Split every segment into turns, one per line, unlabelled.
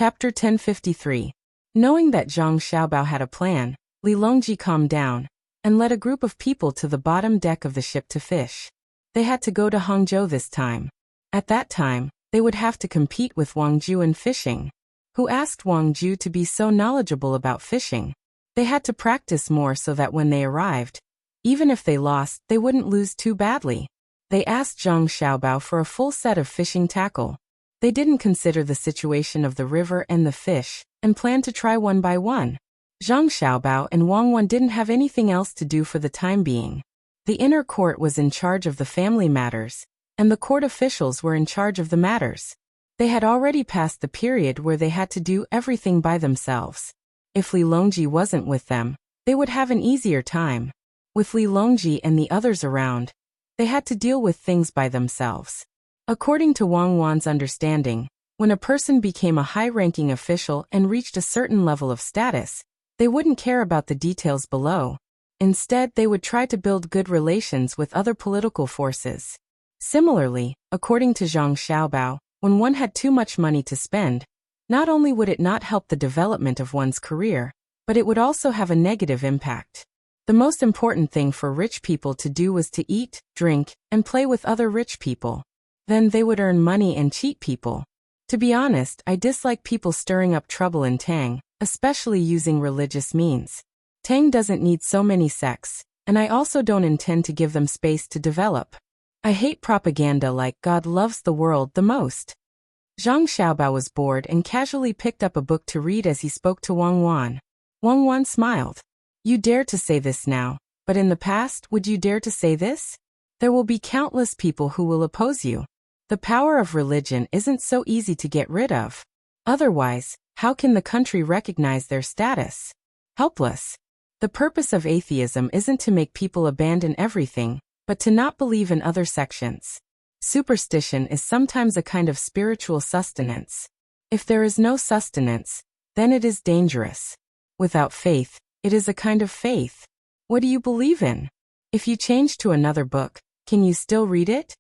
Chapter 1053. Knowing that Zhang Xiaobao had a plan, Li Longji calmed down and led a group of people to the bottom deck of the ship to fish. They had to go to Hangzhou this time. At that time, they would have to compete with Wang Ju in fishing. Who asked Wang Ju to be so knowledgeable about fishing? They had to practice more so that when they arrived, even if they lost, they wouldn't lose too badly. They asked Zhang Xiaobao for a full set of fishing tackle. They didn't consider the situation of the river and the fish, and planned to try one by one. Zhang Xiaobao and Wang Wan didn't have anything else to do for the time being. The inner court was in charge of the family matters, and the court officials were in charge of the matters. They had already passed the period where they had to do everything by themselves. If Li Longji wasn't with them, they would have an easier time. With Li Longji and the others around, they had to deal with things by themselves. According to Wang Wan's understanding, when a person became a high-ranking official and reached a certain level of status, they wouldn't care about the details below. Instead, they would try to build good relations with other political forces. Similarly, according to Zhang Xiaobao, when one had too much money to spend, not only would it not help the development of one's career, but it would also have a negative impact. The most important thing for rich people to do was to eat, drink, and play with other rich people. Then they would earn money and cheat people. To be honest, I dislike people stirring up trouble in Tang, especially using religious means. Tang doesn't need so many sects, and I also don't intend to give them space to develop. I hate propaganda like God loves the world the most. Zhang Xiaobao was bored and casually picked up a book to read as he spoke to Wang Wan. Wang Wan smiled. You dare to say this now, but in the past, would you dare to say this? There will be countless people who will oppose you. The power of religion isn't so easy to get rid of. Otherwise, how can the country recognize their status? Helpless. The purpose of atheism isn't to make people abandon everything, but to not believe in other sections. Superstition is sometimes a kind of spiritual sustenance. If there is no sustenance, then it is dangerous. Without faith, it is a kind of faith. What do you believe in? If you change to another book, can you still read it?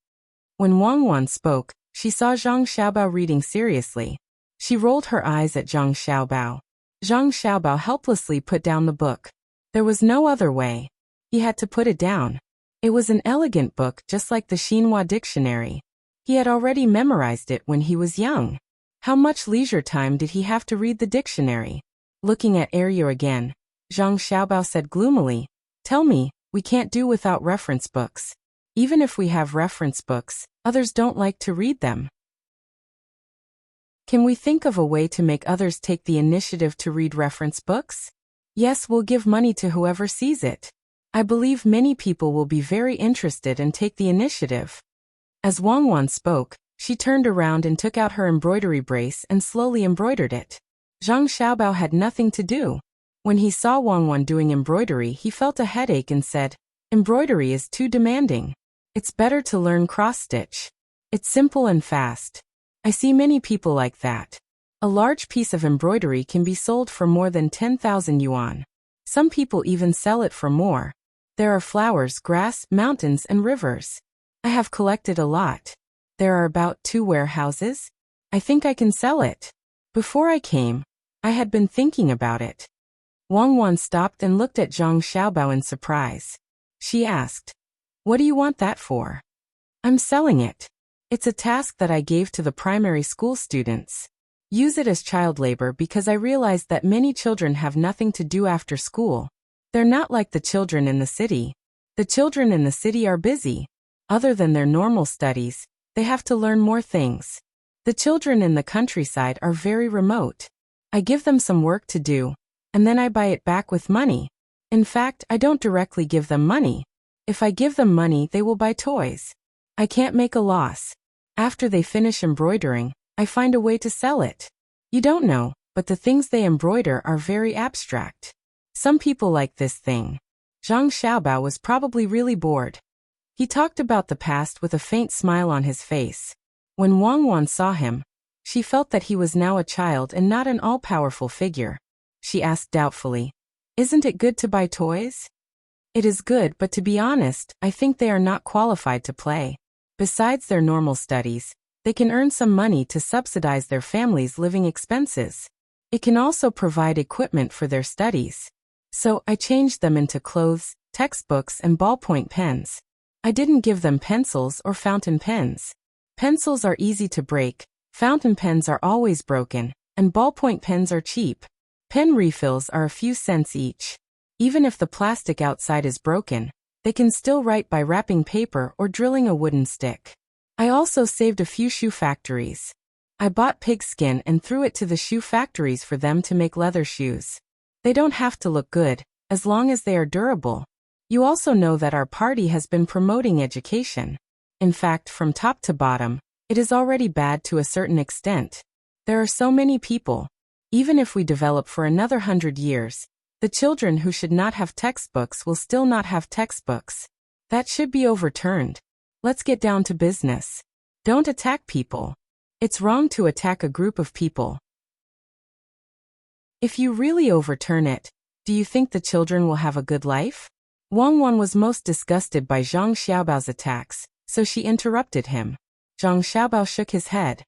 When Wang Wan spoke, she saw Zhang Xiaobao reading seriously. She rolled her eyes at Zhang Xiaobao. Zhang Xiaobao helplessly put down the book. There was no other way. He had to put it down. It was an elegant book just like the Xinhua dictionary. He had already memorized it when he was young. How much leisure time did he have to read the dictionary? Looking at Earbook again, Zhang Xiaobao said gloomily, "Tell me, we can't do without reference books. Even if we have reference books, others don't like to read them. Can we think of a way to make others take the initiative to read reference books? Yes, we'll give money to whoever sees it. I believe many people will be very interested and take the initiative." As Wang Wan spoke, she turned around and took out her embroidery brace and slowly embroidered it. Zhang Xiaobao had nothing to do. When he saw Wang Wan doing embroidery, he felt a headache and said, "Embroidery is too demanding. It's better to learn cross-stitch. It's simple and fast." I see many people like that. A large piece of embroidery can be sold for more than 10,000 yuan. Some people even sell it for more. There are flowers, grass, mountains, and rivers. I have collected a lot. There are about 2 warehouses. I think I can sell it. Before I came, I had been thinking about it. Wang Wan stopped and looked at Zhang Xiaobao in surprise. She asked, "What do you want that for?" "I'm selling it. It's a task that I gave to the primary school students. Use it as child labor because I realized that many children have nothing to do after school. They're not like the children in the city. The children in the city are busy. Other than their normal studies, they have to learn more things. The children in the countryside are very remote. I give them some work to do, and then I buy it back with money. In fact, I don't directly give them money. If I give them money, they will buy toys. I can't make a loss. After they finish embroidering, I find a way to sell it. You don't know, but the things they embroider are very abstract. Some people like this thing." Zhang Xiaobao was probably really bored. He talked about the past with a faint smile on his face. When Wang Wan saw him, she felt that he was now a child and not an all-powerful figure. She asked doubtfully, "Isn't it good to buy toys?" "It is good, but to be honest, I think they are not qualified to play. Besides their normal studies, They can earn some money to subsidize their family's living expenses. It can also provide equipment for their studies. So I changed them into clothes, textbooks, and ballpoint pens. I didn't give them pencils or fountain pens. Pencils are easy to break, fountain pens are always broken, and ballpoint pens are cheap. Pen refills are a few cents each. Even if the plastic outside is broken, they can still write by wrapping paper or drilling a wooden stick. I also saved a few shoe factories. I bought pigskin and threw it to the shoe factories for them to make leather shoes. They don't have to look good, as long as they are durable. You also know that our party has been promoting education. In fact, from top to bottom, it is already bad to a certain extent. There are so many people. Even if we develop for another 100 years, the children who should not have textbooks will still not have textbooks. That should be overturned. Let's get down to business. Don't attack people. It's wrong to attack a group of people. If you really overturn it, do you think the children will have a good life? Wang Wan was most disgusted by Zhang Xiaobao's attacks, so she interrupted him. Zhang Xiaobao shook his head.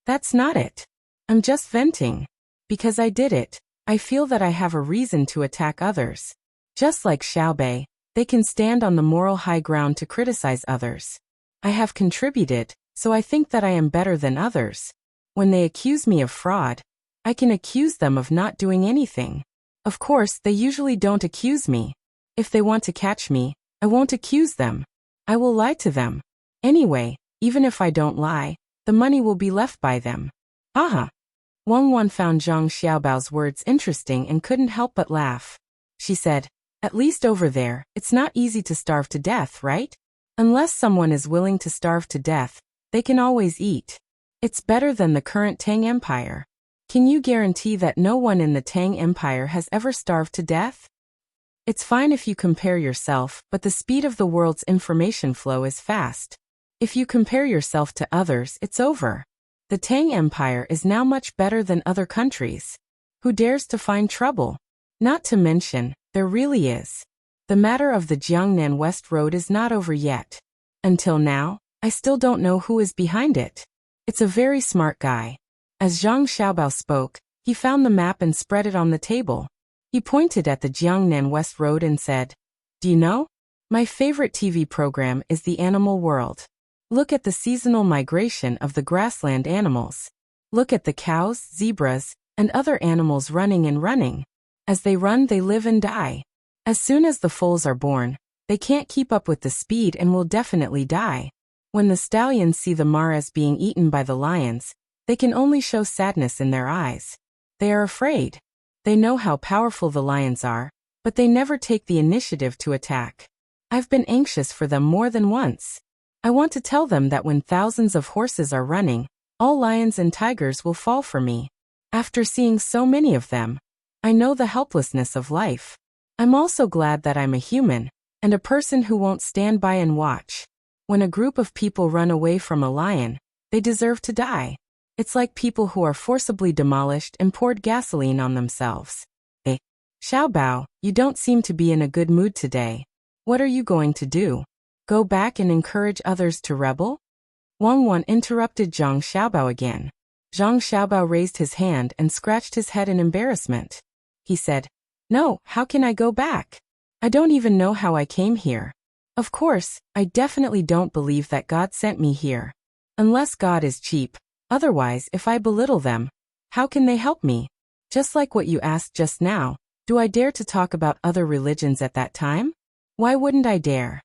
That's not it. I'm just venting. Because I did it, I feel that I have a reason to attack others. Just like Xiaobei, they can stand on the moral high ground to criticize others. I have contributed, so I think that I am better than others. When they accuse me of fraud, I can accuse them of not doing anything. Of course, they usually don't accuse me. If they want to catch me, I won't accuse them. I will lie to them. Anyway, even if I don't lie, the money will be left by them. Aha! Wang Wan found Zhang Xiaobao's words interesting and couldn't help but laugh. She said, at least over there, it's not easy to starve to death, right? Unless someone is willing to starve to death, they can always eat. It's better than the current Tang Empire. Can you guarantee that no one in the Tang Empire has ever starved to death? It's fine if you compare yourself, but the speed of the world's information flow is fast. If you compare yourself to others, it's over. The Tang Empire is now much better than other countries. Who dares to find trouble? Not to mention, there really is. The matter of the Jiangnan West Road is not over yet. Until now, I still don't know who is behind it. It's a very smart guy. As Zhang Xiaobao spoke, he found the map and spread it on the table. He pointed at the Jiangnan West Road and said, do you know? My favorite TV program is The Animal World. Look at the seasonal migration of the grassland animals. Look at the cows, zebras, and other animals running and running. As they run, they live and die. As soon as the foals are born, they can't keep up with the speed and will definitely die. When the stallions see the maras being eaten by the lions, they can only show sadness in their eyes. They are afraid. They know how powerful the lions are, but they never take the initiative to attack. I've been anxious for them more than once. I want to tell them that when thousands of horses are running, all lions and tigers will fall for me. After seeing so many of them, I know the helplessness of life. I'm also glad that I'm a human, and a person who won't stand by and watch. When a group of people run away from a lion, they deserve to die. It's like people who are forcibly demolished and poured gasoline on themselves. Xiaobao, you don't seem to be in a good mood today. What are you going to do? Go back and encourage others to rebel? Wang Wan interrupted Zhang Xiaobao again. Zhang Xiaobao raised his hand and scratched his head in embarrassment. He said, no, how can I go back? I don't even know how I came here. Of course, I definitely don't believe that God sent me here. Unless God is cheap. Otherwise, if I belittle them, how can they help me? Just like what you asked just now, do I dare to talk about other religions at that time? Why wouldn't I dare?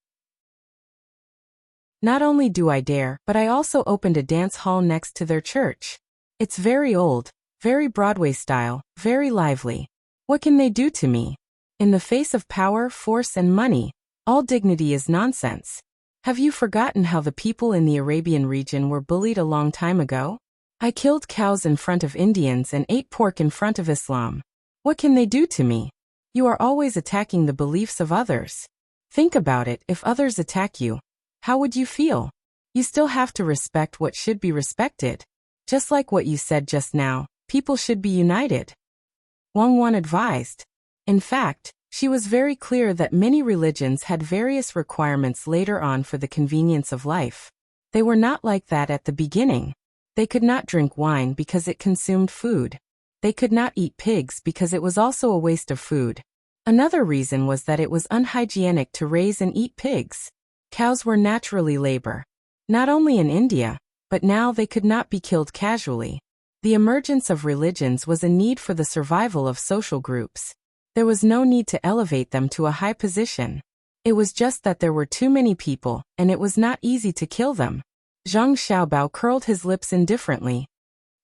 Not only do I dare, but I also opened a dance hall next to their church. It's very old, very Broadway style, very lively. What can they do to me? In the face of power, force, and money, all dignity is nonsense. Have you forgotten how the people in the Arabian region were bullied a long time ago? I killed cows in front of Indians and ate pork in front of Islam. What can they do to me? You are always attacking the beliefs of others. Think about it, if others attack you, how would you feel? You still have to respect what should be respected. Just like what you said just now, people should be united. Wang Wan advised. In fact, she was very clear that many religions had various requirements later on for the convenience of life. They were not like that at the beginning. They could not drink wine because it consumed food. They could not eat pigs because it was also a waste of food. Another reason was that it was unhygienic to raise and eat pigs. Cows were naturally labor. Not only in India, but now they could not be killed casually. The emergence of religions was a need for the survival of social groups. There was no need to elevate them to a high position. It was just that there were too many people, and it was not easy to kill them. Zhang Xiaobao curled his lips indifferently.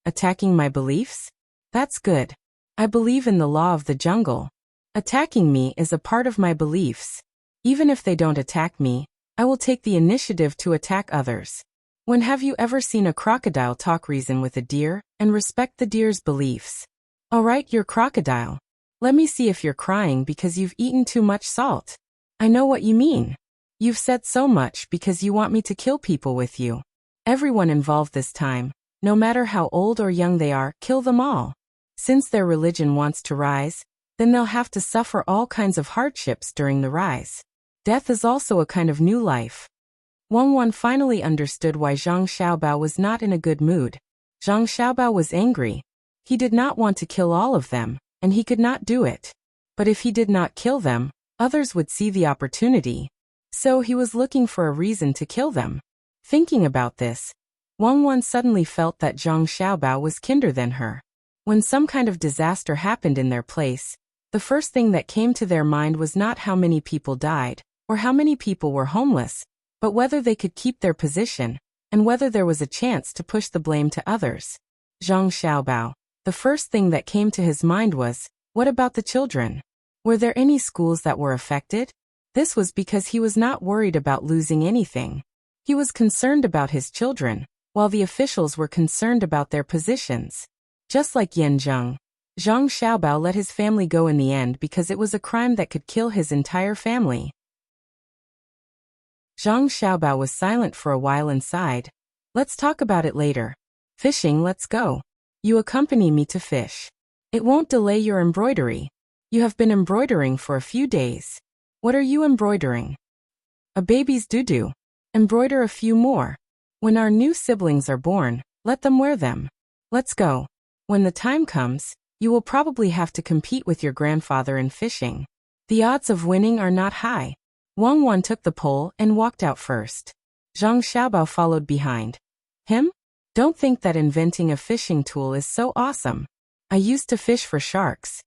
Attacking my beliefs? That's good. I believe in the law of the jungle. Attacking me is a part of my beliefs. Even if they don't attack me, I will take the initiative to attack others. When have you ever seen a crocodile talk reason with a deer, and respect the deer's beliefs? Alright, you're crocodile. Let me see if you're crying because you've eaten too much salt. I know what you mean. You've said so much because you want me to kill people with you. Everyone involved this time, no matter how old or young they are, kill them all. Since their religion wants to rise, then they'll have to suffer all kinds of hardships during the rise. Death is also a kind of new life. Wang Wan finally understood why Zhang Xiaobao was not in a good mood. Zhang Xiaobao was angry. He did not want to kill all of them, and he could not do it. But if he did not kill them, others would see the opportunity. So he was looking for a reason to kill them. Thinking about this, Wang Wan suddenly felt that Zhang Xiaobao was kinder than her. When some kind of disaster happened in their place, the first thing that came to their mind was not how many people died, or how many people were homeless, but whether they could keep their position, and whether there was a chance to push the blame to others. Zhang Xiaobao, the first thing that came to his mind was, what about the children? Were there any schools that were affected? This was because he was not worried about losing anything. He was concerned about his children, while the officials were concerned about their positions. Just like Yan Zheng, Zhang Xiaobao let his family go in the end because it was a crime that could kill his entire family. Zhang Xiaobao was silent for a while and sighed. Let's talk about it later. Fishing, let's go. You accompany me to fish. It won't delay your embroidery. You have been embroidering for a few days. What are you embroidering? A baby's doo-doo. Embroider a few more. When our new siblings are born, let them wear them. Let's go. When the time comes, you will probably have to compete with your grandfather in fishing. The odds of winning are not high. Wang Wan took the pole and walked out first. Zhang Xiaobao followed behind. Him? Don't think that inventing a fishing tool is so awesome. I used to fish for sharks.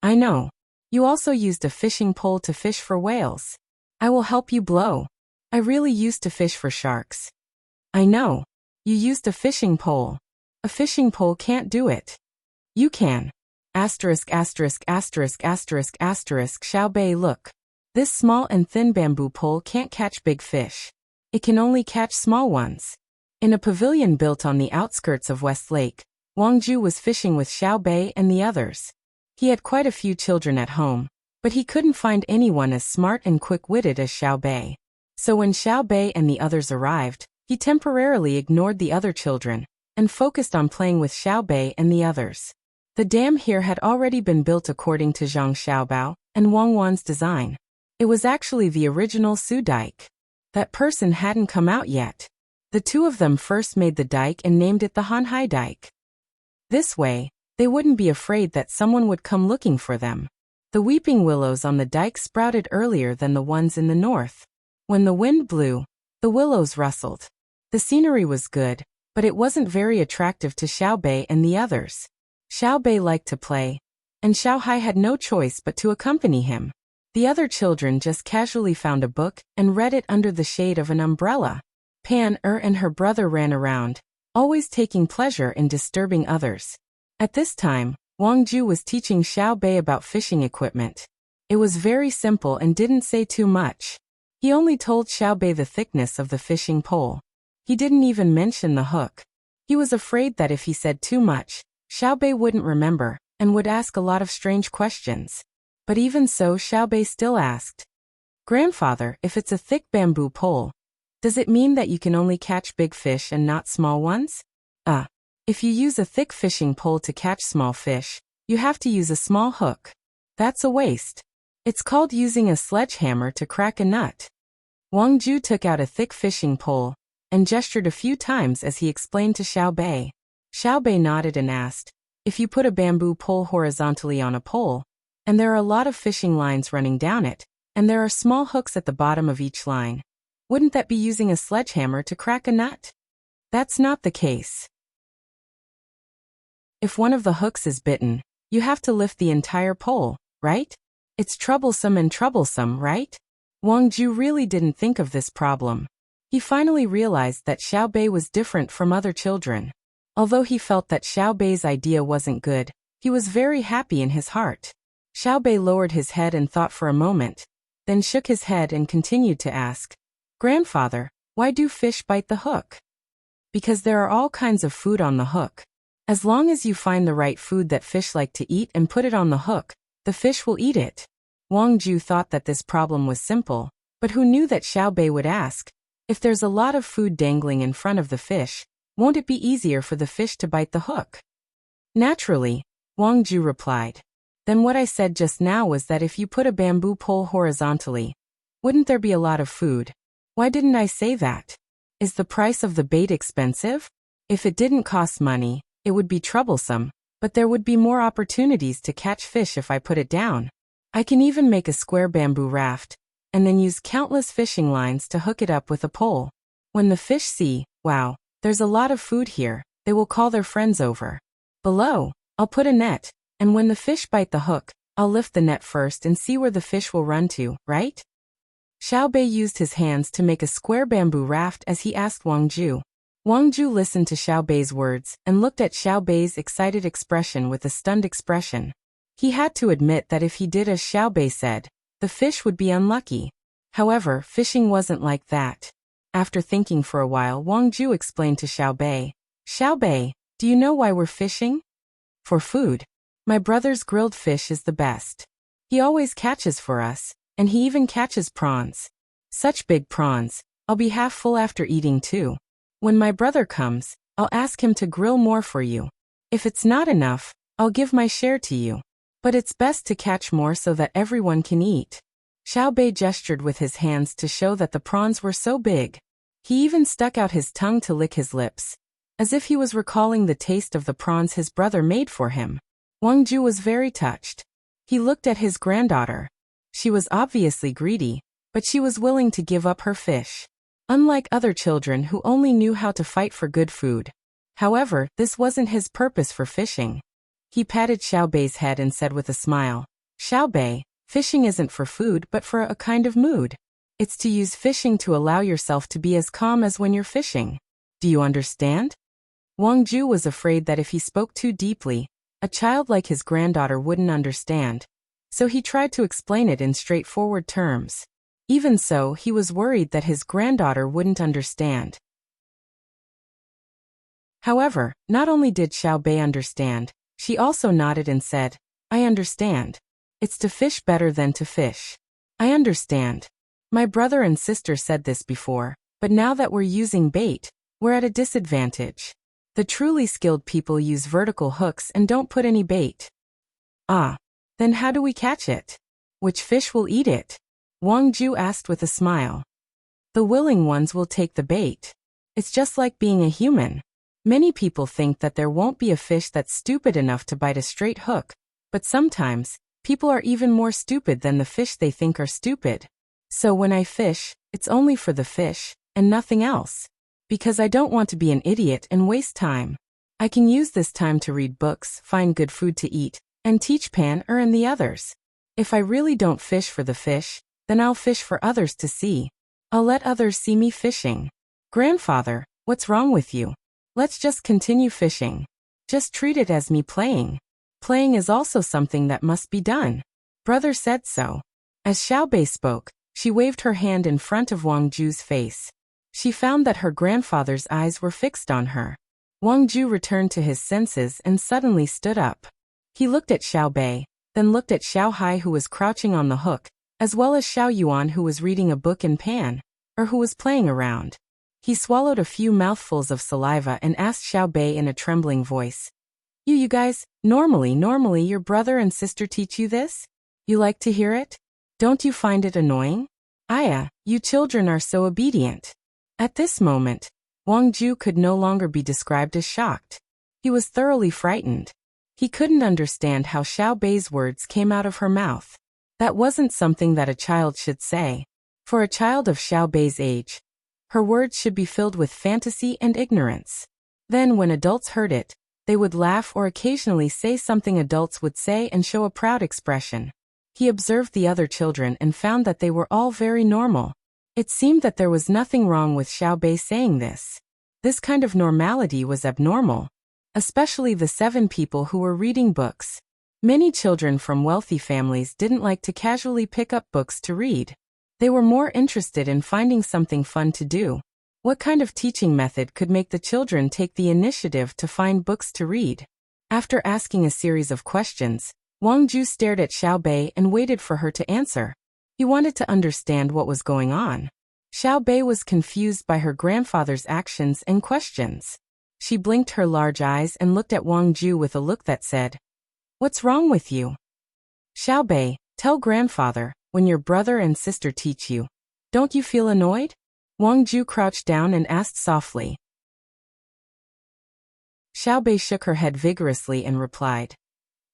I know. You also used a fishing pole to fish for whales. I will help you blow. I really used to fish for sharks. I know. You used a fishing pole. A fishing pole can't do it. You can. Asterisk asterisk asterisk asterisk asterisk Xiaobei, look. This small and thin bamboo pole can't catch big fish. It can only catch small ones. In a pavilion built on the outskirts of West Lake, Wang Ju was fishing with Xiaobei and the others. He had quite a few children at home, but he couldn't find anyone as smart and quick-witted as Xiaobei. So when Xiaobei and the others arrived, he temporarily ignored the other children and focused on playing with Xiaobei and the others. The dam here had already been built according to Zhang Xiaobao and Wang Wan's design. It was actually the original Su dike. That person hadn't come out yet. The two of them first made the dike and named it the Hanhai dike. This way, they wouldn't be afraid that someone would come looking for them. The weeping willows on the dike sprouted earlier than the ones in the north. When the wind blew, the willows rustled. The scenery was good, but it wasn't very attractive to Xiaobei and the others. Xiaobei liked to play, and Xiaohai had no choice but to accompany him. The other children just casually found a book and read it under the shade of an umbrella. Pan and her brother ran around, always taking pleasure in disturbing others. At this time, Wang Ju was teaching Xiaobei about fishing equipment. It was very simple and didn't say too much. He only told Xiaobei the thickness of the fishing pole. He didn't even mention the hook. He was afraid that if he said too much, Xiaobei wouldn't remember and would ask a lot of strange questions. But even so, Xiaobei still asked, Grandfather, if it's a thick bamboo pole, does it mean that you can only catch big fish and not small ones? If you use a thick fishing pole to catch small fish, you have to use a small hook. That's a waste. It's called using a sledgehammer to crack a nut. Wang Ju took out a thick fishing pole, and gestured a few times as he explained to Xiao Bei. Xiao Bei nodded and asked, if you put a bamboo pole horizontally on a pole, and there are a lot of fishing lines running down it, and there are small hooks at the bottom of each line, wouldn't that be using a sledgehammer to crack a nut? That's not the case. If one of the hooks is bitten, you have to lift the entire pole, right? It's troublesome, right? Wang Ju really didn't think of this problem. He finally realized that Xiao Bei was different from other children. Although he felt that Xiao Bei's idea wasn't good, he was very happy in his heart. Xiao Bei lowered his head and thought for a moment, then shook his head and continued to ask, Grandfather, why do fish bite the hook? Because there are all kinds of food on the hook. As long as you find the right food that fish like to eat and put it on the hook, the fish will eat it. Wang Ju thought that this problem was simple, but who knew that Xiao Bei would ask, if there's a lot of food dangling in front of the fish, won't it be easier for the fish to bite the hook? Naturally, Wang Ju replied. Then what I said just now was that if you put a bamboo pole horizontally, wouldn't there be a lot of food? Why didn't I say that? Is the price of the bait expensive? If it didn't cost money, it would be troublesome, but there would be more opportunities to catch fish if I put it down. I can even make a square bamboo raft, and then use countless fishing lines to hook it up with a pole. When the fish see, wow, there's a lot of food here, they will call their friends over. Below, I'll put a net, and when the fish bite the hook, I'll lift the net first and see where the fish will run to, right? Xiao Bei used his hands to make a square bamboo raft as he asked Wang Ju. Wang Ju listened to Xiao Bei's words and looked at Xiao Bei's excited expression with a stunned expression. He had to admit that if he did as Xiao Bei said, the fish would be unlucky. However, fishing wasn't like that. After thinking for a while, Wang Ju explained to Xiao Bei, Xiao Bei, do you know why we're fishing? For food. My brother's grilled fish is the best. He always catches for us, and he even catches prawns. Such big prawns, I'll be half full after eating too. When my brother comes, I'll ask him to grill more for you. If it's not enough, I'll give my share to you. But it's best to catch more so that everyone can eat. Xiao Bei gestured with his hands to show that the prawns were so big. He even stuck out his tongue to lick his lips, as if he was recalling the taste of the prawns his brother made for him. Wang Ju was very touched. He looked at his granddaughter. She was obviously greedy, but she was willing to give up her fish. Unlike other children who only knew how to fight for good food. However, this wasn't his purpose for fishing. He patted Xiao Bei's head and said with a smile, Xiao Bei, fishing isn't for food but for a kind of mood. It's to use fishing to allow yourself to be as calm as when you're fishing. Do you understand? Wang Ju was afraid that if he spoke too deeply, a child like his granddaughter wouldn't understand. So he tried to explain it in straightforward terms. Even so, he was worried that his granddaughter wouldn't understand. However, not only did Xiao Bei understand, she also nodded and said, I understand. It's to fish better than to fish. I understand. My brother and sister said this before, but now that we're using bait, we're at a disadvantage. The truly skilled people use vertical hooks and don't put any bait. Ah, then how do we catch it? Which fish will eat it? Wang Ju asked with a smile. The willing ones will take the bait. It's just like being a human. Many people think that there won't be a fish that's stupid enough to bite a straight hook, but sometimes, people are even more stupid than the fish they think are stupid. So when I fish, it's only for the fish, and nothing else. Because I don't want to be an idiot and waste time. I can use this time to read books, find good food to eat, and teach Pan and the others. If I really don't fish for the fish, then I'll fish for others to see. I'll let others see me fishing. Grandfather, what's wrong with you? Let's just continue fishing. Just treat it as me playing. Playing is also something that must be done. Brother said so. As Xiao Bei spoke, she waved her hand in front of Wang Ju's face. She found that her grandfather's eyes were fixed on her. Wang Ju returned to his senses and suddenly stood up. He looked at Xiao Bei, then looked at Xiao Hai who was crouching on the hook, as well as Xiao Yuan who was reading a book in Pan, or who was playing around. He swallowed a few mouthfuls of saliva and asked Xiao Bei in a trembling voice. You guys, normally your brother and sister teach you this? You like to hear it? Don't you find it annoying? Aya, you children are so obedient. At this moment, Wang Ju could no longer be described as shocked. He was thoroughly frightened. He couldn't understand how Xiao Bei's words came out of her mouth. That wasn't something that a child should say. For a child of Xiao Bei's age, her words should be filled with fantasy and ignorance. Then when adults heard it, they would laugh or occasionally say something adults would say and show a proud expression. He observed the other children and found that they were all very normal. It seemed that there was nothing wrong with Xiao Bei saying this. This kind of normality was abnormal. Especially the 7 people who were reading books. Many children from wealthy families didn't like to casually pick up books to read. They were more interested in finding something fun to do. What kind of teaching method could make the children take the initiative to find books to read? After asking a series of questions, Wang Ju stared at Xiao Bei and waited for her to answer. He wanted to understand what was going on. Xiao Bei was confused by her grandfather's actions and questions. She blinked her large eyes and looked at Wang Ju with a look that said, "What's wrong with you?" "Xiao Bei, tell grandfather, when your brother and sister teach you, don't you feel annoyed?" Wang Ju crouched down and asked softly. Xiao Bei shook her head vigorously and replied,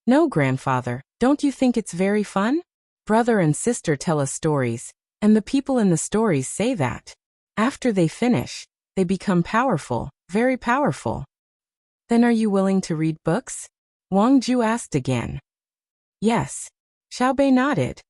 "No, grandfather, don't you think it's very fun? Brother and sister tell us stories, and the people in the stories say that after they finish, they become powerful, very powerful." "Then are you willing to read books?" Wang Ju asked again. "Yes." Xiao Bei nodded.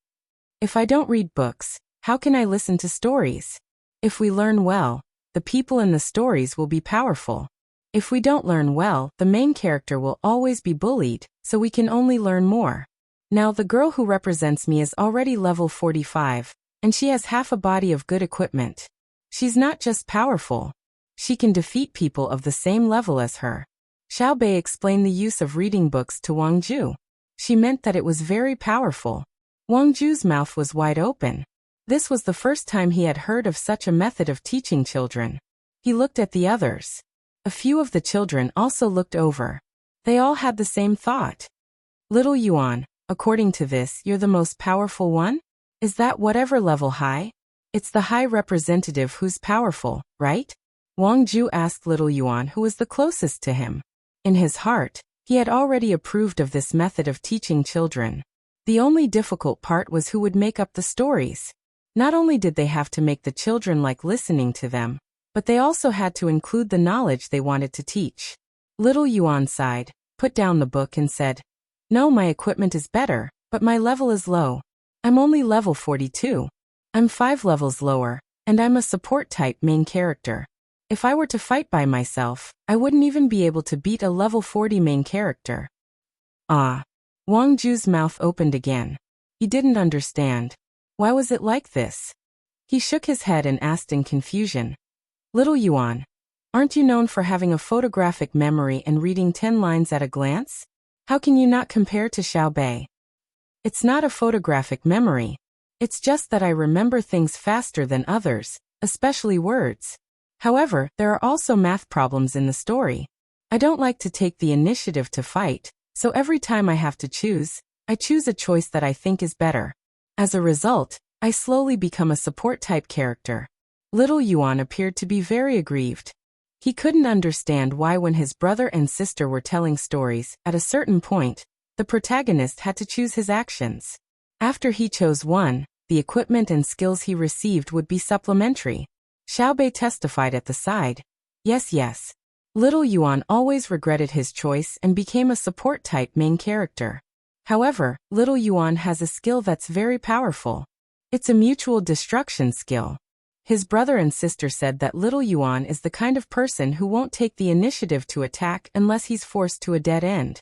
"If I don't read books, how can I listen to stories? If we learn well, the people in the stories will be powerful. If we don't learn well, the main character will always be bullied, so we can only learn more. Now the girl who represents me is already level 45, and she has half a body of good equipment. She's not just powerful. She can defeat people of the same level as her." Xiao Bei explained the use of reading books to Wang Ju. She meant that it was very powerful. Wang Ju's mouth was wide open. This was the first time he had heard of such a method of teaching children. He looked at the others. A few of the children also looked over. They all had the same thought. "Little Yuan, according to this, you're the most powerful one? Is that whatever level high? It's the high representative who's powerful, right?" Wang Ju asked little Yuan, who was the closest to him. In his heart, he had already approved of this method of teaching children. The only difficult part was who would make up the stories. Not only did they have to make the children like listening to them, but they also had to include the knowledge they wanted to teach. Little Yuan sighed, put down the book and said, "No, my equipment is better, but my level is low. I'm only level 42. I'm 5 levels lower, and I'm a support type main character. If I were to fight by myself, I wouldn't even be able to beat a level 40 main character." Ah. Wang Ju's mouth opened again. He didn't understand. Why was it like this? He shook his head and asked in confusion, "Little Yuan, aren't you known for having a photographic memory and reading 10 lines at a glance? How can you not compare to Xiao Bei?" "It's not a photographic memory. It's just that I remember things faster than others, especially words. However, there are also math problems in the story. I don't like to take the initiative to fight, so every time I have to choose, I choose a choice that I think is better. As a result, I slowly become a support-type character." Little Yuan appeared to be very aggrieved. He couldn't understand why when his brother and sister were telling stories, at a certain point, the protagonist had to choose his actions. After he chose one, the equipment and skills he received would be supplementary. Xiao Bei testified at the side. Yes, yes. Little Yuan always regretted his choice and became a support-type main character. However, Little Yuan has a skill that's very powerful. It's a mutual destruction skill. His brother and sister said that Little Yuan is the kind of person who won't take the initiative to attack unless he's forced to a dead end.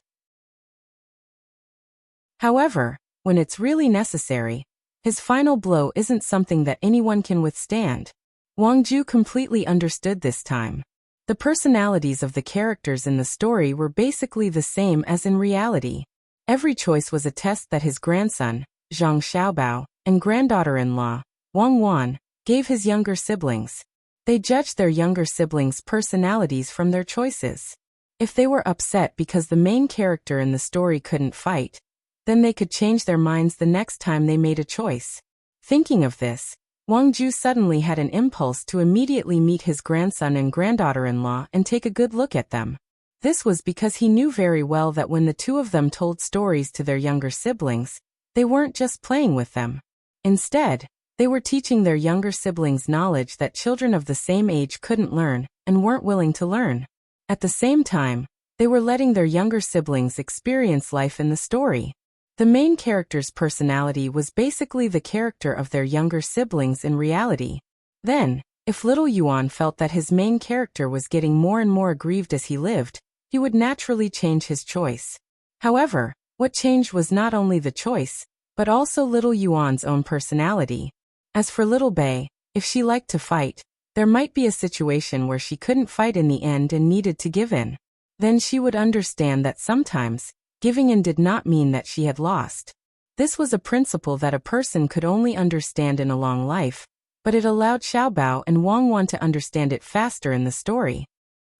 However, when it's really necessary, his final blow isn't something that anyone can withstand. Wang Ju completely understood this time. The personalities of the characters in the story were basically the same as in reality. Every choice was a test that his grandson, Zhang Xiaobao, and granddaughter-in-law, Wang Wan, gave his younger siblings. They judged their younger siblings' personalities from their choices. If they were upset because the main character in the story couldn't fight, then they could change their minds the next time they made a choice. Thinking of this, Wang Ju suddenly had an impulse to immediately meet his grandson and granddaughter-in-law and take a good look at them. This was because he knew very well that when the two of them told stories to their younger siblings, they weren't just playing with them. Instead, they were teaching their younger siblings knowledge that children of the same age couldn't learn and weren't willing to learn. At the same time, they were letting their younger siblings experience life in the story. The main character's personality was basically the character of their younger siblings in reality. Then, if little Yuan felt that his main character was getting more and more aggrieved as he lived, he would naturally change his choice. However, what changed was not only the choice, but also little Yuan's own personality. As for little Bei, if she liked to fight, there might be a situation where she couldn't fight in the end and needed to give in. Then she would understand that sometimes, giving in did not mean that she had lost. This was a principle that a person could only understand in a long life, but it allowed Xiaobao and Wang Wan to understand it faster in the story.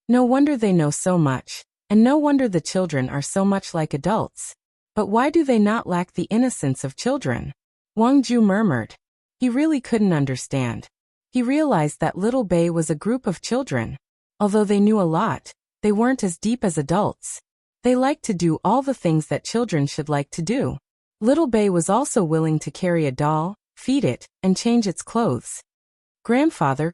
No wonder they know so much, and no wonder the children are so much like adults. But why do they not lack the innocence of children? Wang Ju murmured. He really couldn't understand. He realized that little Bei was a group of children. Although they knew a lot, they weren't as deep as adults. They liked to do all the things that children should like to do. Little Bei was also willing to carry a doll, feed it, and change its clothes. Grandfather,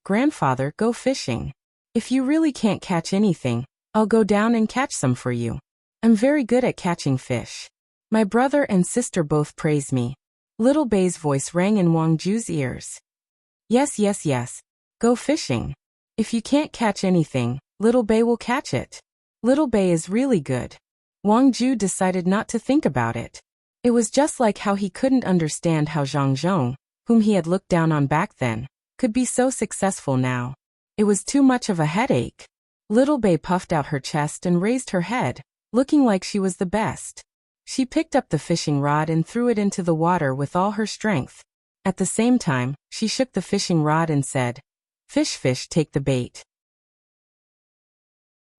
go fishing. If you really can't catch anything, I'll go down and catch some for you. I'm very good at catching fish. My brother and sister both praise me. Little Bei's voice rang in Wang Ju's ears. Yes. Go fishing. If you can't catch anything, little Bei will catch it. Little Bei is really good. Wang Ju decided not to think about it. It was just like how he couldn't understand how Zhang Zhong, whom he had looked down on back then, could be so successful now. It was too much of a headache. Little Bei puffed out her chest and raised her head, looking like she was the best. She picked up the fishing rod and threw it into the water with all her strength. At the same time, she shook the fishing rod and said, Fish, take the bait.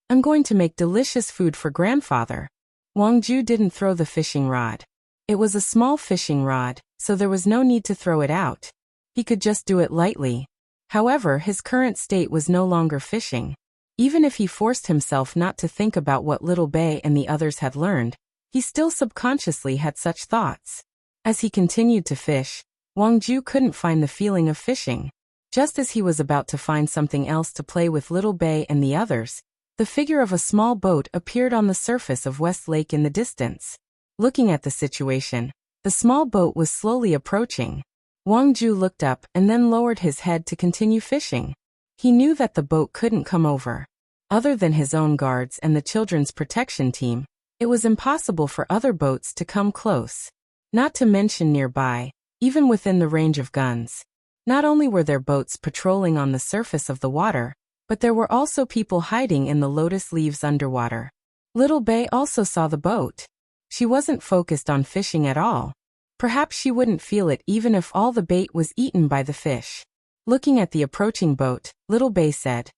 I'm going to make delicious food for grandfather. Wang Ju didn't throw the fishing rod. It was a small fishing rod, so there was no need to throw it out. He could just do it lightly. However, his current state was no longer fishing. Even if he forced himself not to think about what little Bei and the others had learned, he still subconsciously had such thoughts. As he continued to fish, Wang Ju couldn't find the feeling of fishing. Just as he was about to find something else to play with little Bei and the others, the figure of a small boat appeared on the surface of West Lake in the distance. Looking at the situation, the small boat was slowly approaching. Wang Ju looked up and then lowered his head to continue fishing. He knew that the boat couldn't come over. Other than his own guards and the children's protection team, it was impossible for other boats to come close. Not to mention nearby, even within the range of guns. Not only were there boats patrolling on the surface of the water, but there were also people hiding in the lotus leaves underwater. Little Bei also saw the boat. She wasn't focused on fishing at all. Perhaps she wouldn't feel it even if all the bait was eaten by the fish. Looking at the approaching boat, little Bei said,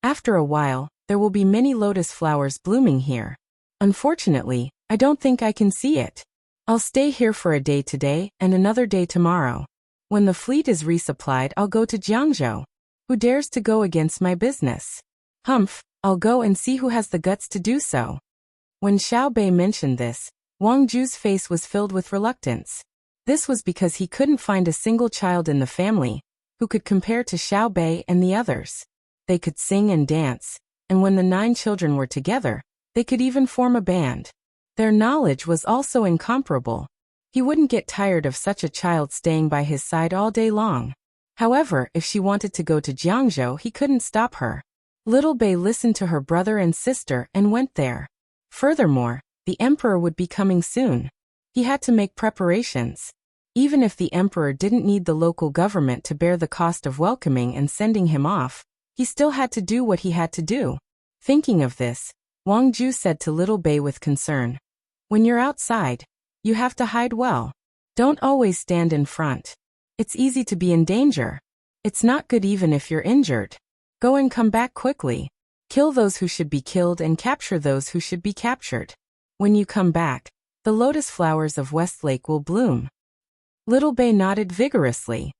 After a while, there will be many lotus flowers blooming here. Unfortunately, I don't think I can see it. I'll stay here for a day today and another day tomorrow. When the fleet is resupplied, I'll go to Jiangzhou. Who dares to go against my business? Humph, I'll go and see who has the guts to do so. When Xiao Bei mentioned this, Wang Ju's face was filled with reluctance. This was because he couldn't find a single child in the family who could compare to Xiao Bei and the others. They could sing and dance, and when the 9 children were together, they could even form a band. Their knowledge was also incomparable. He wouldn't get tired of such a child staying by his side all day long. However, if she wanted to go to Jiangzhou, he couldn't stop her. Little Bei listened to her brother and sister and went there. Furthermore, the emperor would be coming soon. He had to make preparations. Even if the emperor didn't need the local government to bear the cost of welcoming and sending him off, he still had to do what he had to do. Thinking of this, Wang Ju said to little Bei with concern, When you're outside, you have to hide well. Don't always stand in front. It's easy to be in danger. It's not good even if you're injured. Go and come back quickly. Kill those who should be killed and capture those who should be captured. When you come back, the lotus flowers of Westlake will bloom. Little Bei nodded vigorously.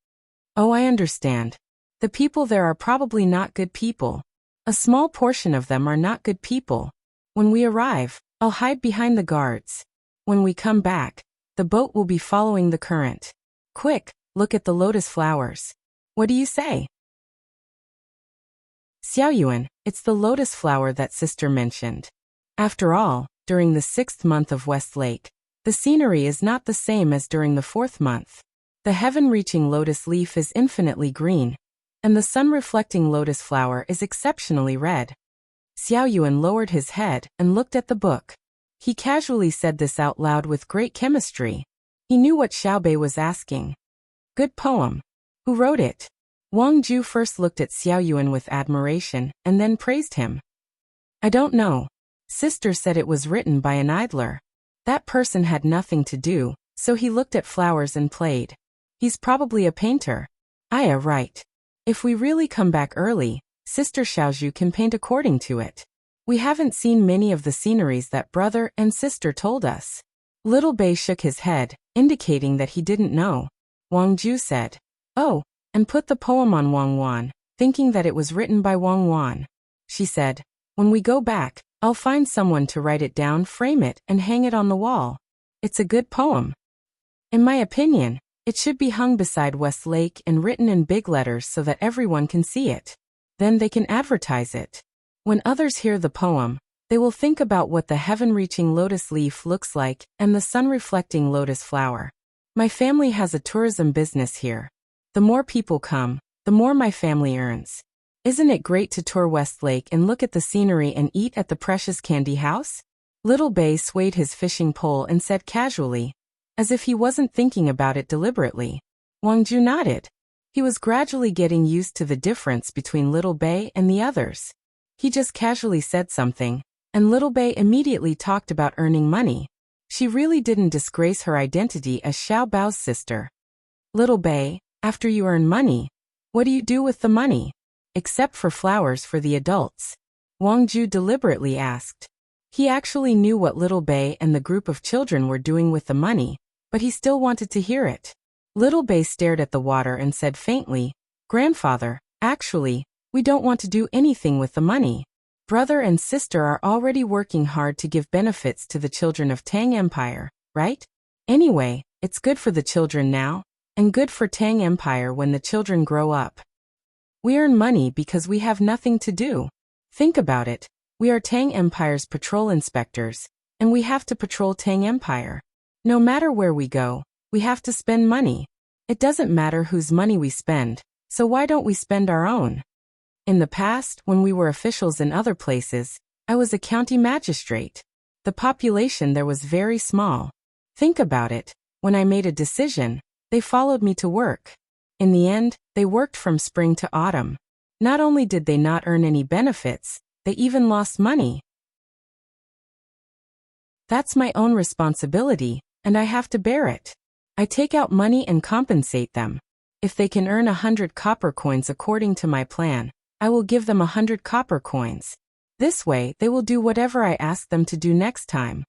Oh, I understand. The people there are probably not good people. A small portion of them are not good people. When we arrive, I'll hide behind the guards. When we come back, the boat will be following the current. Quick, look at the lotus flowers. What do you say? Xiaoyuan, it's the lotus flower that sister mentioned. After all, during the 6th month of Westlake, the scenery is not the same as during the 4th month. The heaven-reaching lotus leaf is infinitely green, and the sun-reflecting lotus flower is exceptionally red. Xiaoyuan lowered his head and looked at the book. He casually said this out loud with great chemistry. He knew what Xiaobei was asking. Good poem. Who wrote it? Wang Ju first looked at Xiaoyuan with admiration and then praised him. I don't know. Sister said it was written by an idler. That person had nothing to do, so he looked at flowers and played. He's probably a painter. Aya, right. If we really come back early, Sister Xiaozhu can paint according to it. We haven't seen many of the sceneries that brother and sister told us. Little Bei shook his head, indicating that he didn't know. Wang Ju said, oh, and put the poem on Wang Wan, thinking that it was written by Wang Wan. She said, when we go back, I'll find someone to write it down, frame it, and hang it on the wall. It's a good poem. In my opinion, it should be hung beside Westlake and written in big letters so that everyone can see it. Then they can advertise it. When others hear the poem, they will think about what the heaven-reaching lotus leaf looks like and the sun-reflecting lotus flower. My family has a tourism business here. The more people come, the more my family earns. Isn't it great to tour Westlake and look at the scenery and eat at the precious candy house? Little Bei swayed his fishing pole and said casually, as if he wasn't thinking about it deliberately. Wang Ju nodded. He was gradually getting used to the difference between Little Bei and the others. He just casually said something, and Little Bei immediately talked about earning money. She really didn't disgrace her identity as Xiao Bao's sister. Little Bei, after you earn money, what do you do with the money? Except for flowers for the adults. Wang Ju deliberately asked. He actually knew what Little Bei and the group of children were doing with the money, but he still wanted to hear it. Little Bei stared at the water and said faintly, Grandfather, actually, we don't want to do anything with the money. Brother and sister are already working hard to give benefits to the children of Tang Empire, right? Anyway, it's good for the children now, and good for Tang Empire when the children grow up. We earn money because we have nothing to do. Think about it, we are Tang Empire's patrol inspectors, and we have to patrol Tang Empire. No matter where we go, we have to spend money. It doesn't matter whose money we spend, so why don't we spend our own? In the past, when we were officials in other places, I was a county magistrate. The population there was very small. Think about it, when I made a decision, they followed me to work. In the end, they worked from spring to autumn. Not only did they not earn any benefits, they even lost money. That's my own responsibility, and I have to bear it. I take out money and compensate them. If they can earn 100 copper coins according to my plan, I will give them 100 copper coins. This way, they will do whatever I ask them to do next time.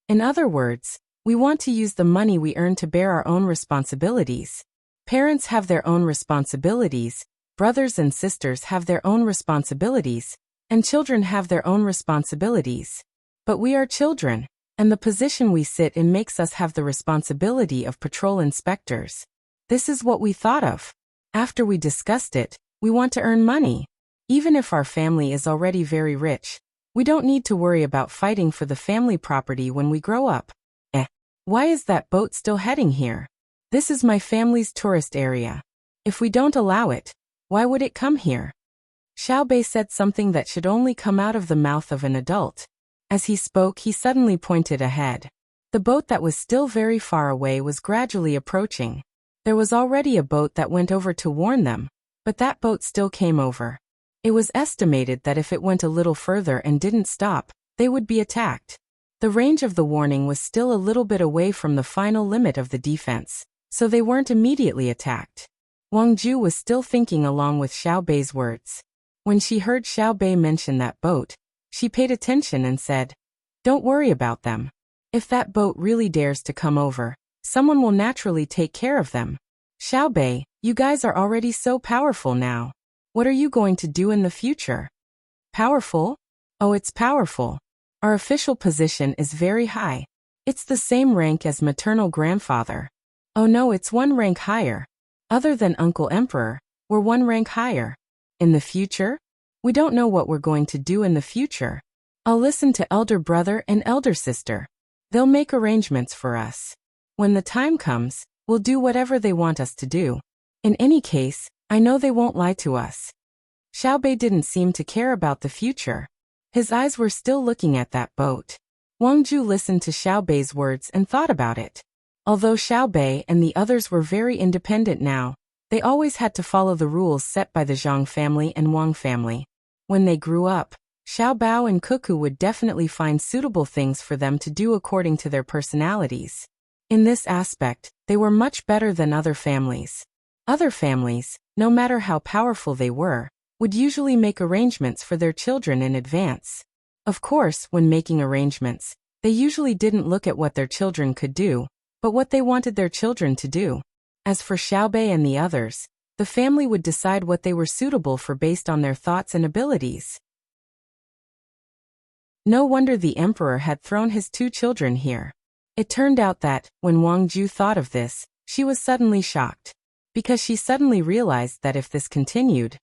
In other words, we want to use the money we earn to bear our own responsibilities. Parents have their own responsibilities, brothers and sisters have their own responsibilities, and children have their own responsibilities. But we are children, and the position we sit in makes us have the responsibility of patrol inspectors. This is what we thought of. After we discussed it, we want to earn money. Even if our family is already very rich, we don't need to worry about fighting for the family property when we grow up. Why is that boat still heading here? This is my family's tourist area. If we don't allow it, why would it come here? Xiao Bei said something that should only come out of the mouth of an adult. As he spoke, he suddenly pointed ahead. The boat that was still very far away was gradually approaching. There was already a boat that went over to warn them, but that boat still came over. It was estimated that if it went a little further and didn't stop, they would be attacked. The range of the warning was still a little bit away from the final limit of the defense, so they weren't immediately attacked. Wang Ju was still thinking along with Xiao Bei's words. When she heard Xiao Bei mention that boat, she paid attention and said, "Don't worry about them. If that boat really dares to come over, someone will naturally take care of them." Xiaobei, you guys are already so powerful now. What are you going to do in the future? Powerful? Oh, it's powerful. Our official position is very high. It's the same rank as maternal grandfather. Oh no, it's one rank higher. Other than Uncle Emperor, we're one rank higher. In the future? We don't know what we're going to do in the future. I'll listen to elder brother and elder sister. They'll make arrangements for us. When the time comes, we'll do whatever they want us to do. In any case, I know they won't lie to us. Xiaobei didn't seem to care about the future. His eyes were still looking at that boat. Wang Ju listened to Xiaobei's words and thought about it. Although Xiaobei and the others were very independent now, they always had to follow the rules set by the Zhang family and Wang family. When they grew up, Xiaobao and Cuckoo would definitely find suitable things for them to do according to their personalities. In this aspect, they were much better than other families. Other families, no matter how powerful they were, would usually make arrangements for their children in advance. Of course, when making arrangements, they usually didn't look at what their children could do, but what they wanted their children to do. As for Xiaobei and the others, the family would decide what they were suitable for based on their thoughts and abilities. No wonder the emperor had thrown his 2 children here. It turned out that, when Wang Ju thought of this, she was suddenly shocked. Because she suddenly realized that if this continued,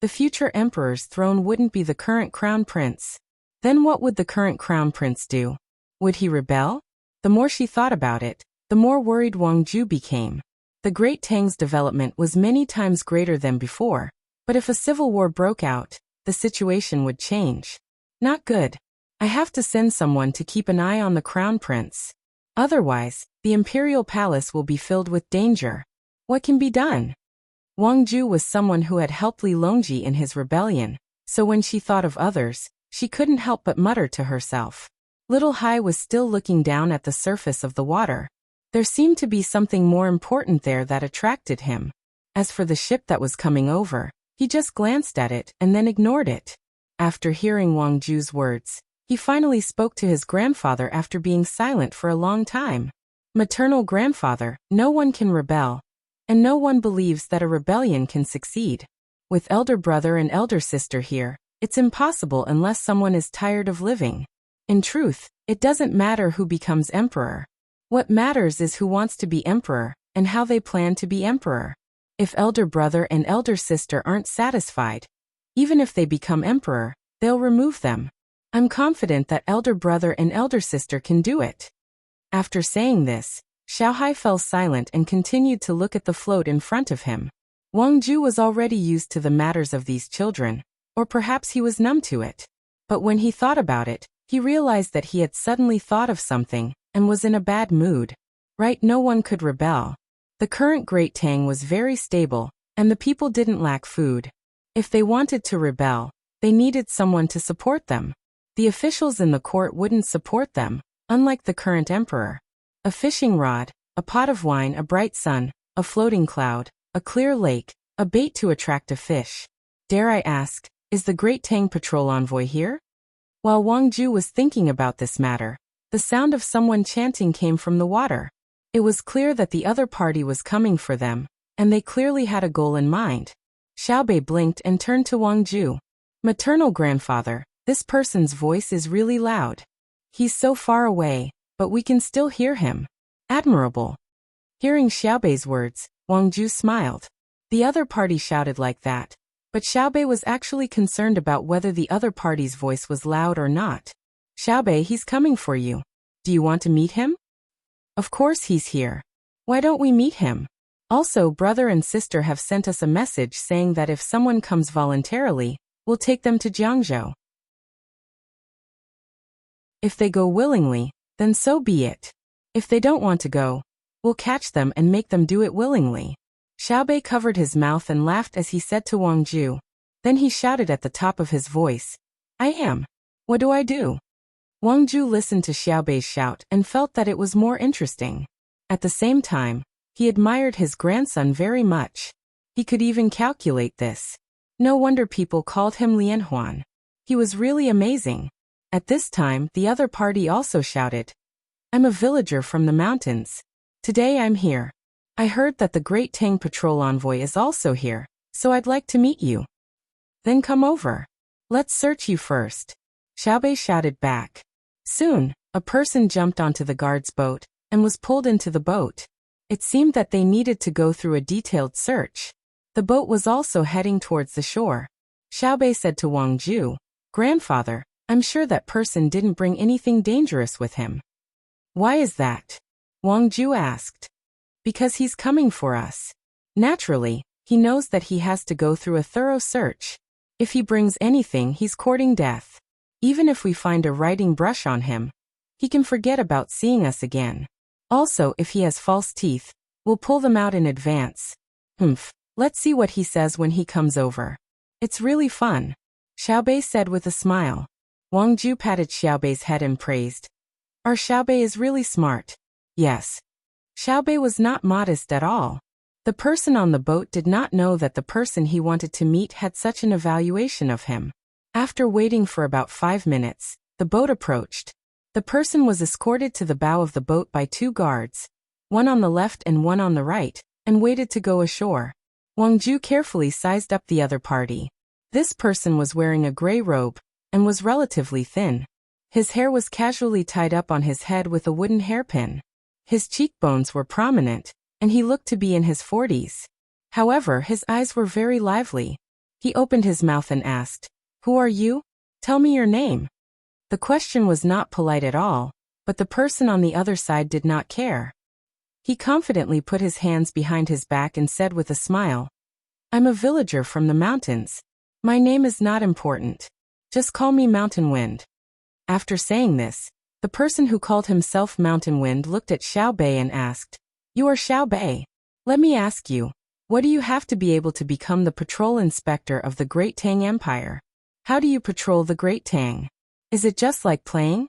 the future emperor's throne wouldn't be the current crown prince. Then what would the current crown prince do? Would he rebel? The more she thought about it, the more worried Wang Ju became. The Great Tang's development was many times greater than before, but if a civil war broke out, the situation would change. Not good. I have to send someone to keep an eye on the crown prince. Otherwise, the imperial palace will be filled with danger. What can be done? Wang Ju was someone who had helped Li Longji in his rebellion, so when she thought of others, she couldn't help but mutter to herself. Little Hai was still looking down at the surface of the water. There seemed to be something more important there that attracted him. As for the ship that was coming over, he just glanced at it and then ignored it. After hearing Wang Ju's words, he finally spoke to his grandfather after being silent for a long time. Maternal grandfather, no one can rebel. And no one believes that a rebellion can succeed. With elder brother and elder sister here, it's impossible unless someone is tired of living. In truth, it doesn't matter who becomes emperor. What matters is who wants to be emperor, and how they plan to be emperor. If elder brother and elder sister aren't satisfied, even if they become emperor, they'll remove them. I'm confident that elder brother and elder sister can do it. After saying this, Xiaohai fell silent and continued to look at the float in front of him. Wang Ju was already used to the matters of these children, or perhaps he was numb to it. But when he thought about it, he realized that he had suddenly thought of something, and was in a bad mood. Right, no one could rebel. The current Great Tang was very stable, and the people didn't lack food. If they wanted to rebel, they needed someone to support them. The officials in the court wouldn't support them, unlike the current emperor. A fishing rod, a pot of wine, a bright sun, a floating cloud, a clear lake, a bait to attract a fish. Dare I ask, is the Great Tang patrol envoy here? While Wang Ju was thinking about this matter, the sound of someone chanting came from the water. It was clear that the other party was coming for them, and they clearly had a goal in mind. Xiaobei blinked and turned to Wang Ju. Maternal grandfather, this person's voice is really loud. He's so far away, but we can still hear him. Admirable. Hearing Xiaobei's words, Wang Ju smiled. The other party shouted like that, but Xiaobei was actually concerned about whether the other party's voice was loud or not. Xiaobei, he's coming for you. Do you want to meet him? Of course he's here. Why don't we meet him? Also, brother and sister have sent us a message saying that if someone comes voluntarily, we'll take them to Jiangzhou. If they go willingly, then so be it. If they don't want to go, we'll catch them and make them do it willingly. Xiaobei covered his mouth and laughed as he said to Wang Ju. Then he shouted at the top of his voice, I am. What do I do? Wang Ju listened to Xiaobei's shout and felt that it was more interesting. At the same time, he admired his grandson very much. He could even calculate this. No wonder people called him Lianhuan. He was really amazing. At this time, the other party also shouted, I'm a villager from the mountains. Today I'm here. I heard that the Great Tang Patrol Envoy is also here, so I'd like to meet you. Then come over. Let's search you first. Xiaobei shouted back. Soon, a person jumped onto the guard's boat and was pulled into the boat. It seemed that they needed to go through a detailed search. The boat was also heading towards the shore. Xiaobei said to Wang Ju, "Grandfather, I'm sure that person didn't bring anything dangerous with him." "Why is that?" Wang Ju asked. "Because he's coming for us. Naturally, he knows that he has to go through a thorough search. If he brings anything, he's courting death. Even if we find a writing brush on him, he can forget about seeing us again. Also, if he has false teeth, we'll pull them out in advance. Let's see what he says when he comes over. It's really fun," Xiaobei said with a smile. Wang Ju patted Xiaobei's head and praised. "Our Xiaobei is really smart." Yes. Xiaobei was not modest at all. The person on the boat did not know that the person he wanted to meet had such an evaluation of him. After waiting for about 5 minutes, the boat approached. The person was escorted to the bow of the boat by 2 guards, one on the left and one on the right, and waited to go ashore. Wang Ju carefully sized up the other party. This person was wearing a gray robe and was relatively thin. His hair was casually tied up on his head with a wooden hairpin. His cheekbones were prominent, and he looked to be in his 40s. However, his eyes were very lively. He opened his mouth and asked, "Who are you? Tell me your name." The question was not polite at all, but the person on the other side did not care. He confidently put his hands behind his back and said with a smile, "I'm a villager from the mountains. My name is not important. Just call me Mountain Wind." After saying this, the person who called himself Mountain Wind looked at Xiaobei and asked, "You are Xiaobei. Let me ask you, what do you have to be able to become the patrol inspector of the Great Tang Empire? How do you patrol the Great Tang? Is it just like playing?"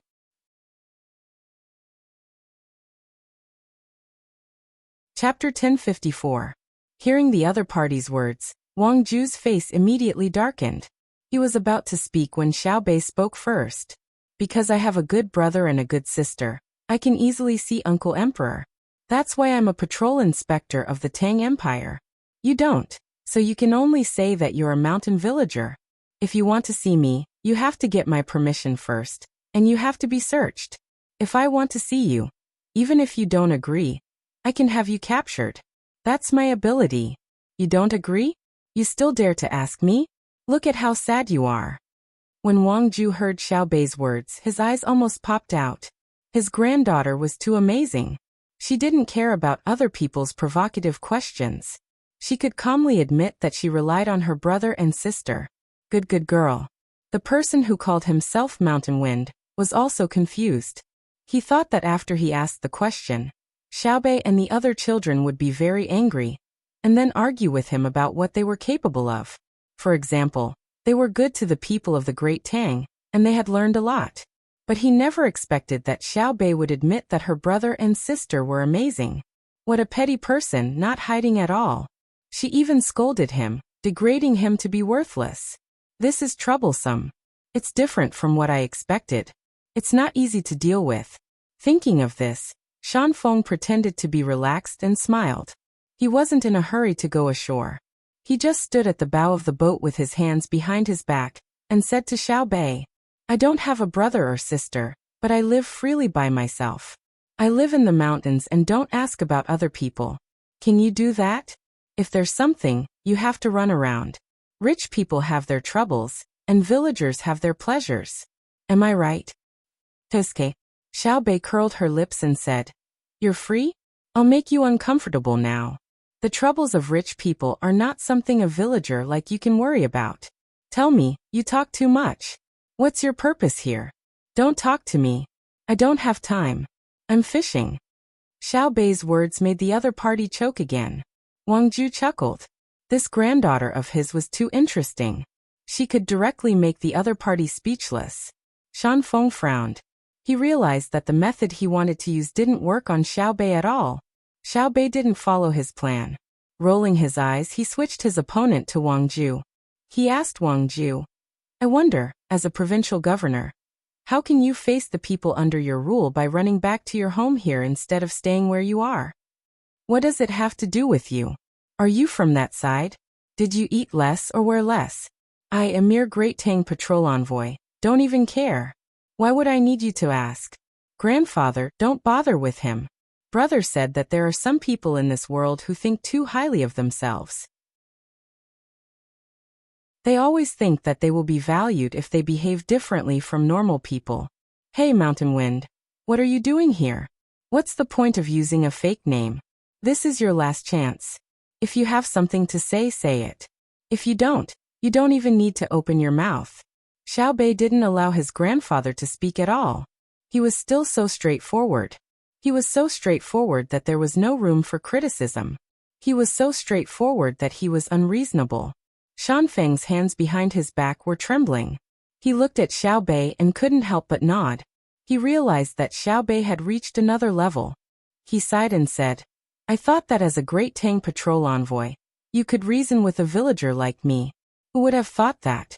Chapter 1054. Hearing the other party's words, Wang Ju's face immediately darkened. He was about to speak when Xiaobei spoke first. "Because I have a good brother and a good sister, I can easily see Uncle Emperor. That's why I'm a patrol inspector of the Tang Empire. You don't, so you can only say that you're a mountain villager. If you want to see me, you have to get my permission first, and you have to be searched. If I want to see you, even if you don't agree, I can have you captured. That's my ability. You don't agree? You still dare to ask me? Look at how sad you are." When Wang Ju heard Xiaobei's words, his eyes almost popped out. His granddaughter was too amazing. She didn't care about other people's provocative questions. She could calmly admit that she relied on her brother and sister. Good girl. The person who called himself Mountain Wind was also confused. He thought that after he asked the question, Xiaobei and the other children would be very angry, and then argue with him about what they were capable of. For example, they were good to the people of the Great Tang, and they had learned a lot. But he never expected that Xiaobei would admit that her brother and sister were amazing. What a petty person, not hiding at all. She even scolded him, degrading him to be worthless. This is troublesome. It's different from what I expected. It's not easy to deal with. Thinking of this, Shanfeng pretended to be relaxed and smiled. He wasn't in a hurry to go ashore. He just stood at the bow of the boat with his hands behind his back, and said to Xiaobei, "I don't have a brother or sister, but I live freely by myself. I live in the mountains and don't ask about other people. Can you do that? If there's something, you have to run around. Rich people have their troubles, and villagers have their pleasures. Am I right?" Tuske. Xiaobei curled her lips and said, "You're free? I'll make you uncomfortable now. The troubles of rich people are not something a villager like you can worry about. Tell me, you talk too much. What's your purpose here? Don't talk to me. I don't have time. I'm fishing." Xiaobei's words made the other party choke again. Wang Ju chuckled. This granddaughter of his was too interesting. She could directly make the other party speechless. Shanfeng frowned. He realized that the method he wanted to use didn't work on Xiaobei at all. Xiaobei didn't follow his plan. Rolling his eyes, he switched his opponent to Wang Ju. He asked Wang Ju, "I wonder, as a provincial governor, how can you face the people under your rule by running back to your home here instead of staying where you are?" What does it have to do with you? Are you from that side? Did you eat less or wear less? I, a mere Great Tang patrol envoy, don't even care. Why would I need you to ask? Grandfather, don't bother with him. Brother said that there are some people in this world who think too highly of themselves. They always think that they will be valued if they behave differently from normal people. Hey Mountain Wind, what are you doing here? What's the point of using a fake name? This is your last chance. If you have something to say, say it. If you don't even need to open your mouth. Xiao Bei didn't allow his grandfather to speak at all. He was still so straightforward. He was so straightforward that there was no room for criticism. He was so straightforward that he was unreasonable. Shan Feng's hands behind his back were trembling. He looked at Xiao Bei and couldn't help but nod. He realized that Xiao Bei had reached another level. He sighed and said, I thought that as a Great Tang patrol envoy, you could reason with a villager like me. Who would have thought that?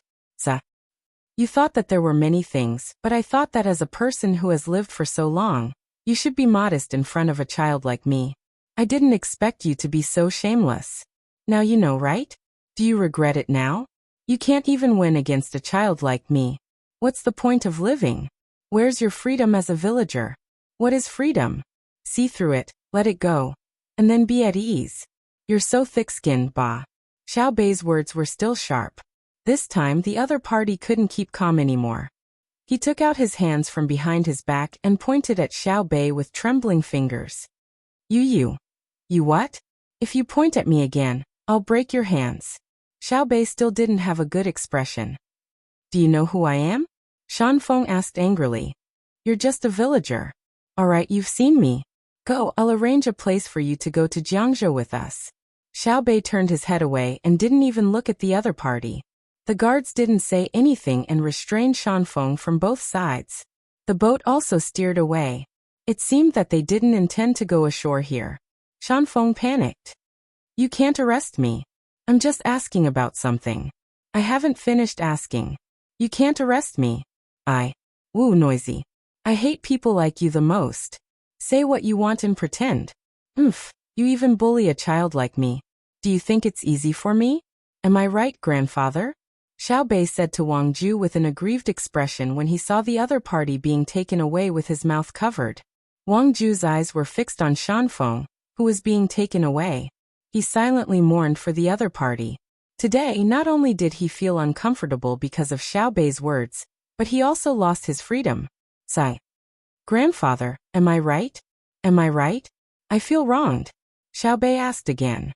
You thought that there were many things, but I thought that as a person who has lived for so long, you should be modest in front of a child like me. I didn't expect you to be so shameless. Now you know, right? Do you regret it now? You can't even win against a child like me. What's the point of living? Where's your freedom as a villager? What is freedom? See through it, let it go, and then be at ease. You're so thick-skinned, Ba. Xiao Bei's words were still sharp. This time the other party couldn't keep calm anymore. He took out his hands from behind his back and pointed at Xiao Bei with trembling fingers. You what? If you point at me again, I'll break your hands. Xiao Bei still didn't have a good expression. Do you know who I am? Shan Feng asked angrily. You're just a villager. Alright, you've seen me. Go, I'll arrange a place for you to go to Jiangzhou with us. Xiao Bei turned his head away and didn't even look at the other party. The guards didn't say anything and restrained Shan Feng from both sides. The boat also steered away. It seemed that they didn't intend to go ashore here. Shan Feng panicked. You can't arrest me. I'm just asking about something. I haven't finished asking. You can't arrest me. Woo noisy. I hate people like you the most. Say what you want and pretend. You even bully a child like me. Do you think it's easy for me? Am I right, grandfather? Xiao Bei said to Wang Ju with an aggrieved expression when he saw the other party being taken away with his mouth covered. Wang Ju's eyes were fixed on Shan Feng, who was being taken away. He silently mourned for the other party. Today, not only did he feel uncomfortable because of Xiao Bei's words, but he also lost his freedom. Grandfather, am I right? Am I right? I feel wronged. Xiao Bei asked again.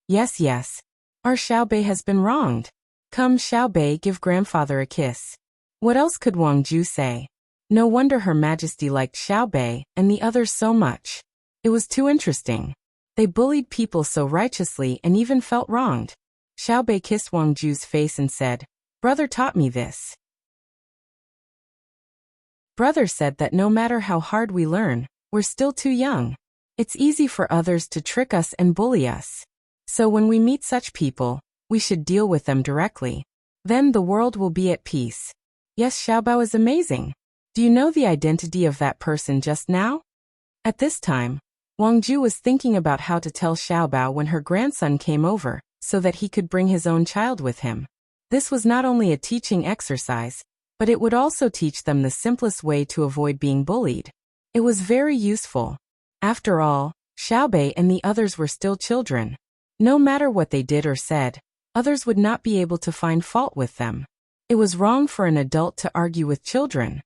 Yes. Our Xiao Bei has been wronged. Come, Xiao Bei, give grandfather a kiss. What else could Wang Ju say? No wonder Her Majesty liked Xiao Bei and the others so much. It was too interesting. They bullied people so righteously and even felt wronged. Xiao Bei kissed Wang Ju's face and said, Brother taught me this. Brother said that no matter how hard we learn, we're still too young. It's easy for others to trick us and bully us. So when we meet such people, we should deal with them directly. Then the world will be at peace. Yes, Xiaobao is amazing. Do you know the identity of that person just now? At this time, Wang Ju was thinking about how to tell Xiaobao when her grandson came over, so that he could bring his own child with him. This was not only a teaching exercise, but it would also teach them the simplest way to avoid being bullied. It was very useful. After all, Xiao Bei and the others were still children. No matter what they did or said, others would not be able to find fault with them. It was wrong for an adult to argue with children.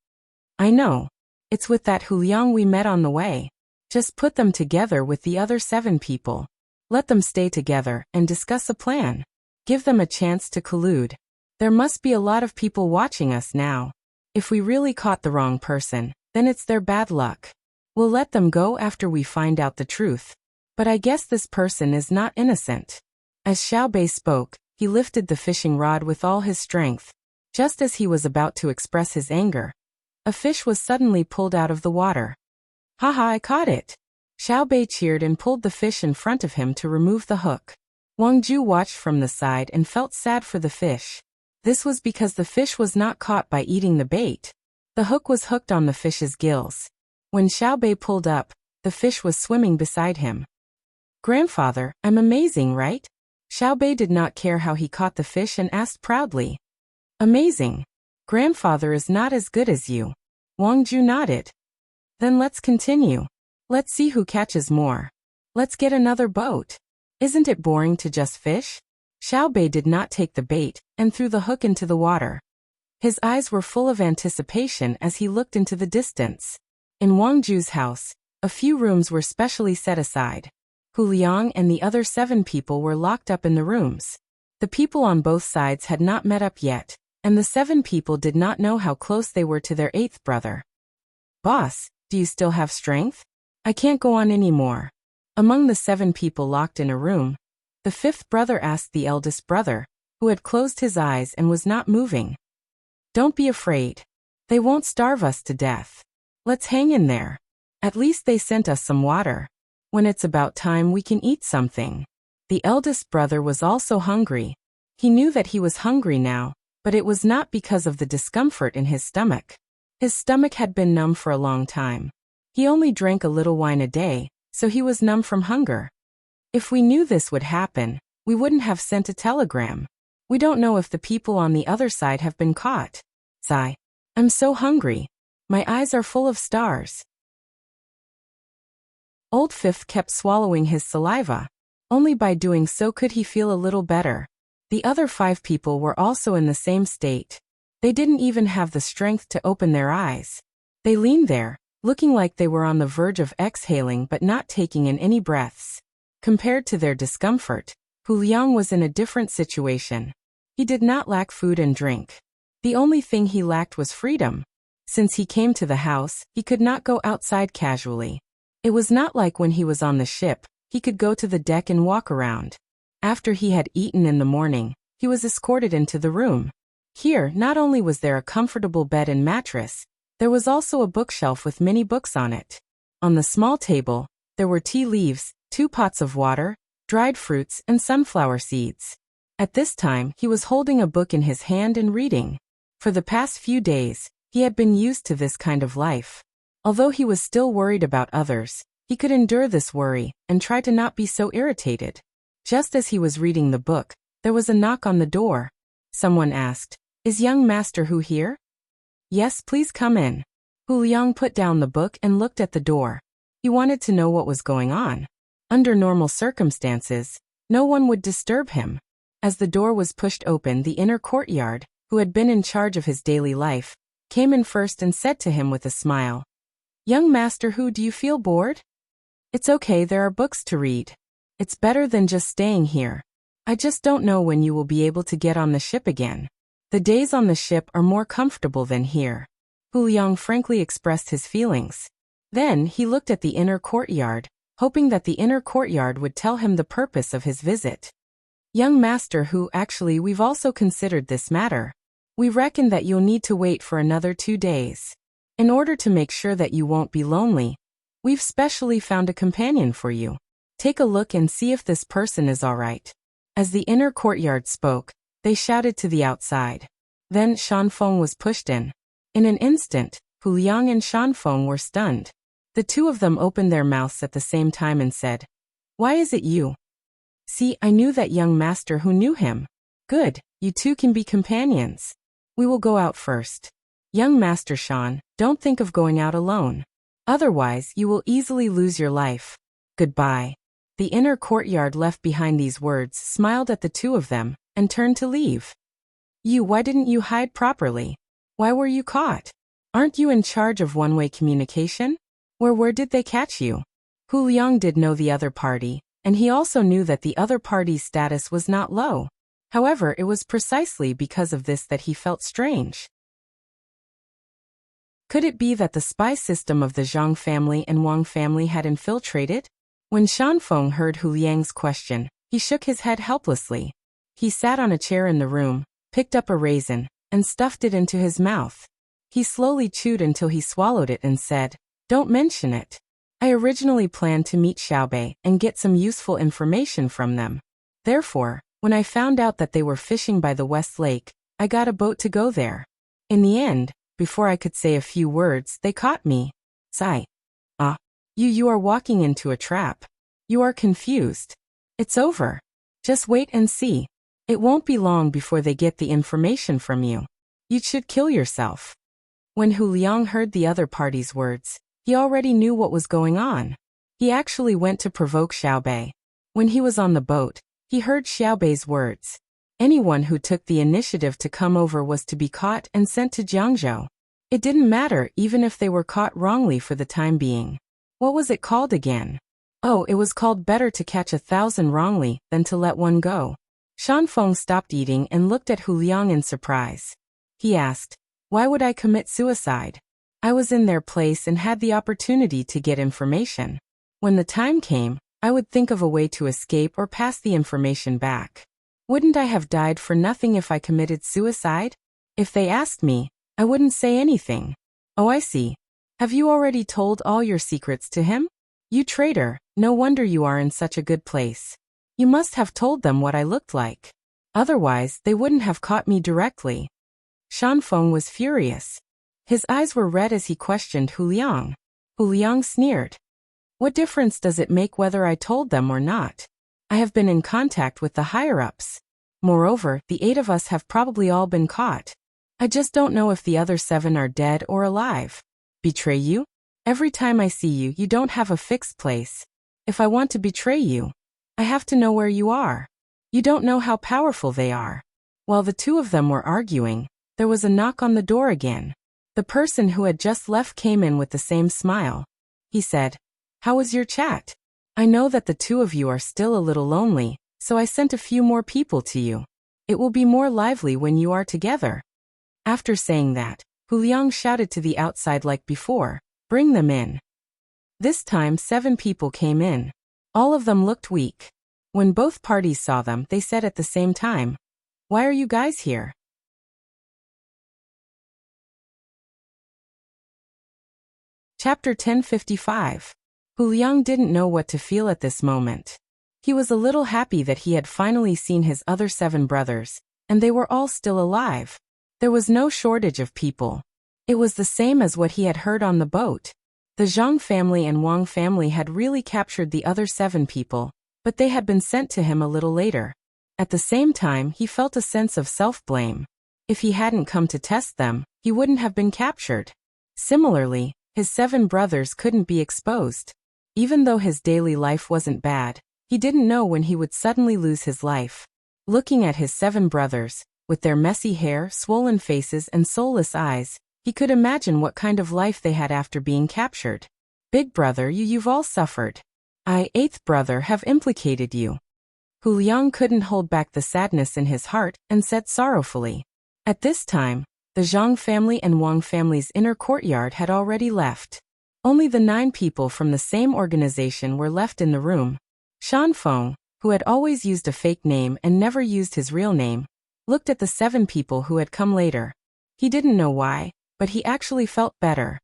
I know. It's with that Hu Liang we met on the way. Just put them together with the other 7 people. Let them stay together and discuss a plan. Give them a chance to collude. There must be a lot of people watching us now. If we really caught the wrong person, then it's their bad luck. We'll let them go after we find out the truth. But I guess this person is not innocent. As Xiao Bei spoke, he lifted the fishing rod with all his strength. Just as he was about to express his anger, a fish was suddenly pulled out of the water. Haha, I caught it! Xiao Bei cheered and pulled the fish in front of him to remove the hook. Wang Ju watched from the side and felt sad for the fish. This was because the fish was not caught by eating the bait. The hook was hooked on the fish's gills. When Xiao Bei pulled up, the fish was swimming beside him. Grandfather, I'm amazing, right? Xiaobei did not care how he caught the fish and asked proudly. Amazing. Grandfather is not as good as you. Wang Ju nodded. Then let's continue. Let's see who catches more. Let's get another boat. Isn't it boring to just fish? Xiaobei did not take the bait and threw the hook into the water. His eyes were full of anticipation as he looked into the distance. In Wang Ju's house, a few rooms were specially set aside. Hu Liang and the other 7 people were locked up in the rooms. The people on both sides had not met up yet, and the 7 people did not know how close they were to their 8th brother. Boss, do you still have strength? I can't go on anymore. Among the 7 people locked in a room, the 5th brother asked the eldest brother, who had closed his eyes and was not moving. Don't be afraid. They won't starve us to death. Let's hang in there. At least they sent us some water. When it's about time we can eat something. The eldest brother was also hungry. He knew that he was hungry now, but it was not because of the discomfort in his stomach. His stomach had been numb for a long time. He only drank a little wine a day, so he was numb from hunger. If we knew this would happen, we wouldn't have sent a telegram. We don't know if the people on the other side have been caught. Sigh. I'm so hungry. My eyes are full of stars. Old Fifth kept swallowing his saliva. Only by doing so could he feel a little better. The other 5 people were also in the same state. They didn't even have the strength to open their eyes. They leaned there, looking like they were on the verge of exhaling but not taking in any breaths. Compared to their discomfort, Hu Liang was in a different situation. He did not lack food and drink. The only thing he lacked was freedom. Since he came to the house, he could not go outside casually. It was not like when he was on the ship, he could go to the deck and walk around. After he had eaten in the morning, he was escorted into the room. Here, not only was there a comfortable bed and mattress, there was also a bookshelf with many books on it. On the small table, there were tea leaves, 2 pots of water, dried fruits, and sunflower seeds. At this time, he was holding a book in his hand and reading. For the past few days, he had been used to this kind of life. Although he was still worried about others, he could endure this worry and try to not be so irritated. Just as he was reading the book, there was a knock on the door. Someone asked, "Is young Master Hu here?" "Yes, please come in." Hu Liang put down the book and looked at the door. He wanted to know what was going on. Under normal circumstances, no one would disturb him. As the door was pushed open, the inner courtyard, who had been in charge of his daily life, came in first and said to him with a smile, "Young Master Hu, do you feel bored?" "It's okay, there are books to read. It's better than just staying here. I just don't know when you will be able to get on the ship again. The days on the ship are more comfortable than here." Hu Liang frankly expressed his feelings. Then he looked at the inner courtyard, hoping that the inner courtyard would tell him the purpose of his visit. "Young Master Hu, actually we've also considered this matter. We reckon that you'll need to wait for another 2 days. In order to make sure that you won't be lonely, we've specially found a companion for you. Take a look and see if this person is all right." As the inner courtyard spoke, they shouted to the outside. Then Shanfeng was pushed in. In an instant, Hu Liang and Shanfeng were stunned. The 2 of them opened their mouths at the same time and said, "Why is it you?" "See, I knew that young master who knew him." "Good, you 2 can be companions. We will go out first. Young Master Shan, don't think of going out alone. Otherwise, you will easily lose your life. Goodbye." The inner courtyard left behind these words smiled at the 2 of them and turned to leave. Why didn't you hide properly? Why were you caught? Aren't you in charge of one-way communication? Where did they catch you?" Hu Liang did know the other party, and he also knew that the other party's status was not low. However, it was precisely because of this that he felt strange. Could it be that the spy system of the Zhang family and Wang family had infiltrated? When Shanfeng heard Hu Liang's question, he shook his head helplessly. He sat on a chair in the room, picked up a raisin, and stuffed it into his mouth. He slowly chewed until he swallowed it and said, "Don't mention it. I originally planned to meet Xiaobei and get some useful information from them. Therefore, when I found out that they were fishing by the West Lake, I got a boat to go there. In the end, before I could say a few words, they caught me. Sigh. You are walking into a trap. You are confused. It's over. Just wait and see. It won't be long before they get the information from you. You should kill yourself. When Hu Liang heard the other party's words, he already knew what was going on. He actually went to provoke Xiaobei. When he was on the boat, he heard Xiaobei's words. Anyone who took the initiative to come over was to be caught and sent to Jiangzhou. It didn't matter even if they were caught wrongly for the time being. What was it called again? Oh, it was called better to catch 1,000 wrongly than to let one go. Shanfeng stopped eating and looked at Hu Liang in surprise. He asked, "Why would I commit suicide? I was in their place and had the opportunity to get information. When the time came, I would think of a way to escape or pass the information back. Wouldn't I have died for nothing if I committed suicide? If they asked me, I wouldn't say anything." "Oh, I see. Have you already told all your secrets to him? You traitor, no wonder you are in such a good place. You must have told them what I looked like. Otherwise, they wouldn't have caught me directly." Shanfeng was furious. His eyes were red as he questioned Hu Liang. Hu Liang sneered. "What difference does it make whether I told them or not? I have been in contact with the higher-ups. Moreover, the 8 of us have probably all been caught. I just don't know if the other 7 are dead or alive. Betray you? Every time I see you, you don't have a fixed place. If I want to betray you, I have to know where you are. You don't know how powerful they are." While the two of them were arguing, there was a knock on the door again. The person who had just left came in with the same smile. He said, "How was your chat? I know that the two of you are still a little lonely, so I sent a few more people to you. It will be more lively when you are together." After saying that, Hu Liang shouted to the outside like before, "Bring them in." This time 7 people came in. All of them looked weak. When both parties saw them, they said at the same time, "Why are you guys here?" Chapter 1055. Hu Liang didn't know what to feel at this moment. He was a little happy that he had finally seen his other 7 brothers, and they were all still alive. There was no shortage of people. It was the same as what he had heard on the boat. The Zhang family and Wang family had really captured the other 7 people, but they had been sent to him a little later. At the same time, he felt a sense of self-blame. If he hadn't come to test them, he wouldn't have been captured. Similarly, his 7 brothers couldn't be exposed. Even though his daily life wasn't bad, he didn't know when he would suddenly lose his life. Looking at his 7 brothers, with their messy hair, swollen faces, and soulless eyes, he could imagine what kind of life they had after being captured. "Big brother, you've all suffered. I, 8th brother, have implicated you." Hu Liang couldn't hold back the sadness in his heart and said sorrowfully. At this time, the Zhang family and Wang family's inner courtyard had already left. Only the 9 people from the same organization were left in the room. Shanfeng, who had always used a fake name and never used his real name, looked at the 7 people who had come later. He didn't know why, but he actually felt better.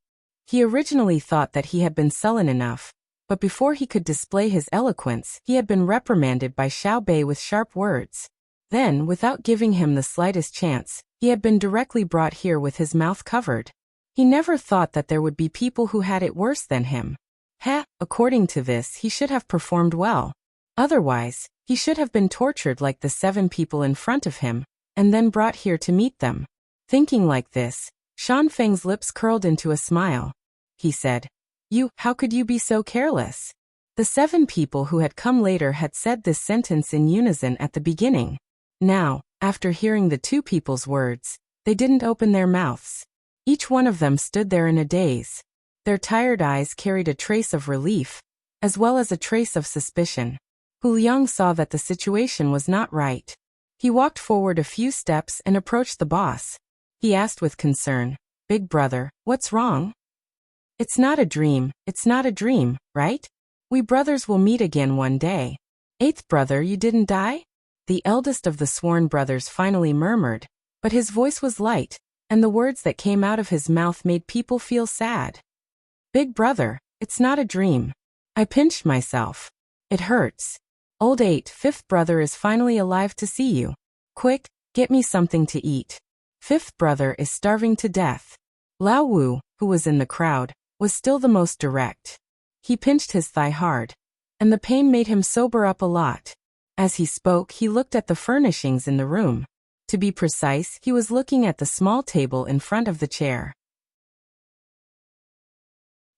He originally thought that he had been sullen enough, but before he could display his eloquence, he had been reprimanded by Xiaobei with sharp words. Then, without giving him the slightest chance, he had been directly brought here with his mouth covered. He never thought that there would be people who had it worse than him. According to this, he should have performed well. Otherwise, he should have been tortured like the 7 people in front of him, and then brought here to meet them. Thinking like this, Shanfeng's lips curled into a smile. He said, How could you be so careless?" The 7 people who had come later had said this sentence in unison at the beginning. Now, after hearing the 2 people's words, they didn't open their mouths. Each one of them stood there in a daze. Their tired eyes carried a trace of relief, as well as a trace of suspicion. Hu Liang saw that the situation was not right. He walked forward a few steps and approached the boss. He asked with concern, "Big brother, what's wrong?" "It's not a dream, right? We brothers will meet again one day." "8th brother, you didn't die?" The eldest of the sworn brothers finally murmured, but his voice was light, and the words that came out of his mouth made people feel sad. "Big brother, it's not a dream. I pinched myself. It hurts. Old 5th brother is finally alive to see you. Quick, get me something to eat. 5th brother is starving to death." Lao Wu, who was in the crowd, was still the most direct. He pinched his thigh hard. and the pain made him sober up a lot. As he spoke, he looked at the furnishings in the room. To be precise, he was looking at the small table in front of the chair.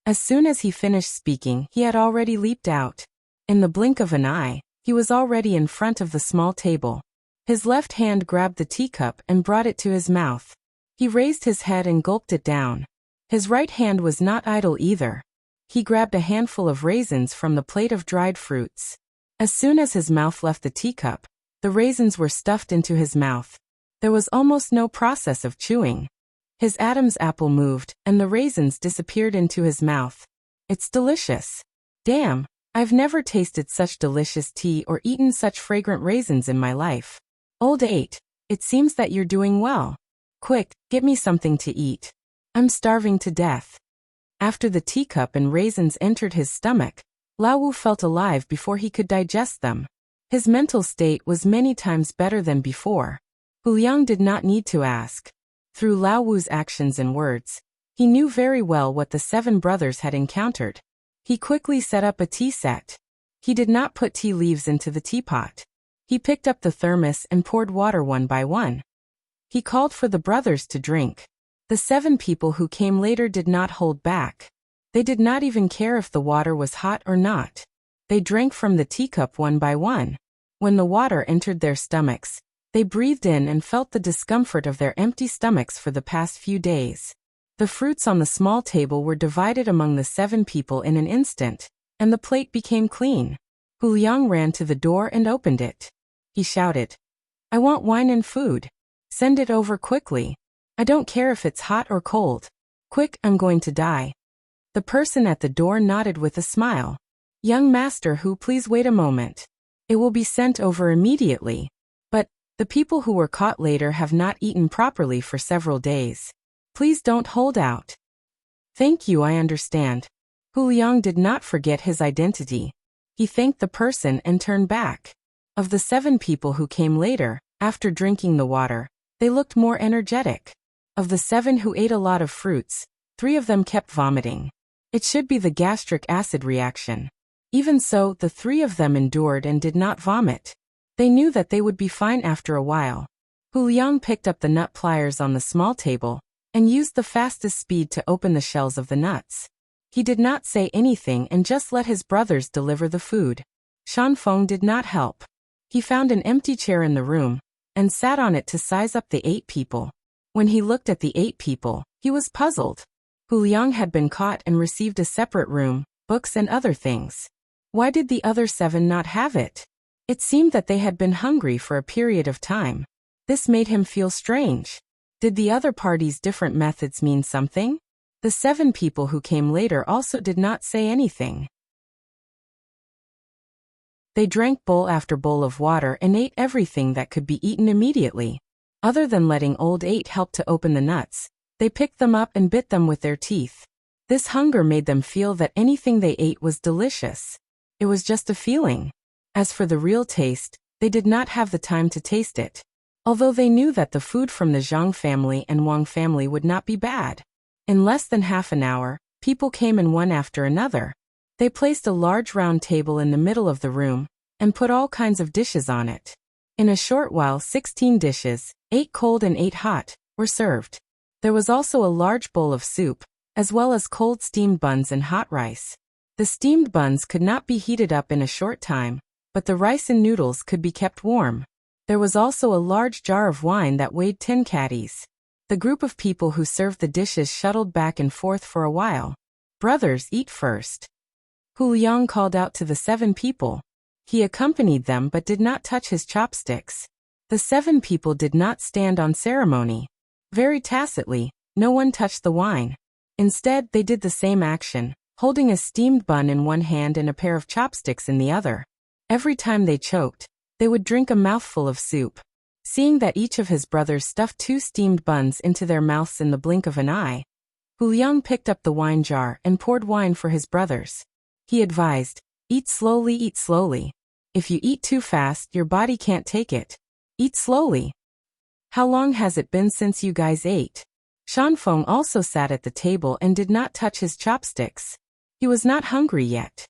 As soon as he finished speaking, he had already leaped out. In the blink of an eye, he was already in front of the small table. His left hand grabbed the teacup and brought it to his mouth. He raised his head and gulped it down. His right hand was not idle either. He grabbed a handful of raisins from the plate of dried fruits. As soon as his mouth left the teacup, the raisins were stuffed into his mouth. There was almost no process of chewing. His Adam's apple moved, and the raisins disappeared into his mouth. It's delicious. Damn, I've never tasted such delicious tea or eaten such fragrant raisins in my life. Old 8, it seems that you're doing well. Quick, get me something to eat. I'm starving to death. After the teacup and raisins entered his stomach, Lao Wu felt alive before he could digest them. His mental state was many times better than before. Hu Liang did not need to ask. Through Lao Wu's actions and words, he knew very well what the 7 brothers had encountered. He quickly set up a tea set. He did not put tea leaves into the teapot. He picked up the thermos and poured water one by one. He called for the brothers to drink. The 7 people who came later did not hold back. They did not even care if the water was hot or not. They drank from the teacup one by one. When the water entered their stomachs, they breathed in and felt the discomfort of their empty stomachs for the past few days. The fruits on the small table were divided among the 7 people in an instant, and the plate became clean. Hu Liang ran to the door and opened it. He shouted, "I want wine and food. Send it over quickly. I don't care if it's hot or cold. Quick, I'm going to die." The person at the door nodded with a smile. "Young master Hu, please wait a moment. It will be sent over immediately. But the people who were caught later have not eaten properly for several days. Please don't hold out." "Thank you, I understand." Hu Liang did not forget his identity. He thanked the person and turned back. Of the 7 people who came later, after drinking the water, they looked more energetic. Of the 7 who ate a lot of fruits, 3 of them kept vomiting. It should be the gastric acid reaction. Even so, the 3 of them endured and did not vomit. They knew that they would be fine after a while. Hu Liang picked up the nut pliers on the small table and used the fastest speed to open the shells of the nuts. He did not say anything and just let his brothers deliver the food. Shan Feng did not help. He found an empty chair in the room and sat on it to size up the 8 people. When he looked at the 8 people, he was puzzled. Hu Liang had been caught and received a separate room, books and other things. Why did the other 7 not have it? It seemed that they had been hungry for a period of time. This made him feel strange. Did the other party's different methods mean something? The 7 people who came later also did not say anything. They drank bowl after bowl of water and ate everything that could be eaten immediately. Other than letting old 8 help to open the nuts, they picked them up and bit them with their teeth. This hunger made them feel that anything they ate was delicious. It was just a feeling. As for the real taste, they did not have the time to taste it. Although they knew that the food from the Zhang family and Wang family would not be bad. In less than half an hour, people came in one after another. They placed a large round table in the middle of the room and put all kinds of dishes on it. In a short while, 16 dishes, 8 cold and 8 hot, were served. There was also a large bowl of soup, as well as cold steamed buns and hot rice. The steamed buns could not be heated up in a short time, but the rice and noodles could be kept warm. There was also a large jar of wine that weighed 10 catties. The group of people who served the dishes shuttled back and forth for a while. "Brothers, eat first." Hu Liang called out to the 7 people. He accompanied them but did not touch his chopsticks. The 7 people did not stand on ceremony. Very tacitly, no one touched the wine. Instead, they did the same action, holding a steamed bun in one hand and a pair of chopsticks in the other. Every time they choked, they would drink a mouthful of soup. Seeing that each of his brothers stuffed 2 steamed buns into their mouths in the blink of an eye, Hu Liang picked up the wine jar and poured wine for his brothers. He advised, eat slowly. If you eat too fast, your body can't take it. Eat slowly. How long has it been since you guys ate? Shan Feng also sat at the table and did not touch his chopsticks. He was not hungry yet.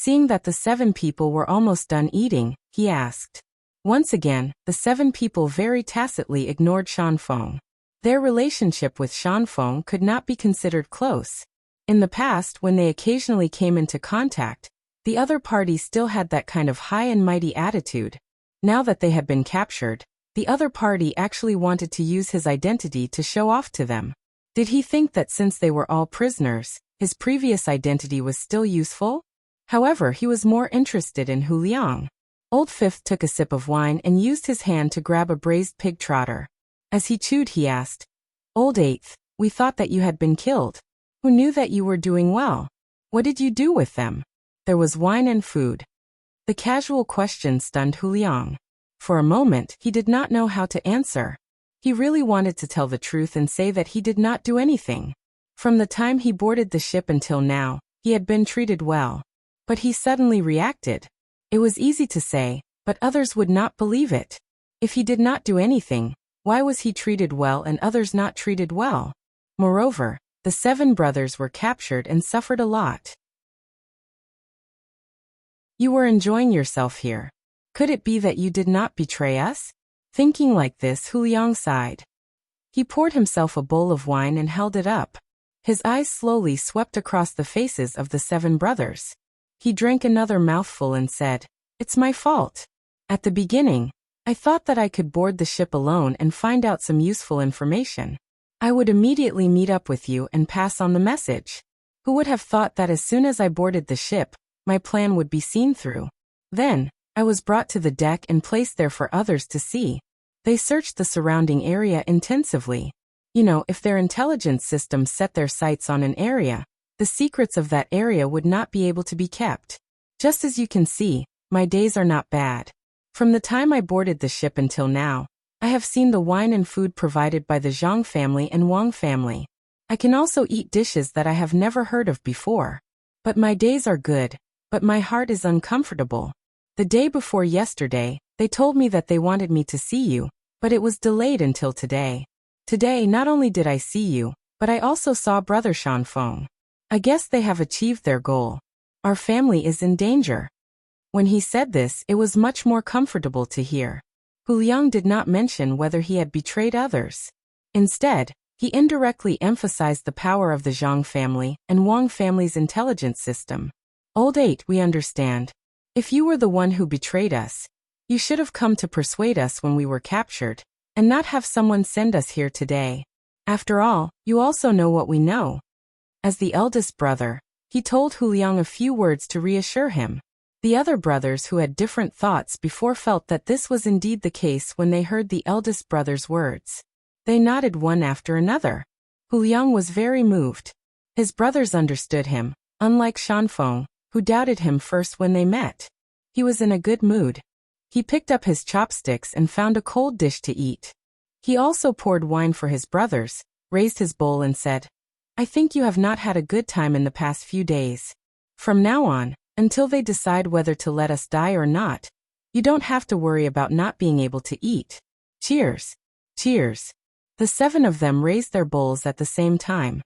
Seeing that the 7 people were almost done eating, he asked. Once again, the 7 people very tacitly ignored Shanfeng. Their relationship with Shanfeng could not be considered close. In the past, when they occasionally came into contact, the other party still had that kind of high and mighty attitude. Now that they had been captured, the other party actually wanted to use his identity to show off to them. Did he think that since they were all prisoners, his previous identity was still useful? However, he was more interested in Hu Liang. Old Fifth took a sip of wine and used his hand to grab a braised pig trotter. As he chewed, he asked, "Old Eighth, we thought that you had been killed. Who knew that you were doing well? What did you do with them?" There was wine and food. The casual question stunned Hu Liang. For a moment, he did not know how to answer. He really wanted to tell the truth and say that he did not do anything. From the time he boarded the ship until now, he had been treated well. But he suddenly reacted. It was easy to say, but others would not believe it. If he did not do anything, why was he treated well and others not treated well? Moreover, the 7 brothers were captured and suffered a lot. You were enjoying yourself here. Could it be that you did not betray us? Thinking like this, Hu Liang sighed. He poured himself a bowl of wine and held it up. His eyes slowly swept across the faces of the 7 brothers. He drank another mouthful and said, "It's my fault. At the beginning, I thought that I could board the ship alone and find out some useful information. I would immediately meet up with you and pass on the message. Who would have thought that as soon as I boarded the ship, my plan would be seen through? Then, I was brought to the deck and placed there for others to see. They searched the surrounding area intensively. You know, if their intelligence systems set their sights on an area, the secrets of that area would not be able to be kept. Just as you can see, my days are not bad. From the time I boarded the ship until now, I have seen the wine and food provided by the Zhang family and Wang family. I can also eat dishes that I have never heard of before. But my days are good, but my heart is uncomfortable. The day before yesterday, they told me that they wanted me to see you, but it was delayed until today. Today, not only did I see you, but I also saw Brother Shanfeng. I guess they have achieved their goal. Our family is in danger." When he said this, it was much more comfortable to hear. Hu Liang did not mention whether he had betrayed others. Instead, he indirectly emphasized the power of the Zhang family and Wang family's intelligence system. "Old Eight, we understand. If you were the one who betrayed us, you should have come to persuade us when we were captured, and not have someone send us here today. After all, you also know what we know." As the eldest brother, he told Hu Liang a few words to reassure him. The other brothers who had different thoughts before felt that this was indeed the case when they heard the eldest brother's words. They nodded one after another. Hu Liang was very moved. His brothers understood him, unlike Shanfeng, who doubted him first when they met. He was in a good mood. He picked up his chopsticks and found a cold dish to eat. He also poured wine for his brothers, raised his bowl and said, "I think you have not had a good time in the past few days. From now on, until they decide whether to let us die or not, you don't have to worry about not being able to eat. Cheers. Cheers." The 7 of them raised their bowls at the same time.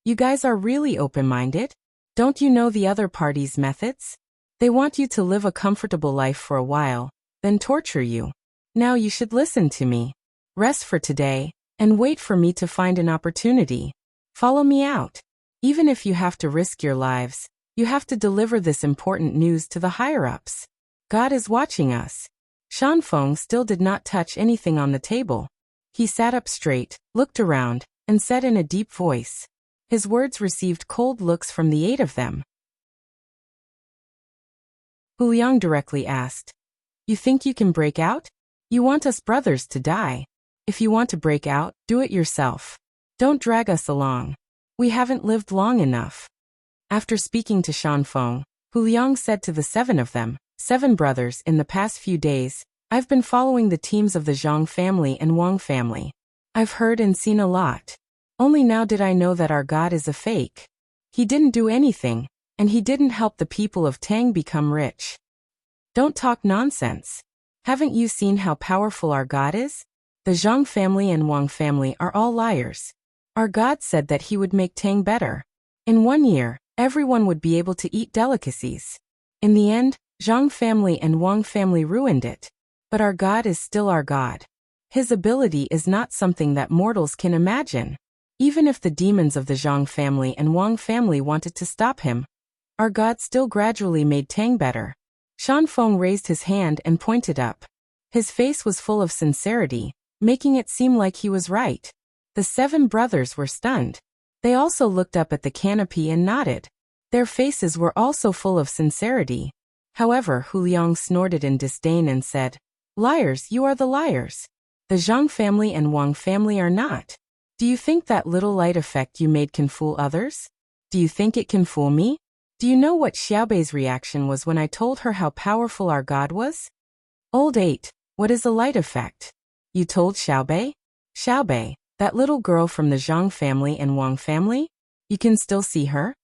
"You guys are really open-minded? Don't you know the other party's methods? They want you to live a comfortable life for a while, then torture you. Now you should listen to me. Rest for today, and wait for me to find an opportunity. Follow me out. Even if you have to risk your lives, you have to deliver this important news to the higher-ups. God is watching us." Shanfeng still did not touch anything on the table. He sat up straight, looked around, and said in a deep voice. His words received cold looks from the 8 of them. Hu Liang directly asked, "You think you can break out? You want us brothers to die. If you want to break out, do it yourself. Don't drag us along. We haven't lived long enough." After speaking to Shanfeng, Hu Liang said to the 7 of them, 7 brothers, "In the past few days, I've been following the teams of the Zhang family and Wang family. I've heard and seen a lot. Only now did I know that our God is a fake. He didn't do anything, and he didn't help the people of Tang become rich. Don't talk nonsense. Haven't you seen how powerful our God is? The Zhang family and Wang family are all liars. Our God said that he would make Tang better. In 1 year, everyone would be able to eat delicacies. In the end, Zhang family and Wang family ruined it. But our God is still our God. His ability is not something that mortals can imagine. Even if the demons of the Zhang family and Wang family wanted to stop him, our God still gradually made Tang better. Shanfeng raised his hand and pointed up. His face was full of sincerity, making it seem like he was right. The 7 brothers were stunned. They also looked up at the canopy and nodded. Their faces were also full of sincerity. However, Hu Liang snorted in disdain and said, "Liars, you are the liars. The Zhang family and Wang family are not. Do you think that little light effect you made can fool others? Do you think it can fool me? Do you know what Xiaobei's reaction was when I told her how powerful our God was?" Old 8, what is a light effect? You told Xiaobei? Xiaobei, that little girl from the Zhang family and Wang family? You can still see her?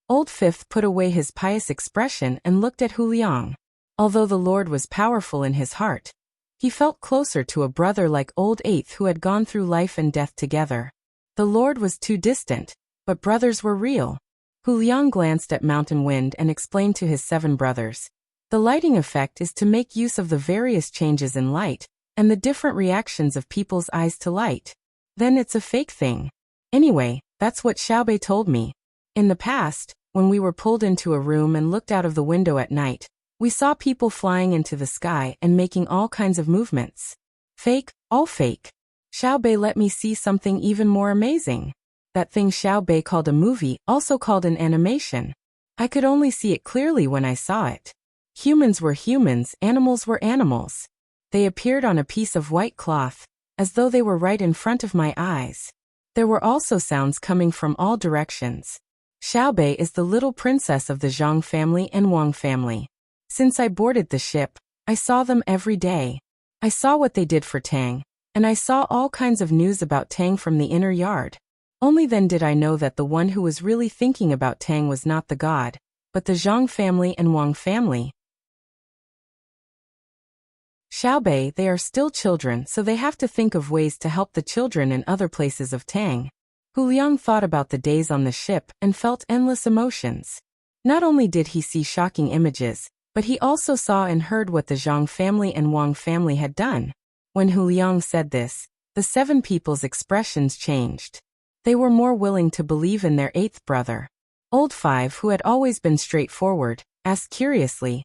Old 5th put away his pious expression and looked at Hu Liang. Although the Lord was powerful in his heart, he felt closer to a brother like Old 8th who had gone through life and death together. The Lord was too distant, but brothers were real. Hu Liang glanced at Mountain Wind and explained to his 7 brothers. The lighting effect is to make use of the various changes in light, and the different reactions of people's eyes to light. Then it's a fake thing. Anyway, that's what Xiaobei told me. In the past, when we were pulled into a room and looked out of the window at night, we saw people flying into the sky and making all kinds of movements. Fake, all fake. Xiaobei let me see something even more amazing. That thing Xiaobei called a movie, also called an animation. I could only see it clearly when I saw it. Humans were humans, animals were animals. They appeared on a piece of white cloth, as though they were right in front of my eyes. There were also sounds coming from all directions. Xiaobei is the little princess of the Zhang family and Wang family. Since I boarded the ship, I saw them every day. I saw what they did for Tang, and I saw all kinds of news about Tang from the inner yard. Only then did I know that the one who was really thinking about Tang was not the god, but the Zhang family and Wang family. Xiaobei, they are still children, so they have to think of ways to help the children in other places of Tang. Hu Liang thought about the days on the ship and felt endless emotions. Not only did he see shocking images, but he also saw and heard what the Zhang family and Wang family had done. When Hu Liang said this, the 7 people's expressions changed. They were more willing to believe in their 8th brother. Old 5, who had always been straightforward, asked curiously,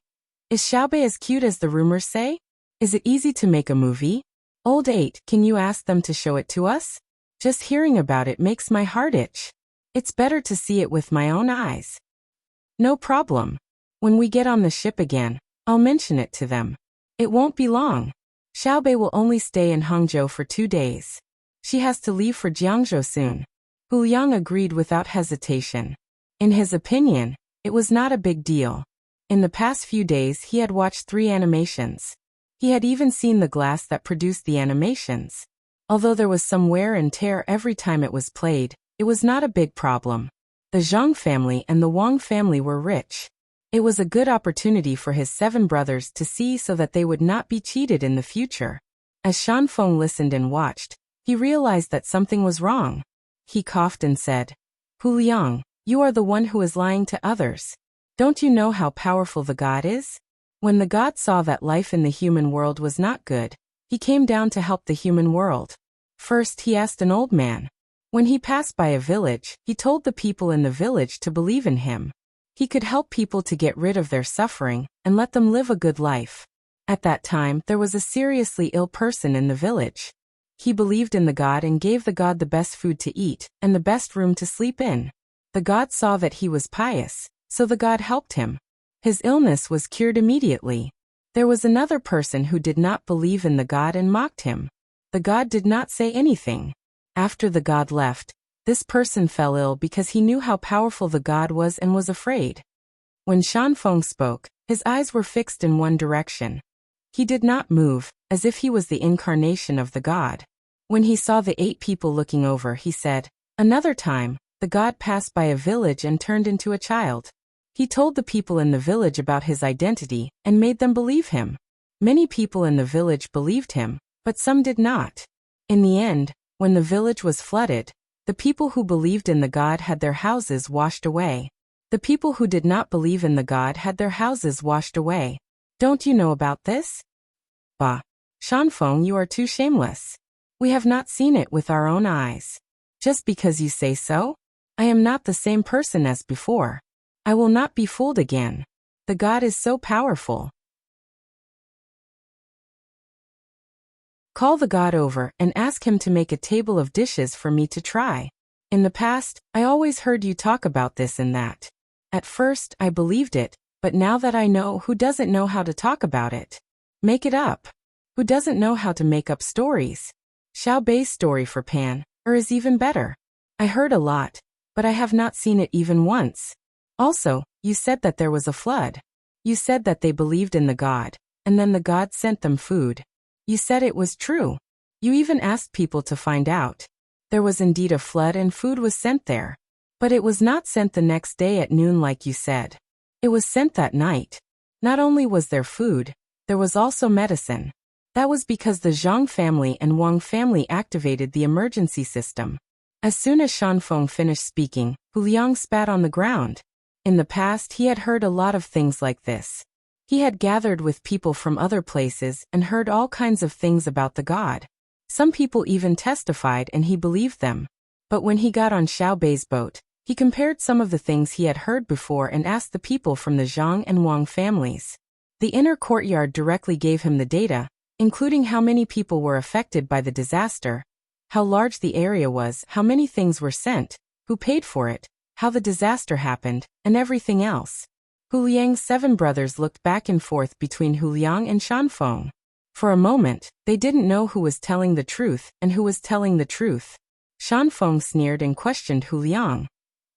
"Is Xiaobei as cute as the rumors say? Is it easy to make a movie?" Old 8, can you ask them to show it to us? Just hearing about it makes my heart itch. It's better to see it with my own eyes. No problem. When we get on the ship again, I'll mention it to them. It won't be long. Xiaobei will only stay in Hangzhou for 2 days. She has to leave for Jiangzhou soon. Hu Liang agreed without hesitation. In his opinion, it was not a big deal. In the past few days he had watched 3 animations. He had even seen the glass that produced the animations. Although there was some wear and tear every time it was played, it was not a big problem. The Zhang family and the Wang family were rich. It was a good opportunity for his 7 brothers to see so that they would not be cheated in the future. As Shanfeng listened and watched, he realized that something was wrong. He coughed and said, "Hu Liang, you are the one who is lying to others. Don't you know how powerful the god is?" When the god saw that life in the human world was not good, he came down to help the human world. First, he asked an old man. When he passed by a village, he told the people in the village to believe in him. He could help people to get rid of their suffering and let them live a good life. At that time, there was a seriously ill person in the village. He believed in the god and gave the god the best food to eat and the best room to sleep in. The god saw that he was pious, so the god helped him. His illness was cured immediately. There was another person who did not believe in the god and mocked him. The god did not say anything. After the god left, this person fell ill because he knew how powerful the god was and was afraid. When Shanfeng spoke, his eyes were fixed in one direction. He did not move, as if he was the incarnation of the god. When he saw the 8 people looking over, he said, "Another time, the god passed by a village and turned into a child. He told the people in the village about his identity and made them believe him. Many people in the village believed him, but some did not. In the end, when the village was flooded, the people who believed in the god had their houses washed away. The people who did not believe in the God had their houses washed away. Don't you know about this? Bah! Shanfeng, you are too shameless. We have not seen it with our own eyes. Just because you say so? I am not the same person as before. I will not be fooled again. The God is so powerful. Call the God over and ask him to make a table of dishes for me to try. In the past, I always heard you talk about this and that. At first, I believed it, but now that I know, who doesn't know how to talk about it? Make it up. Who doesn't know how to make up stories? Xiao Bei's story for Pan, is even better. I heard a lot, but I have not seen it even once. Also, you said that there was a flood. You said that they believed in the God, and then the God sent them food. You said it was true. You even asked people to find out. There was indeed a flood and food was sent there. But it was not sent the next day at noon like you said. It was sent that night. Not only was there food, there was also medicine. That was because the Zhang family and Wang family activated the emergency system. As soon as Shanfeng finished speaking, Hu Liang spat on the ground. In the past, he had heard a lot of things like this. He had gathered with people from other places and heard all kinds of things about the God. Some people even testified and he believed them. But when he got on Xiao Bei's boat, he compared some of the things he had heard before and asked the people from the Zhang and Wang families. The inner courtyard directly gave him the data, including how many people were affected by the disaster, how large the area was, how many things were sent, who paid for it, how the disaster happened, and everything else. Hu Liang's 7 brothers looked back and forth between Hu Liang and Shanfeng. For a moment, they didn't know who was telling the truth and who was telling the truth. Shanfeng sneered and questioned Hu Liang.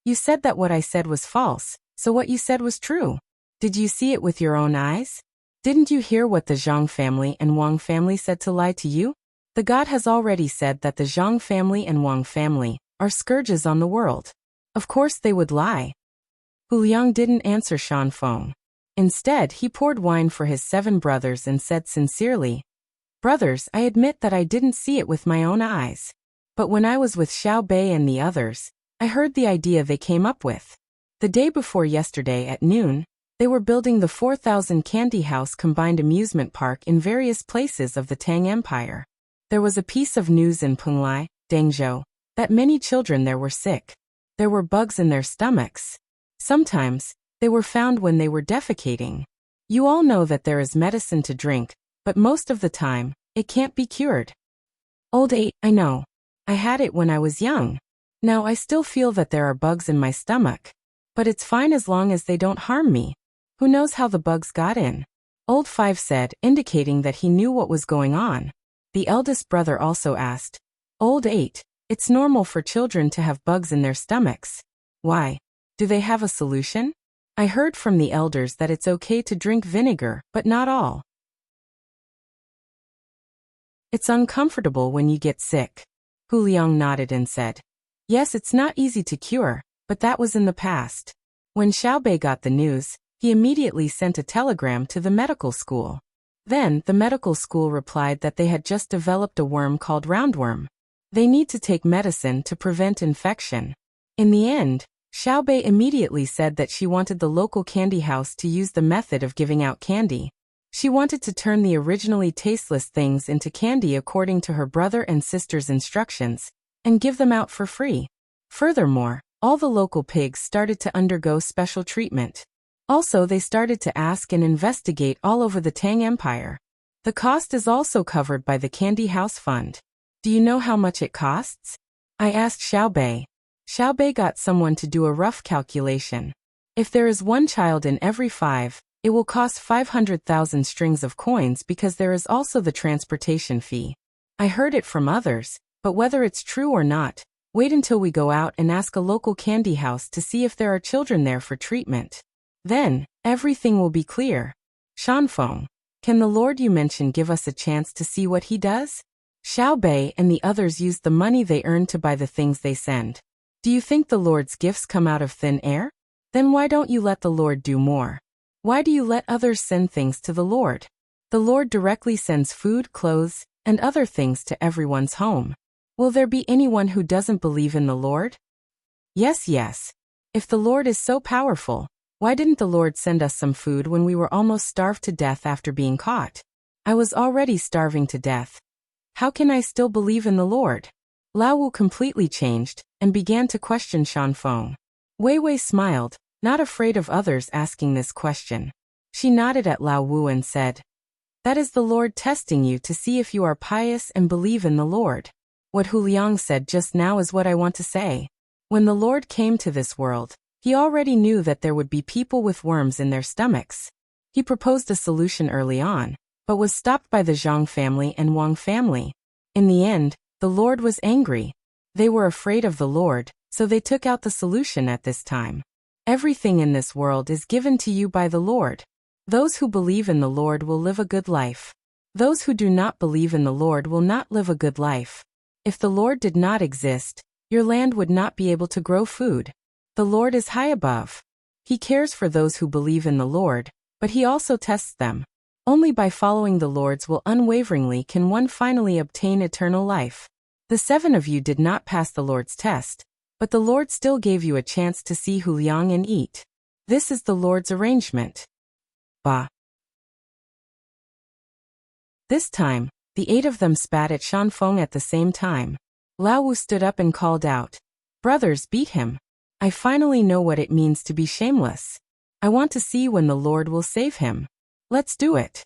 You said that what I said was false, so what you said was true. Did you see it with your own eyes? Didn't you hear what the Zhang family and Wang family said to lie to you? The God has already said that the Zhang family and Wang family are scourges on the world. Of course they would lie. Hu Liang didn't answer Shanfeng. Instead, he poured wine for his 7 brothers and said sincerely, Brothers, I admit that I didn't see it with my own eyes. But when I was with Xiao Bei and the others, I heard the idea they came up with. The day before yesterday at noon, they were building the 4,000 candy house combined amusement park in various places of the Tang Empire. There was a piece of news in Penglai, Dangzhou, that many children there were sick. There were bugs in their stomachs. Sometimes, they were found when they were defecating. You all know that there is medicine to drink, but most of the time, it can't be cured. Old age, I know. I had it when I was young. Now I still feel that there are bugs in my stomach. But it's fine as long as they don't harm me. Who knows how the bugs got in? Old 5 said, indicating that he knew what was going on. The eldest brother also asked, Old 8, it's normal for children to have bugs in their stomachs. Why? Do they have a solution? I heard from the elders that it's okay to drink vinegar, but not all. It's uncomfortable when you get sick. Hu Liang nodded and said, Yes, it's not easy to cure, but that was in the past. When Xiao Bei got the news, he immediately sent a telegram to the medical school. Then, the medical school replied that they had just developed a worm called roundworm. They need to take medicine to prevent infection. In the end, Xiao Bei immediately said that she wanted the local candy house to use the method of giving out candy. She wanted to turn the originally tasteless things into candy according to her brother and sister's instructions, and give them out for free. Furthermore, all the local pigs started to undergo special treatment. Also, they started to ask and investigate all over the Tang Empire. The cost is also covered by the Candy House Fund. Do you know how much it costs? I asked Xiao Bei. Xiao Bei got someone to do a rough calculation. If there is 1 child in every 5, it will cost 500,000 strings of coins because there is also the transportation fee. I heard it from others, but whether it's true or not, wait until we go out and ask a local candy house to see if there are children there for treatment. Then, everything will be clear. Shanfeng, can the Lord you mentioned give us a chance to see what he does? Xiao Bei and the others used the money they earned to buy the things they send. Do you think the Lord's gifts come out of thin air? Then why don't you let the Lord do more? Why do you let others send things to the Lord? The Lord directly sends food, clothes, and other things to everyone's home. Will there be anyone who doesn't believe in the Lord? Yes, yes. If the Lord is so powerful, why didn't the Lord send us some food when we were almost starved to death after being caught? I was already starving to death. How can I still believe in the Lord? Lao Wu completely changed and began to question Shan Feng. Wei Wei smiled, not afraid of others asking this question. She nodded at Lao Wu and said, "That is the Lord testing you to see if you are pious and believe in the Lord." What Hu Liang said just now is what I want to say. When the Lord came to this world, he already knew that there would be people with worms in their stomachs. He proposed a solution early on, but was stopped by the Zhang family and Wang family. In the end, the Lord was angry. They were afraid of the Lord, so they took out the solution at this time. Everything in this world is given to you by the Lord. Those who believe in the Lord will live a good life. Those who do not believe in the Lord will not live a good life. If the Lord did not exist, your land would not be able to grow food. The Lord is high above. He cares for those who believe in the Lord, but he also tests them. Only by following the Lord's will unwaveringly can one finally obtain eternal life. The 7 of you did not pass the Lord's test, but the Lord still gave you a chance to see Hu Liang and eat. This is the Lord's arrangement. Bah. This time, the 8 of them spat at Shan Feng at the same time. Lao Wu stood up and called out, "Brothers, beat him. I finally know what it means to be shameless. I want to see when the Lord will save him. Let's do it."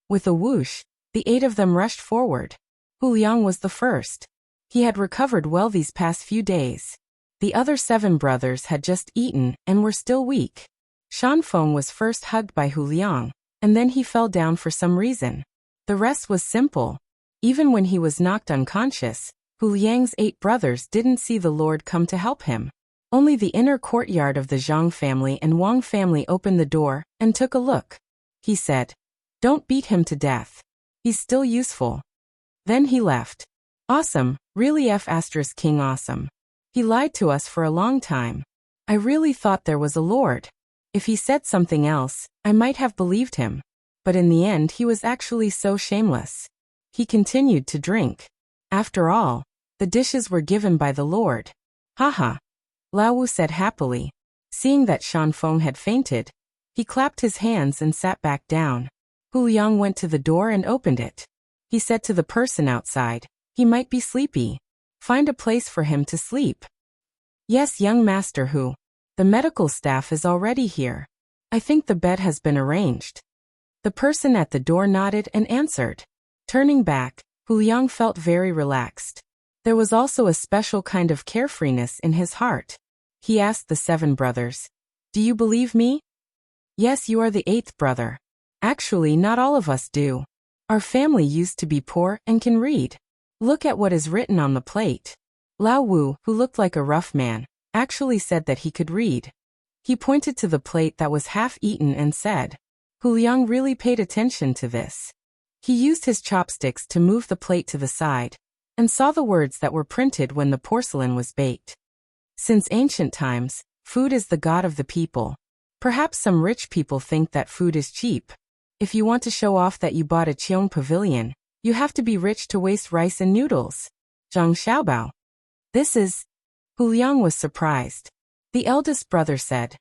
With a whoosh, the 8 of them rushed forward. Hu Liang was the first. He had recovered well these past few days. The other 7 brothers had just eaten and were still weak. Shan Feng was first hugged by Hu Liang, and then he fell down for some reason. The rest was simple. Even when he was knocked unconscious, Hu Liang's 8 brothers didn't see the Lord come to help him. Only the inner courtyard of the Zhang family and Wang family opened the door and took a look. He said, "Don't beat him to death. He's still useful." Then he left. Awesome, really King awesome. He lied to us for a long time. I really thought there was a Lord. If he said something else, I might have believed him. But in the end he was actually so shameless. He continued to drink. After all, the dishes were given by the Lord. Haha. Lao Wu said happily. Seeing that Shan Feng had fainted, he clapped his hands and sat back down. Hu Liang went to the door and opened it. He said to the person outside, "He might be sleepy. Find a place for him to sleep." "Yes, young Master Hu. The medical staff is already here. I think the bed has been arranged." The person at the door nodded and answered. Turning back, Hu Liang felt very relaxed. There was also a special kind of carefreeness in his heart. He asked the 7 brothers, "Do you believe me?" "Yes, you are the 8th brother. Actually, not all of us do. Our family used to be poor and can read. Look at what is written on the plate." Lao Wu, who looked like a rough man, actually said that he could read. He pointed to the plate that was half eaten and said, Hu Liang really paid attention to this. He used his chopsticks to move the plate to the side, and saw the words that were printed when the porcelain was baked. Since ancient times, food is the god of the people. Perhaps some rich people think that food is cheap. If you want to show off that you bought a Cheong pavilion, you have to be rich to waste rice and noodles. Zhang Xiaobao. This is... Hu Liang was surprised. The eldest brother said,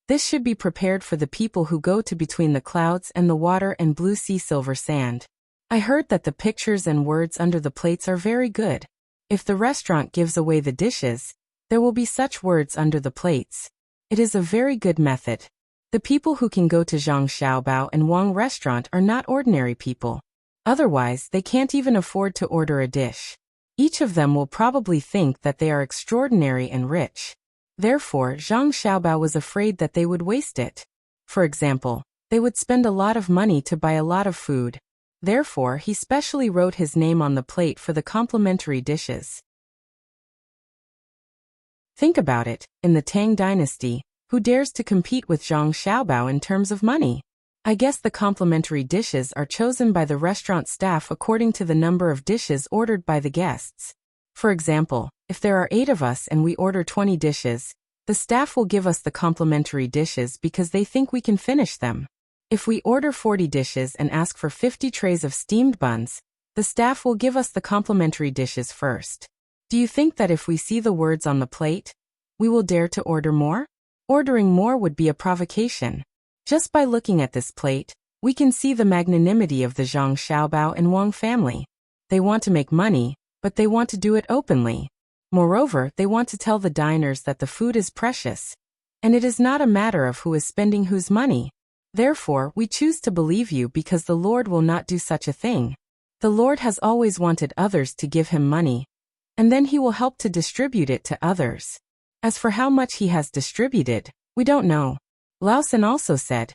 "This should be prepared for the people who go to between the clouds and the water and blue sea silver sand. I heard that the pictures and words under the plates are very good. If the restaurant gives away the dishes, there will be such words under the plates. It is a very good method. The people who can go to Zhang Xiaobao and Wang restaurant are not ordinary people. Otherwise, they can't even afford to order a dish. Each of them will probably think that they are extraordinary and rich. Therefore, Zhang Xiaobao was afraid that they would waste it. For example, they would spend a lot of money to buy a lot of food. Therefore, he specially wrote his name on the plate for the complimentary dishes. Think about it, in the Tang Dynasty, who dares to compete with Zhang Xiaobao in terms of money? I guess the complimentary dishes are chosen by the restaurant staff according to the number of dishes ordered by the guests. For example, if there are 8 of us and we order 20 dishes, the staff will give us the complimentary dishes because they think we can finish them. If we order 40 dishes and ask for 50 trays of steamed buns, the staff will give us the complimentary dishes first. Do you think that if we see the words on the plate, we will dare to order more? Ordering more would be a provocation. Just by looking at this plate, we can see the magnanimity of the Zhang Xiaobao and Wang family. They want to make money, but they want to do it openly. Moreover, they want to tell the diners that the food is precious, and it is not a matter of who is spending whose money. Therefore, we choose to believe you because the Lord will not do such a thing. The Lord has always wanted others to give him money, and then he will help to distribute it to others. As for how much he has distributed, we don't know. Lao San also said,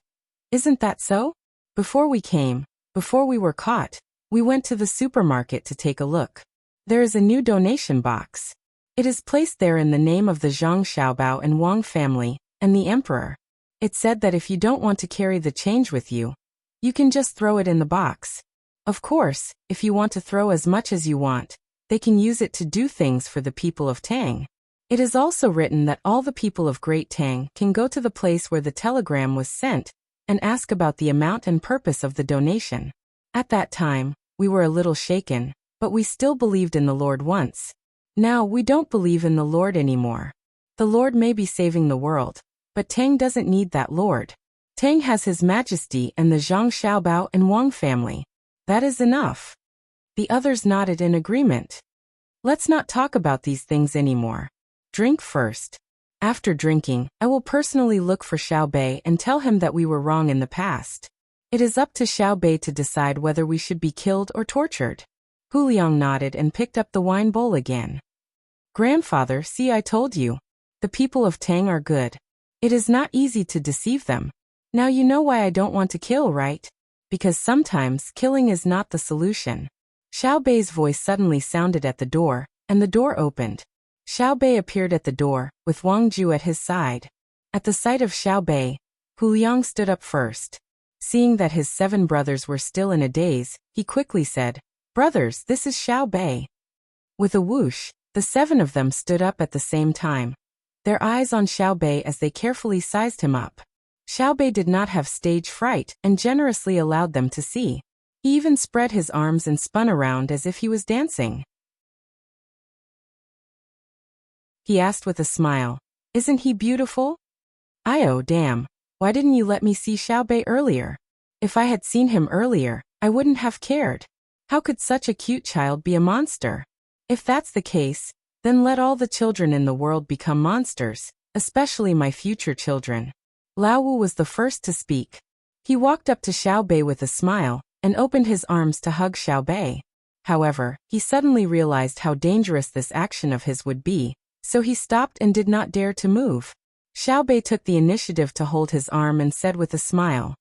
"Isn't that so? Before we were caught, we went to the supermarket to take a look. There is a new donation box. It is placed there in the name of the Zhang Xiaobao and Wang family, and the emperor. It said that if you don't want to carry the change with you, you can just throw it in the box. Of course, if you want to throw as much as you want, they can use it to do things for the people of Tang. It is also written that all the people of Great Tang can go to the place where the telegram was sent and ask about the amount and purpose of the donation." At that time, we were a little shaken, but we still believed in the Lord once. Now we don't believe in the Lord anymore. The Lord may be saving the world, but Tang doesn't need that Lord. Tang has His Majesty and the Zhang Xiaobao and Wang family. That is enough. The others nodded in agreement. Let's not talk about these things anymore. Drink first. After drinking, I will personally look for Xiao Bei and tell him that we were wrong in the past. It is up to Xiao Bei to decide whether we should be killed or tortured. Hu Liang nodded and picked up the wine bowl again. Grandfather, see, I told you. The people of Tang are good. It is not easy to deceive them. Now you know why I don't want to kill, right? Because sometimes killing is not the solution. Xiao Bei's voice suddenly sounded at the door, and the door opened. Xiao Bei appeared at the door, with Wang Ju at his side. At the sight of Xiao Bei, Hu Liang stood up first. Seeing that his 7 brothers were still in a daze, he quickly said, "Brothers, this is Xiao Bei." With a whoosh, the 7 of them stood up at the same time, their eyes on Xiao Bei as they carefully sized him up. Xiao Bei did not have stage fright and generously allowed them to see. He even spread his arms and spun around as if he was dancing. He asked with a smile, "Isn't he beautiful?" "Oh damn, why didn't you let me see Xiao Bei earlier? If I had seen him earlier, I wouldn't have cared. How could such a cute child be a monster? If that's the case, then let all the children in the world become monsters, especially my future children." Lao Wu was the first to speak. He walked up to Xiao Bei with a smile and opened his arms to hug Xiao Bei. However, he suddenly realized how dangerous this action of his would be, so he stopped and did not dare to move. Xiao Bei took the initiative to hold his arm and said with a smile,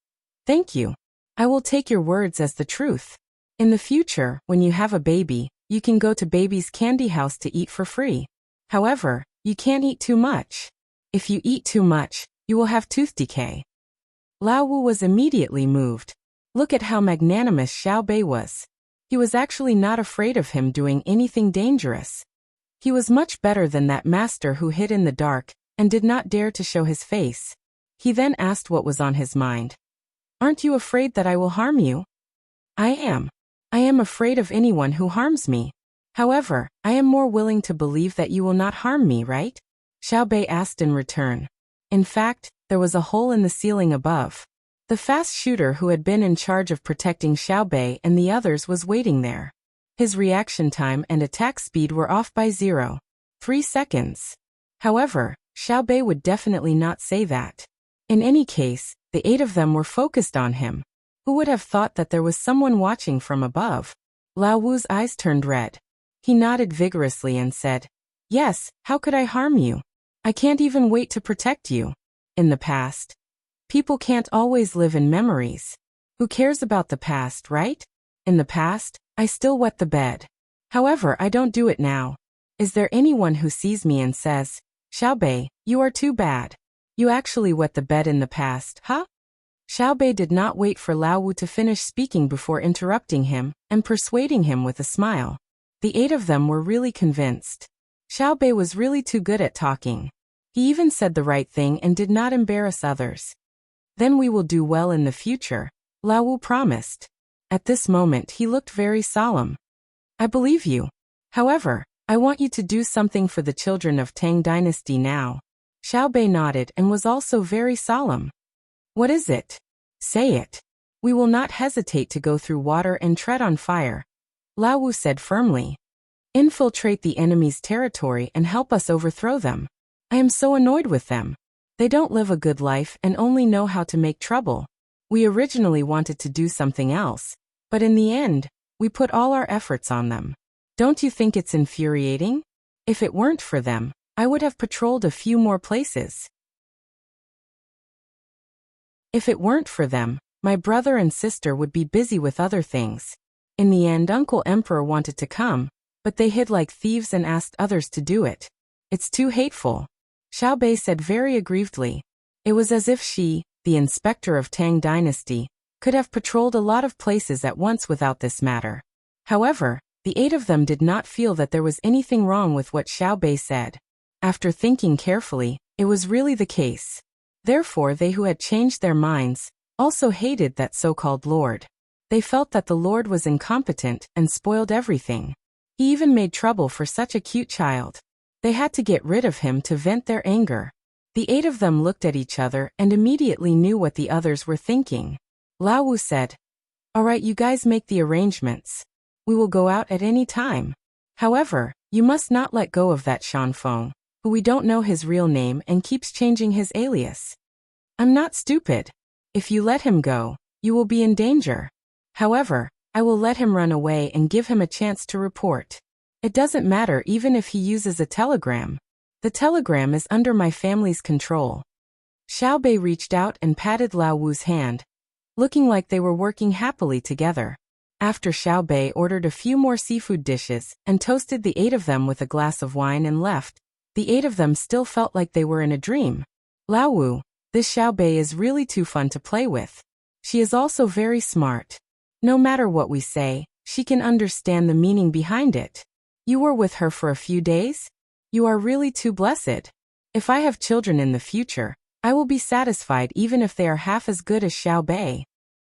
"Thank you. I will take your words as the truth. In the future, when you have a baby, you can go to baby's candy house to eat for free. However, you can't eat too much. If you eat too much, you will have tooth decay." Lao Wu was immediately moved. Look at how magnanimous Xiao Bei was. He was actually not afraid of him doing anything dangerous. He was much better than that master who hid in the dark and did not dare to show his face. He then asked what was on his mind. "Aren't you afraid that I will harm you?" "I am. I am afraid of anyone who harms me. However, I am more willing to believe that you will not harm me, right?" Xiao Bei asked in return. In fact, there was a hole in the ceiling above. The fast shooter who had been in charge of protecting Xiao Bei and the others was waiting there. His reaction time and attack speed were off by 0.3 seconds. However, Xiao Bei would definitely not say that. In any case, the 8 of them were focused on him. Who would have thought that there was someone watching from above? Lao Wu's eyes turned red. He nodded vigorously and said, "Yes, how could I harm you? I can't even wait to protect you." In the past. People can't always live in memories. Who cares about the past, right? In the past, I still wet the bed. However, I don't do it now. Is there anyone who sees me and says, "Xiao Bei, you are too bad. You actually wet the bed in the past, huh?" Xiao Bei did not wait for Lao Wu to finish speaking before interrupting him and persuading him with a smile. The 8 of them were really convinced. Xiao Bei was really too good at talking. He even said the right thing and did not embarrass others. "Then we will do well in the future," Lao Wu promised. At this moment he looked very solemn. "I believe you. However, I want you to do something for the children of Tang Dynasty now. Xiao Bei nodded and was also very solemn. What is it? Say it. We will not hesitate to go through water and tread on fire, Lao Wu said firmly. Infiltrate the enemy's territory and help us overthrow them. I am so annoyed with them. They don't live a good life and only know how to make trouble. We originally wanted to do something else, but in the end, we put all our efforts on them. Don't you think it's infuriating? If it weren't for them, I would have patrolled a few more places. If it weren't for them, my brother and sister would be busy with other things. In the end, Uncle Emperor wanted to come, but they hid like thieves and asked others to do it. It's too hateful, Xiao Bei said very aggrievedly. It was as if she, the inspector of Tang Dynasty, could have patrolled a lot of places at once without this matter. However, the 8 of them did not feel that there was anything wrong with what Xiao Bei said. After thinking carefully, it was really the case. Therefore, they who had changed their minds also hated that so-called lord. They felt that the lord was incompetent and spoiled everything. He even made trouble for such a cute child. They had to get rid of him to vent their anger. The 8 of them looked at each other and immediately knew what the others were thinking. Lao Wu said, "All right, you guys make the arrangements. We will go out at any time. However, you must not let go of that Shanfeng, who we don't know his real name and keeps changing his alias. I'm not stupid. If you let him go, you will be in danger. However, I will let him run away and give him a chance to report. It doesn't matter even if he uses a telegram. The telegram is under my family's control." Xiao Bei reached out and patted Lao Wu's hand, looking like they were working happily together. After Xiao Bei ordered a few more seafood dishes and toasted the 8 of them with a glass of wine and left, the 8 of them still felt like they were in a dream. Lao Wu, this Xiao Bei is really too fun to play with. She is also very smart. No matter what we say, she can understand the meaning behind it. You were with her for a few days? You are really too blessed. If I have children in the future, I will be satisfied even if they are half as good as Xiao Bei.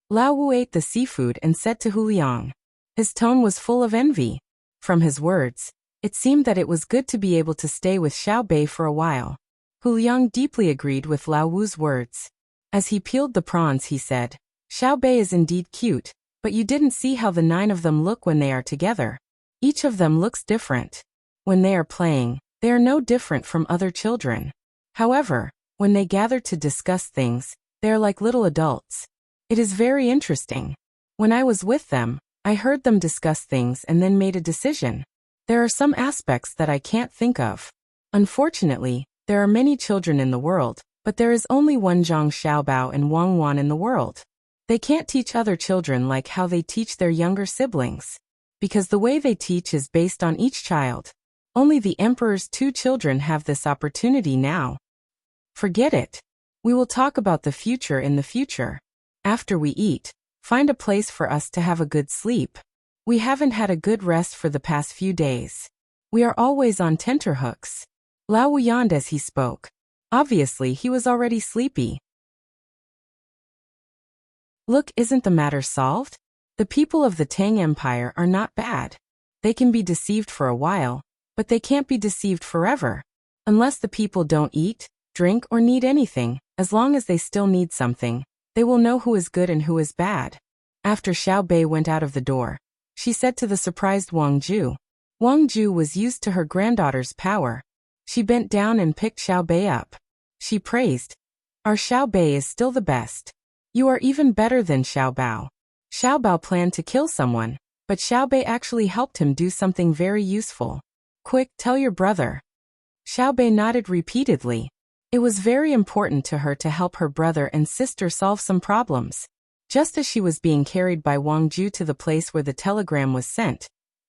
Lao Wu ate the seafood and said to Hu Liang. His tone was full of envy. From his words, it seemed that it was good to be able to stay with Xiao Bei for a while. Hu Liang deeply agreed with Lao Wu's words. As he peeled the prawns, he said, Xiao Bei is indeed cute, but you didn't see how the 9 of them look when they are together. Each of them looks different. When they are playing, they are no different from other children. However, when they gather to discuss things, they are like little adults. It is very interesting. When I was with them, I heard them discuss things and then made a decision. There are some aspects that I can't think of. Unfortunately, there are many children in the world, but there is only one Zhang Xiaobao and Wang Wan in the world. They can't teach other children like how they teach their younger siblings. Because the way they teach is based on each child. Only the emperor's 2 children have this opportunity now. Forget it. We will talk about the future in the future. After we eat, find a place for us to have a good sleep. We haven't had a good rest for the past few days. We are always on tenterhooks. Lao Wu yawned as he spoke. Obviously, he was already sleepy. Look, isn't the matter solved? The people of the Tang Empire are not bad. They can be deceived for a while, but they can't be deceived forever. Unless the people don't eat, drink, or need anything, as long as they still need something, they will know who is good and who is bad. After Xiao Bei went out of the door, she said to the surprised Wang Ju. Wang Ju was used to her granddaughter's power. She bent down and picked Xiao Bei up. She praised. Our Xiao Bei is still the best. You are even better than Xiao Bao. Xiao Bao planned to kill someone, but Xiao Bei actually helped him do something very useful. Quick, tell your brother. Xiao Bei nodded repeatedly. It was very important to her to help her brother and sister solve some problems. Just as she was being carried by Wang Ju to the place where the telegram was sent,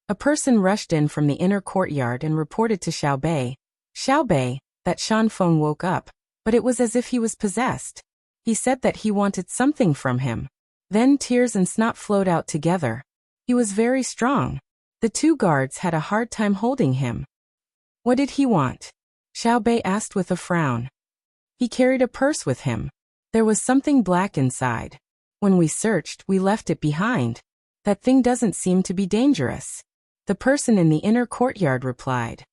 a person rushed in from the inner courtyard and reported to Xiao Bei. Xiao Bei, that Shanfeng woke up, but it was as if he was possessed. He said that he wanted something from him. Then tears and snot flowed out together. He was very strong. The 2 guards had a hard time holding him. What did he want? Xiao Bei asked with a frown. He carried a purse with him. There was something black inside. When we searched, we left it behind. That thing doesn't seem to be dangerous. The person in the inner courtyard replied.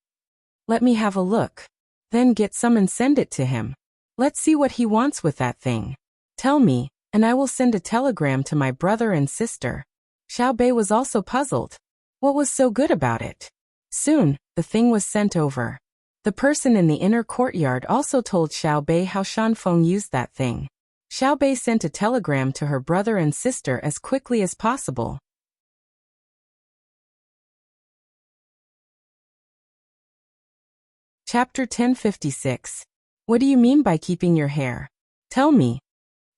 Let me have a look. Then get some and send it to him. Let's see what he wants with that thing. Tell me, and I will send a telegram to my brother and sister. Xiao Bei was also puzzled. What was so good about it? Soon, the thing was sent over. The person in the inner courtyard also told Xiao Bei how Shanfeng used that thing. Xiao Bei sent a telegram to her brother and sister as quickly as possible. Chapter 1056. What do you mean by keeping your hair? Tell me.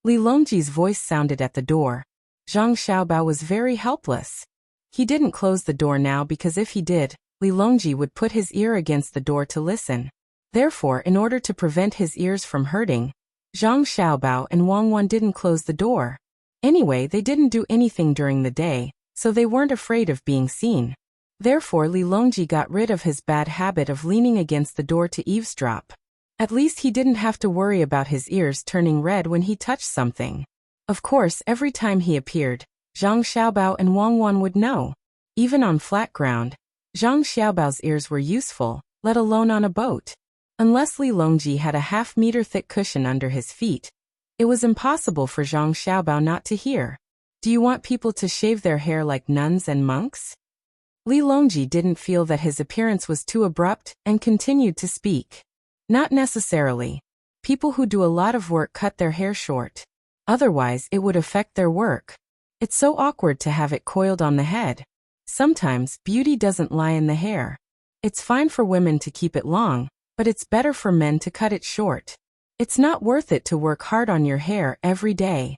Li Longji's voice sounded at the door. Zhang Xiaobao was very helpless. He didn't close the door now because if he did, Li Longji would put his ear against the door to listen. Therefore, in order to prevent his ears from hurting, Zhang Xiaobao and Wang Wan didn't close the door. Anyway, they didn't do anything during the day, so they weren't afraid of being seen. Therefore, Li Longji got rid of his bad habit of leaning against the door to eavesdrop. At least he didn't have to worry about his ears turning red when he touched something. Of course, every time he appeared, Zhang Xiaobao and Wang Wan would know. Even on flat ground, Zhang Xiaobao's ears were useful, let alone on a boat. Unless Li Longji had a half-meter thick cushion under his feet, it was impossible for Zhang Xiaobao not to hear. Do you want people to shave their hair like nuns and monks? Li Longji didn't feel that his appearance was too abrupt and continued to speak. Not necessarily. People who do a lot of work cut their hair short. Otherwise, it would affect their work. It's so awkward to have it coiled on the head. Sometimes, beauty doesn't lie in the hair. It's fine for women to keep it long, but it's better for men to cut it short. It's not worth it to work hard on your hair every day.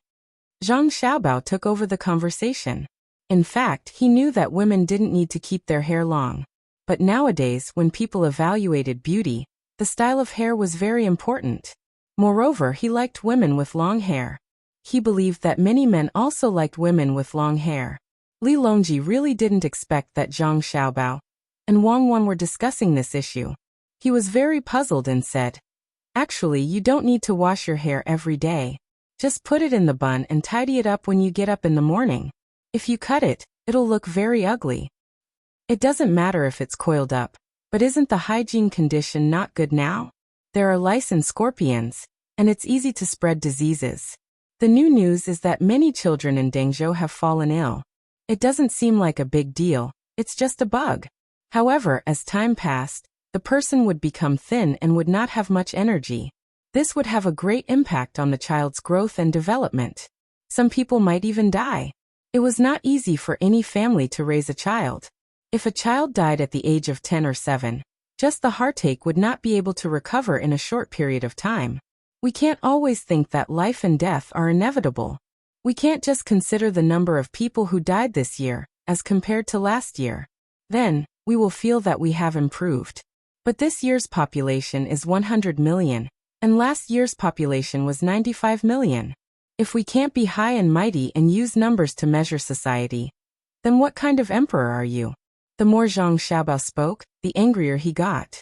Zhang Xiaobao took over the conversation. In fact, he knew that women didn't need to keep their hair long. But nowadays, when people evaluated beauty, the style of hair was very important. Moreover, he liked women with long hair. He believed that many men also liked women with long hair. Li Longji really didn't expect that Zhang Xiaobao and Wang Wan were discussing this issue. He was very puzzled and said, "Actually, you don't need to wash your hair every day. Just put it in the bun and tidy it up when you get up in the morning. If you cut it, it'll look very ugly. It doesn't matter if it's coiled up, but isn't the hygiene condition not good now? There are lice and scorpions, and it's easy to spread diseases. The new news is that many children in Dengzhou have fallen ill. It doesn't seem like a big deal, it's just a bug." However, as time passed, the person would become thin and would not have much energy. This would have a great impact on the child's growth and development. Some people might even die. It was not easy for any family to raise a child. If a child died at the age of 10 or 7, just the heartache would not be able to recover in a short period of time. We can't always think that life and death are inevitable. We can't just consider the number of people who died this year, as compared to last year. Then, we will feel that we have improved. But this year's population is 100 million, and last year's population was 95 million. If we can't be high and mighty and use numbers to measure society, then what kind of emperor are you? The more Zhang Xiaobao spoke, the angrier he got.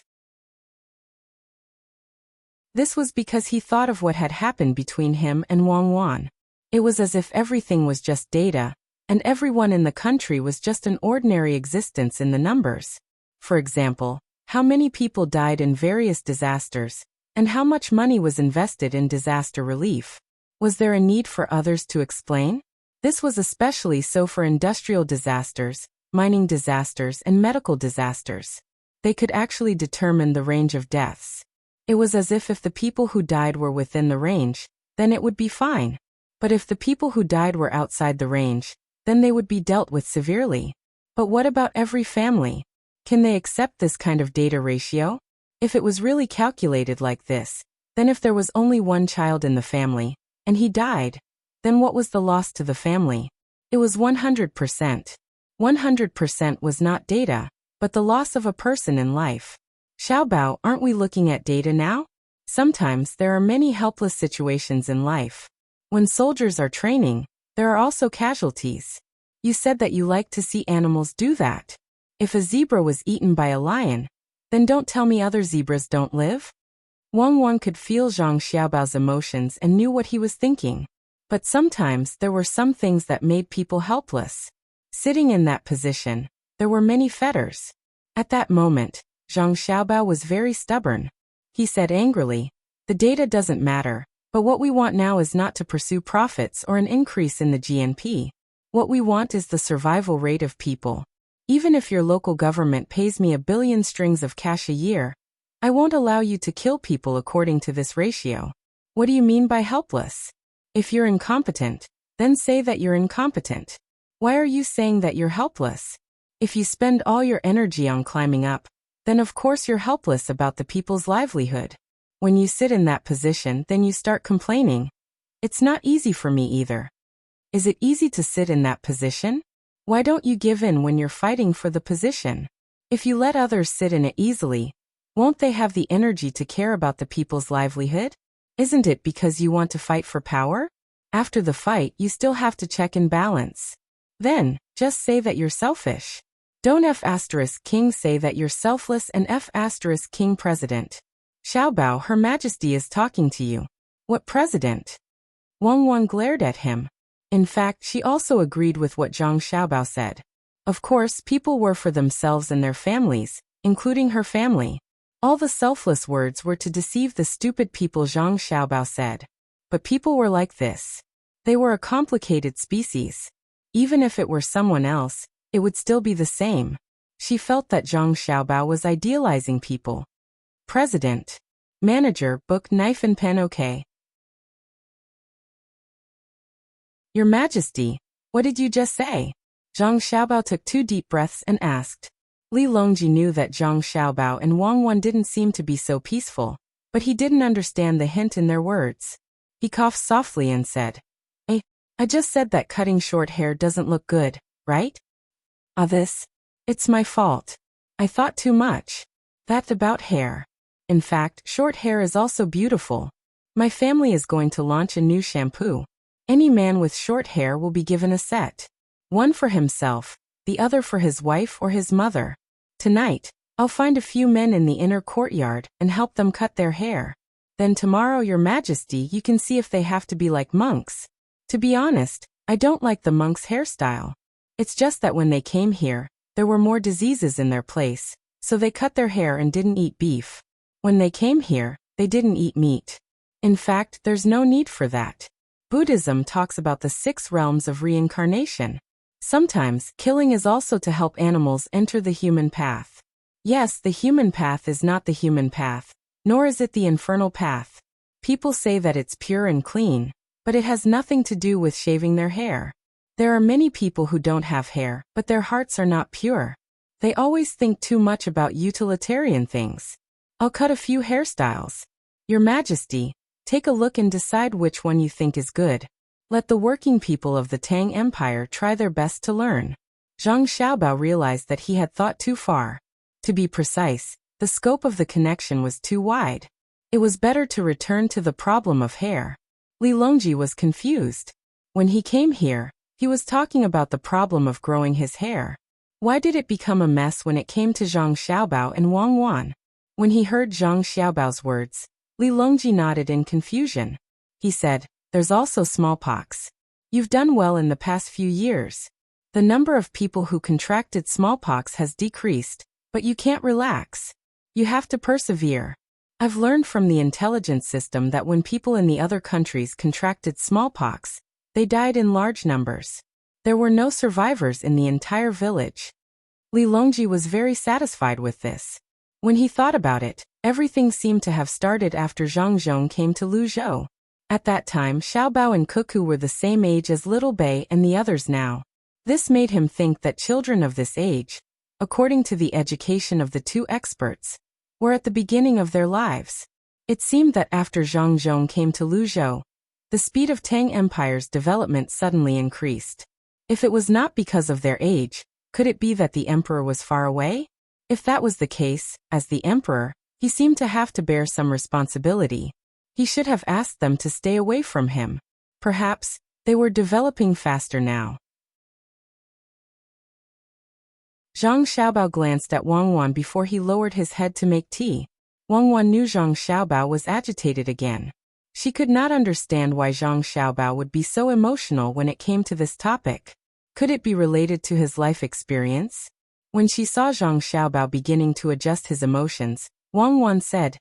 This was because he thought of what had happened between him and Wang Wan. It was as if everything was just data, and everyone in the country was just an ordinary existence in the numbers. For example, how many people died in various disasters, and how much money was invested in disaster relief. Was there a need for others to explain? This was especially so for industrial disasters, mining disasters, and medical disasters. They could actually determine the range of deaths. It was as if the people who died were within the range, then it would be fine. But if the people who died were outside the range, then they would be dealt with severely. But what about every family? Can they accept this kind of data ratio? If it was really calculated like this, then if there was only one child in the family, and he died, then what was the loss to the family? It was 100%. 100% was not data, but the loss of a person in life. Xiaobao, aren't we looking at data now? Sometimes there are many helpless situations in life. When soldiers are training, there are also casualties. You said that you like to see animals do that. If a zebra was eaten by a lion, then don't tell me other zebras don't live. Wang Wan could feel Zhang Xiaobao's emotions and knew what he was thinking. But sometimes there were some things that made people helpless. Sitting in that position, there were many fetters. At that moment, Zhang Xiaobao was very stubborn. he said angrily. The data doesn't matter, but what we want now is not to pursue profits or an increase in the GNP. What we want is the survival rate of people. Even if your local government pays me 1 billion strings of cash a year, I won't allow you to kill people according to this ratio. What do you mean by helpless? If you're incompetent, then say that you're incompetent. Why are you saying that you're helpless? If you spend all your energy on climbing up, then of course you're helpless about the people's livelihood. When you sit in that position, then you start complaining. It's not easy for me either. Is it easy to sit in that position? Why don't you give in when you're fighting for the position? If you let others sit in it easily, won't they have the energy to care about the people's livelihood? Isn't it because you want to fight for power? After the fight, you still have to check and balance. Then, just say that you're selfish. Don't F*King say that you're selfless and F*King president. Xiaobao, Her Majesty is talking to you. What president? Wang Wan glared at him. In fact, she also agreed with what Zhang Xiaobao said. Of course, people were for themselves and their families, including her family. All the selfless words were to deceive the stupid people, Zhang Xiaobao said. But people were like this. They were a complicated species. Even if it were someone else, it would still be the same. She felt that Zhang Xiaobao was idealizing people. President. Manager, book, knife and pen. Okay. Your Majesty, what did you just say? Zhang Xiaobao took 2 deep breaths and asked. Li Longji knew that Zhang Xiaobao and Wang Wan didn't seem to be so peaceful, but he didn't understand the hint in their words. He coughed softly and said, I just said that cutting short hair doesn't look good, right? It's my fault. I thought too much. That's about hair. In fact, short hair is also beautiful. My family is going to launch a new shampoo. Any man with short hair will be given a set. One for himself, the other for his wife or his mother. Tonight, I'll find a few men in the inner courtyard and help them cut their hair. Then tomorrow, Your Majesty, you can see if they have to be like monks. To be honest, I don't like the monks' hairstyle. It's just that when they came here, there were more diseases in their place, so they cut their hair and didn't eat beef. When they came here, they didn't eat meat. In fact, there's no need for that. Buddhism talks about the 6 realms of reincarnation. Sometimes, killing is also to help animals enter the human path. Yes, the human path is not the human path, nor is it the infernal path. People say that it's pure and clean, but it has nothing to do with shaving their hair. There are many people who don't have hair, but their hearts are not pure. They always think too much about utilitarian things. I'll cut a few hairstyles. Your Majesty, take a look and decide which one you think is good. Let the working people of the Tang Empire try their best to learn. Zhang Xiaobao realized that he had thought too far. To be precise, the scope of the connection was too wide. It was better to return to the problem of hair. Li Longji was confused. When he came here, he was talking about the problem of growing his hair. Why did it become a mess when it came to Zhang Xiaobao and Wang Wan? When he heard Zhang Xiaobao's words, Li Longji nodded in confusion. He said, there's also smallpox. You've done well in the past few years. The number of people who contracted smallpox has decreased, but you can't relax. You have to persevere. I've learned from the intelligence system that when people in the other countries contracted smallpox, they died in large numbers. There were no survivors in the entire village. Li Longji was very satisfied with this. When he thought about it, everything seemed to have started after Zhang Zhong came to Luzhou. At that time, Xiaobao and Cuckoo were the same age as Little Bei and the others now. This made him think that children of this age, according to the education of the 2 experts, were at the beginning of their lives. It seemed that after Zhang Zhong came to Luzhou, the speed of Tang Empire's development suddenly increased. If it was not because of their age, could it be that the emperor was far away? If that was the case, as the emperor, he seemed to have to bear some responsibility. He should have asked them to stay away from him. Perhaps, they were developing faster now. Zhang Xiaobao glanced at Wang Wan before he lowered his head to make tea. Wang Wan knew Zhang Xiaobao was agitated again. She could not understand why Zhang Xiaobao would be so emotional when it came to this topic. Could it be related to his life experience? When she saw Zhang Xiaobao beginning to adjust his emotions, Wang Wan said,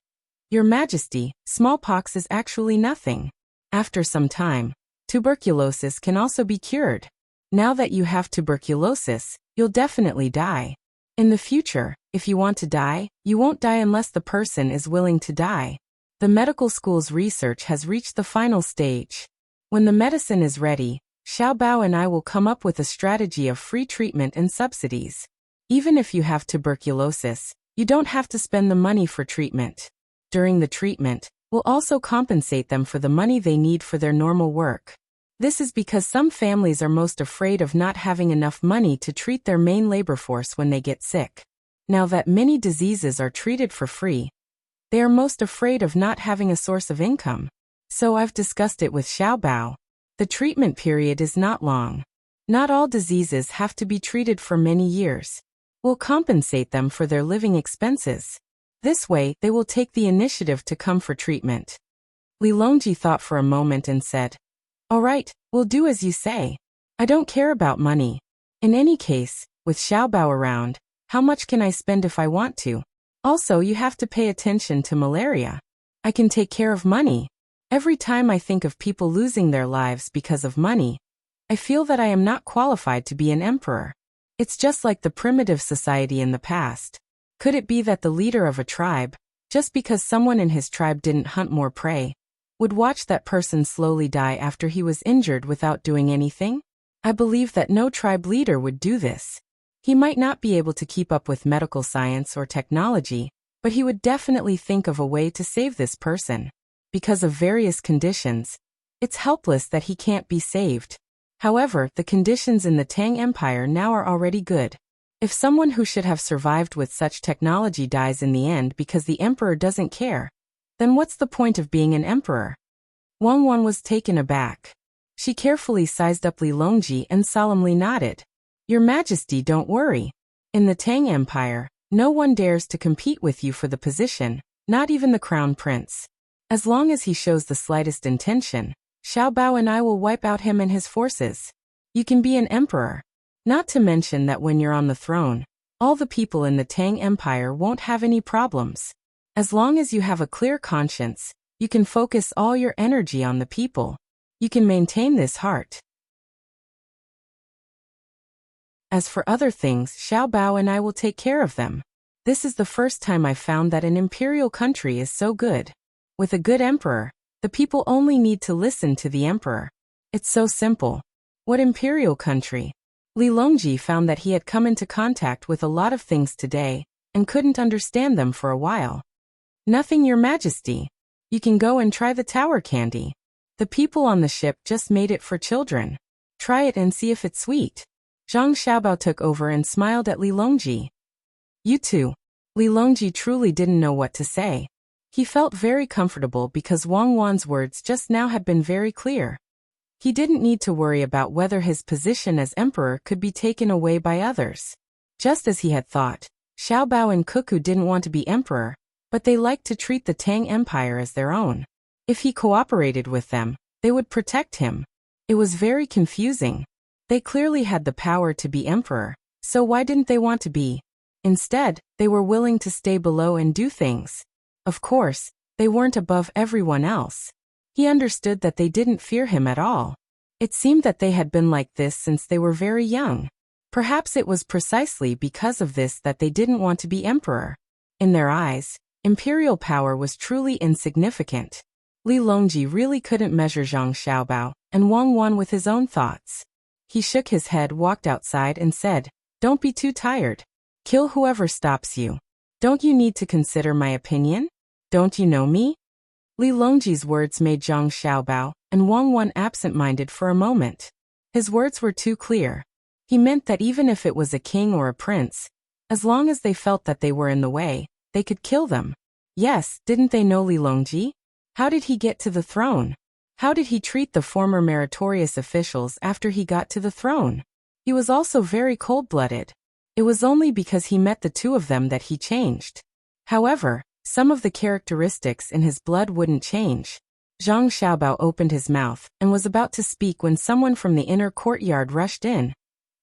Your Majesty, smallpox is actually nothing. After some time, tuberculosis can also be cured. Now that you have tuberculosis, you'll definitely die. In the future, if you want to die, you won't die unless the person is willing to die. The medical school's research has reached the final stage. When the medicine is ready, Xiao Bao and I will come up with a strategy of free treatment and subsidies. Even if you have tuberculosis, you don't have to spend the money for treatment. During the treatment, we'll also compensate them for the money they need for their normal work. This is because some families are most afraid of not having enough money to treat their main labor force when they get sick. Now that many diseases are treated for free, they are most afraid of not having a source of income. So I've discussed it with Xiao Bao. The treatment period is not long. Not all diseases have to be treated for many years. We'll compensate them for their living expenses. This way, they will take the initiative to come for treatment. Li Longji thought for a moment and said, "All right, we'll do as you say. I don't care about money. In any case, with Xiao Bao around, how much can I spend if I want to? Also, you have to pay attention to malaria. I can take care of money. Every time I think of people losing their lives because of money, I feel that I am not qualified to be an emperor. It's just like the primitive society in the past. Could it be that the leader of a tribe, just because someone in his tribe didn't hunt more prey, would watch that person slowly die after he was injured without doing anything? I believe that no tribe leader would do this. He might not be able to keep up with medical science or technology, but he would definitely think of a way to save this person. Because of various conditions, it's helpless that he can't be saved. However, the conditions in the Tang Empire now are already good. If someone who should have survived with such technology dies in the end because the emperor doesn't care, then what's the point of being an emperor?" Wang Wan was taken aback. She carefully sized up Li Longji and solemnly nodded. "Your Majesty, don't worry. In the Tang Empire, no one dares to compete with you for the position, not even the crown prince. As long as he shows the slightest intention, Xiao Bao and I will wipe out him and his forces. You can be an emperor. Not to mention that when you're on the throne, all the people in the Tang Empire won't have any problems. As long as you have a clear conscience, you can focus all your energy on the people. You can maintain this heart. As for other things, Xiao Bao and I will take care of them. This is the first time I've found that an imperial country is so good. With a good emperor, the people only need to listen to the emperor. It's so simple. What imperial country?" Li Longji found that he had come into contact with a lot of things today, and couldn't understand them for a while. "Nothing, Your Majesty. You can go and try the tower candy. The people on the ship just made it for children. Try it and see if it's sweet." Zhang Xiaobao took over and smiled at Li Longji. "You too." Li Longji truly didn't know what to say. He felt very comfortable because Wang Wan's words just now had been very clear. He didn't need to worry about whether his position as emperor could be taken away by others. Just as he had thought, Xiao Bao and Cuckoo didn't want to be emperor, but they liked to treat the Tang Empire as their own. If he cooperated with them, they would protect him. It was very confusing. They clearly had the power to be emperor, so why didn't they want to be? Instead, they were willing to stay below and do things. Of course, they weren't above everyone else. He understood that they didn't fear him at all. It seemed that they had been like this since they were very young. Perhaps it was precisely because of this that they didn't want to be emperor. In their eyes, imperial power was truly insignificant. Li Longji really couldn't measure Zhang Xiaobao and Wang Wan with his own thoughts. He shook his head, walked outside and said, "Don't be too tired. Kill whoever stops you. Don't you need to consider my opinion? Don't you know me?" Li Longji's words made Zhang Xiaobao and Wang Wan absent-minded for a moment. His words were too clear. He meant that even if it was a king or a prince, as long as they felt that they were in the way, they could kill them. Yes, didn't they know Li Longji? How did he get to the throne? How did he treat the former meritorious officials after he got to the throne? He was also very cold-blooded. It was only because he met the two of them that he changed. However, some of the characteristics in his blood wouldn't change. Zhang Xiaobao opened his mouth and was about to speak when someone from the inner courtyard rushed in,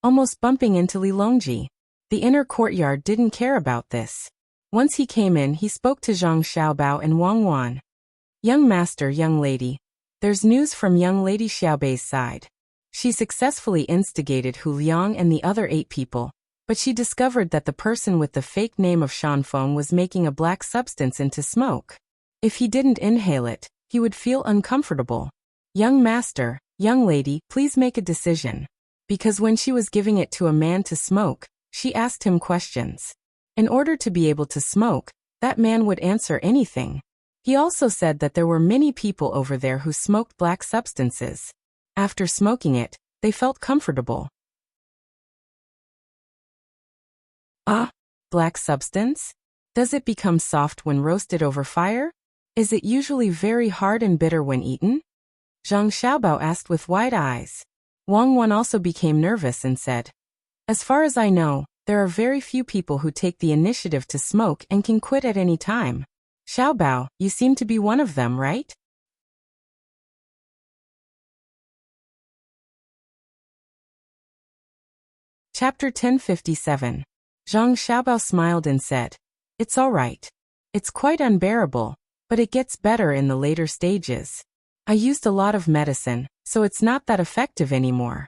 almost bumping into Li Longji. The inner courtyard didn't care about this. Once he came in, he spoke to Zhang Xiaobao and Wang Wan. Young master, young lady. There's news from young lady Xiaobei's side. She successfully instigated Hu Liang and the other 8 people, but she discovered that the person with the fake name of Shanfeng was making a black substance into smoke. If he didn't inhale it, he would feel uncomfortable. Young master, young lady, please make a decision. Because when she was giving it to a man to smoke, she asked him questions. In order to be able to smoke, that man would answer anything. He also said that there were many people over there who smoked black substances. After smoking it, they felt comfortable. Black substance? Does it become soft when roasted over fire? Is it usually very hard and bitter when eaten? Zhang Xiaobao asked with wide eyes. Wang Wan also became nervous and said, as far as I know, there are very few people who take the initiative to smoke and can quit at any time. Xiaobao, you seem to be one of them, right? Chapter 1057. Zhang Xiaobao smiled and said, it's all right. It's quite unbearable, but it gets better in the later stages. I used a lot of medicine, so it's not that effective anymore.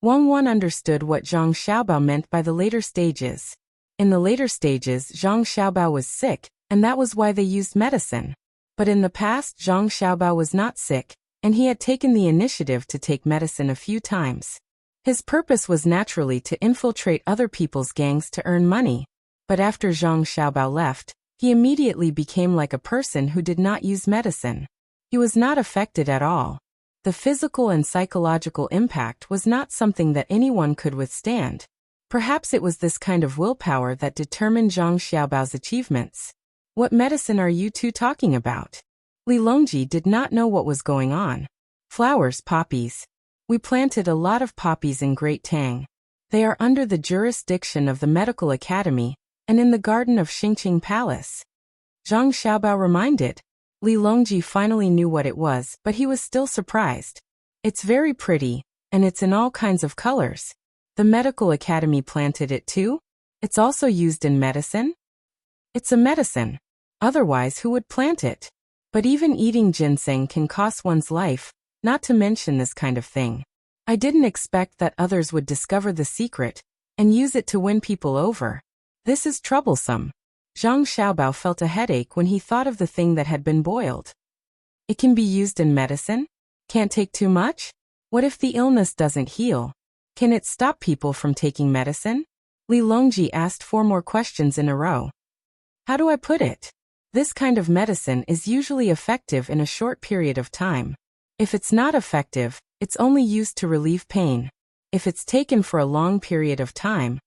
Wang Wan understood what Zhang Xiaobao meant by the later stages. In the later stages, Zhang Xiaobao was sick, and that was why they used medicine. But in the past, Zhang Xiaobao was not sick, and he had taken the initiative to take medicine a few times. His purpose was naturally to infiltrate other people's gangs to earn money. But after Zhang Xiaobao left, he immediately became like a person who did not use medicine. He was not affected at all. The physical and psychological impact was not something that anyone could withstand. Perhaps it was this kind of willpower that determined Zhang Xiaobao's achievements. What medicine are you two talking about? Li Longji did not know what was going on. Flowers, poppies. We planted a lot of poppies in Great Tang. They are under the jurisdiction of the Medical Academy, and in the garden of Xingqing Palace. Zhang Xiaobao reminded. Li Longji finally knew what it was, but he was still surprised. It's very pretty, and it's in all kinds of colors. The Medical Academy planted it too? It's also used in medicine? It's a medicine. Otherwise, who would plant it? But even eating ginseng can cost one's life, not to mention this kind of thing. I didn't expect that others would discover the secret and use it to win people over. This is troublesome. Zhang Xiaobao felt a headache when he thought of the thing that had been boiled. It can be used in medicine? Can't take too much? What if the illness doesn't heal? Can it stop people from taking medicine? Li Longji asked 4 more questions in a row. How do I put it? This kind of medicine is usually effective in a short period of time. If it's not effective, it's only used to relieve pain. If it's taken for a long period of time,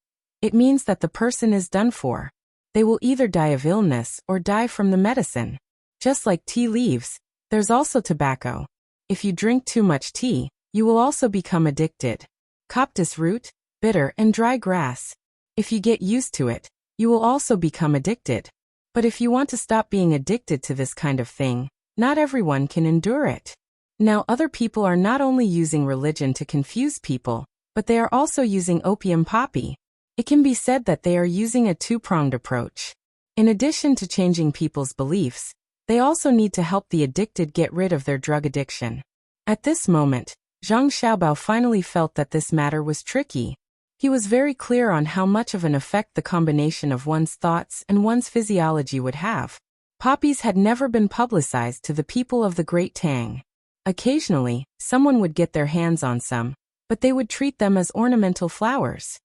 it means that the person is done for. They will either die of illness or die from the medicine. Just like tea leaves, there's also tobacco. If you drink too much tea, you will also become addicted. Coptis root, bitter and dry grass. If you get used to it, you will also become addicted. But if you want to stop being addicted to this kind of thing, not everyone can endure it. Now other people are not only using religion to confuse people, but they are also using opium poppy. It can be said that they are using a 2-pronged approach. In addition to changing people's beliefs, they also need to help the addicted get rid of their drug addiction. At this moment, Zhang Xiaobao finally felt that this matter was tricky. He was very clear on how much of an effect the combination of one's thoughts and one's physiology would have. Poppies had never been publicized to the people of the Great Tang. Occasionally, someone would get their hands on some, but they would treat them as ornamental flowers.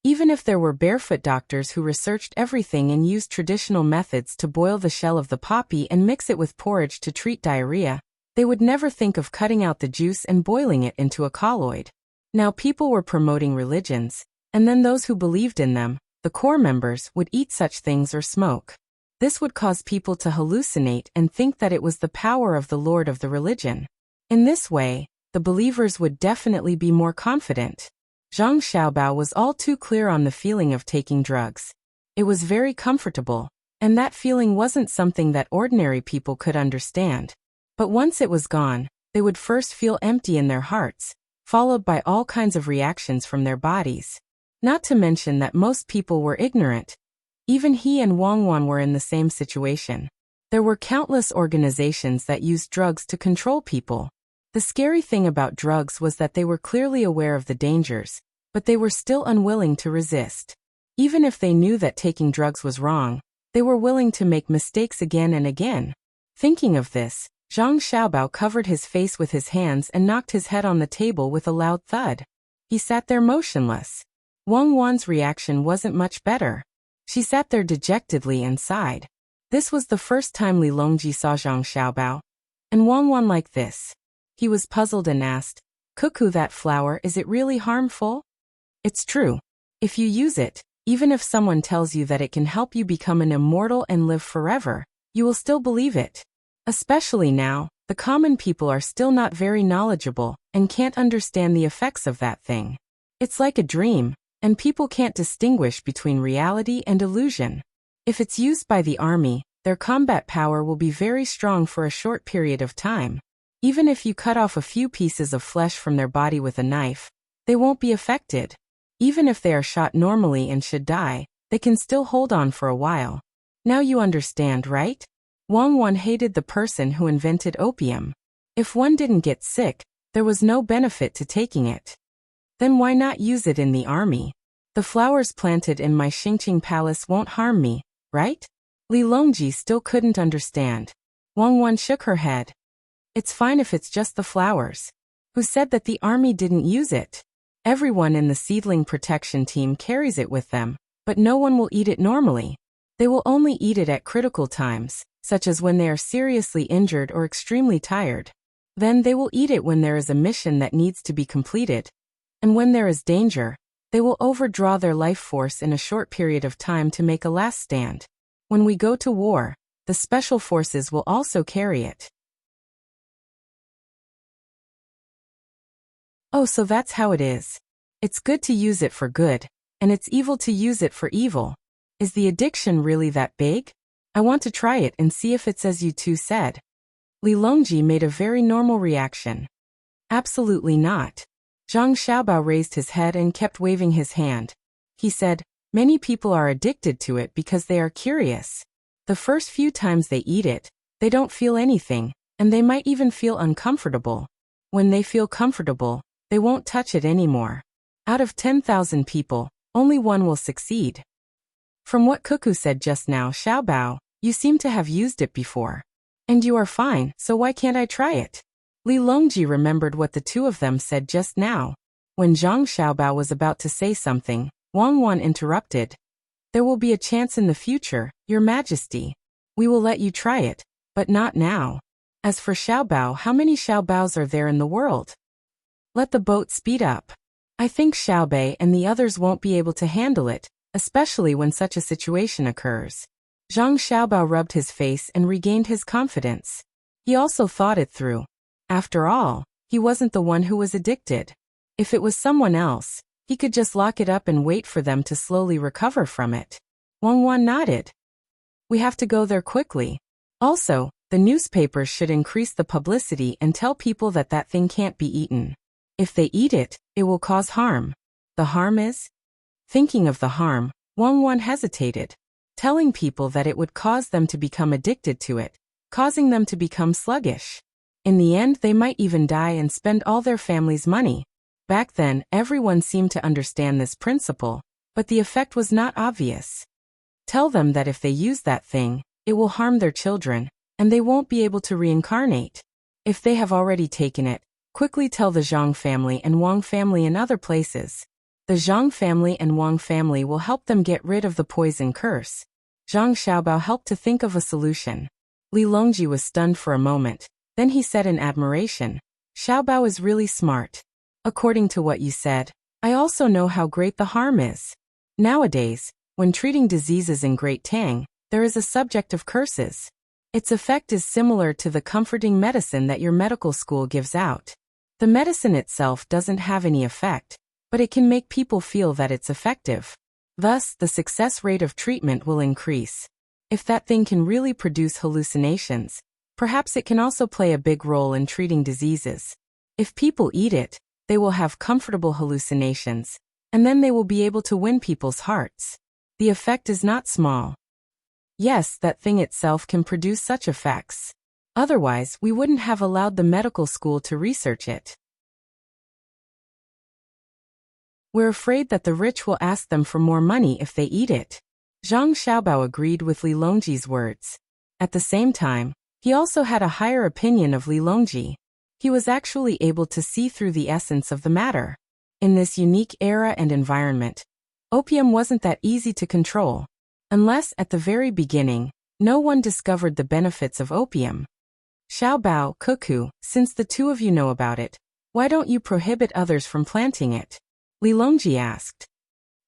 Even if there were barefoot doctors who researched everything and used traditional methods to boil the shell of the poppy and mix it with porridge to treat diarrhea, they would never think of cutting out the juice and boiling it into a colloid. Now people were promoting religions, and then those who believed in them, the core members, would eat such things or smoke. This would cause people to hallucinate and think that it was the power of the Lord of the religion. In this way, the believers would definitely be more confident. Zhang Xiaobao was all too clear on the feeling of taking drugs. It was very comfortable, and that feeling wasn't something that ordinary people could understand. But once it was gone, they would first feel empty in their hearts, followed by all kinds of reactions from their bodies. Not to mention that most people were ignorant. Even he and Wang Wan were in the same situation. There were countless organizations that used drugs to control people. The scary thing about drugs was that they were clearly aware of the dangers, but they were still unwilling to resist. Even if they knew that taking drugs was wrong, they were willing to make mistakes again and again. Thinking of this, Zhang Xiaobao covered his face with his hands and knocked his head on the table with a loud thud. He sat there motionless. Wang Wan's reaction wasn't much better. She sat there dejectedly and sighed. This was the first time Li Longji saw Zhang Xiaobao and Wang Wan like this. He was puzzled and asked, "Cuckoo, that flower, is it really harmful?" "It's true. If you use it, even if someone tells you that it can help you become an immortal and live forever, you will still believe it. Especially now, the common people are still not very knowledgeable and can't understand the effects of that thing. It's like a dream, and people can't distinguish between reality and illusion. If it's used by the army, their combat power will be very strong for a short period of time. Even if you cut off a few pieces of flesh from their body with a knife, they won't be affected. Even if they are shot normally and should die, they can still hold on for a while. Now you understand, right?" Wang Wan hated the person who invented opium. If one didn't get sick, there was no benefit to taking it. Then why not use it in the army? "The flowers planted in my Xingqing palace won't harm me, right?" Li Longji still couldn't understand. Wang Wan shook her head. "It's fine if it's just the flowers. Who said that the army didn't use it? Everyone in the seedling protection team carries it with them, but no one will eat it normally. They will only eat it at critical times, such as when they are seriously injured or extremely tired. Then they will eat it when there is a mission that needs to be completed. And when there is danger, they will overdraw their life force in a short period of time to make a last stand. When we go to war, the special forces will also carry it." "Oh, so that's how it is. It's good to use it for good, and it's evil to use it for evil. Is the addiction really that big? I want to try it and see if it's as you two said." Li Longji made a very normal reaction. "Absolutely not." Zhang Xiaobao raised his head and kept waving his hand. He said, "Many people are addicted to it because they are curious. The first few times they eat it, they don't feel anything, and they might even feel uncomfortable. When they feel comfortable, they won't touch it anymore. Out of 10,000 people, only one will succeed." From what Cuckoo said just now, Xiaobao, you seem to have used it before. And you are fine, so why can't I try it? Li Longji remembered what the two of them said just now. When Zhang Xiaobao was about to say something, Wang Wan interrupted. "There will be a chance in the future, Your Majesty. We will let you try it, but not now. As for Xiaobao, how many Xiaobaos are there in the world? Let the boat speed up. I think Xiaobei and the others won't be able to handle it, especially when such a situation occurs." Zhang Xiaobao rubbed his face and regained his confidence. He also thought it through. After all, he wasn't the one who was addicted. If it was someone else, he could just lock it up and wait for them to slowly recover from it. Wang Wan nodded. "We have to go there quickly. Also, the newspapers should increase the publicity and tell people that that thing can't be eaten. If they eat it, it will cause harm." "The harm is?" Thinking of the harm, Wang Wan hesitated. Telling people that it would cause them to become addicted to it, causing them to become sluggish. In the end, they might even die and spend all their family's money. Back then, everyone seemed to understand this principle, but the effect was not obvious. Tell them that if they use that thing, it will harm their children, and they won't be able to reincarnate. If they have already taken it, quickly tell the Zhang family and Wang family in other places. The Zhang family and Wang family will help them get rid of the poison curse. Zhang Xiaobao helped to think of a solution. Li Longji was stunned for a moment. Then he said in admiration, "Xiaobao is really smart. According to what you said, I also know how great the harm is. Nowadays, when treating diseases in Great Tang, there is a subject of curses. Its effect is similar to the comforting medicine that your medical school gives out. The medicine itself doesn't have any effect, but it can make people feel that it's effective. Thus, the success rate of treatment will increase. If that thing can really produce hallucinations, perhaps it can also play a big role in treating diseases. If people eat it, they will have comfortable hallucinations, and then they will be able to win people's hearts. The effect is not small. Yes, that thing itself can produce such effects. Otherwise, we wouldn't have allowed the medical school to research it. We're afraid that the rich will ask them for more money if they eat it. Zhang Xiaobao agreed with Li Longji's words. At the same time, he also had a higher opinion of Li Longji. He was actually able to see through the essence of the matter. In this unique era and environment, opium wasn't that easy to control. Unless, at the very beginning, no one discovered the benefits of opium. Xiaobao, Cuckoo, since the two of you know about it, why don't you prohibit others from planting it? Li Longji asked.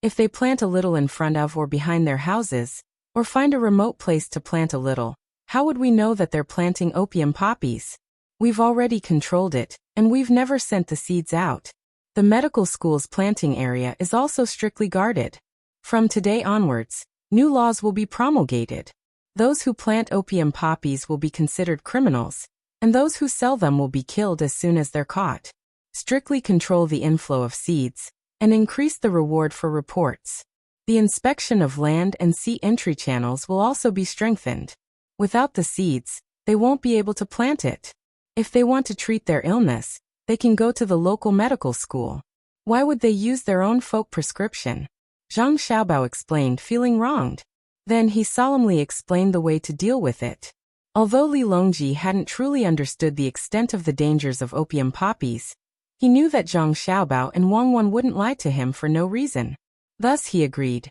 If they plant a little in front of or behind their houses, or find a remote place to plant a little, how would we know that they're planting opium poppies? We've already controlled it, and we've never sent the seeds out. The medical school's planting area is also strictly guarded. From today onwards, new laws will be promulgated. Those who plant opium poppies will be considered criminals, and those who sell them will be killed as soon as they're caught. Strictly control the inflow of seeds, and increase the reward for reports. The inspection of land and sea entry channels will also be strengthened. Without the seeds, they won't be able to plant it. If they want to treat their illness, they can go to the local medical school. Why would they use their own folk prescription? Zhang Xiaobao explained, feeling wronged. Then he solemnly explained the way to deal with it. Although Li Longji hadn't truly understood the extent of the dangers of opium poppies, he knew that Zhang Xiaobao and Wang Wan wouldn't lie to him for no reason. Thus he agreed.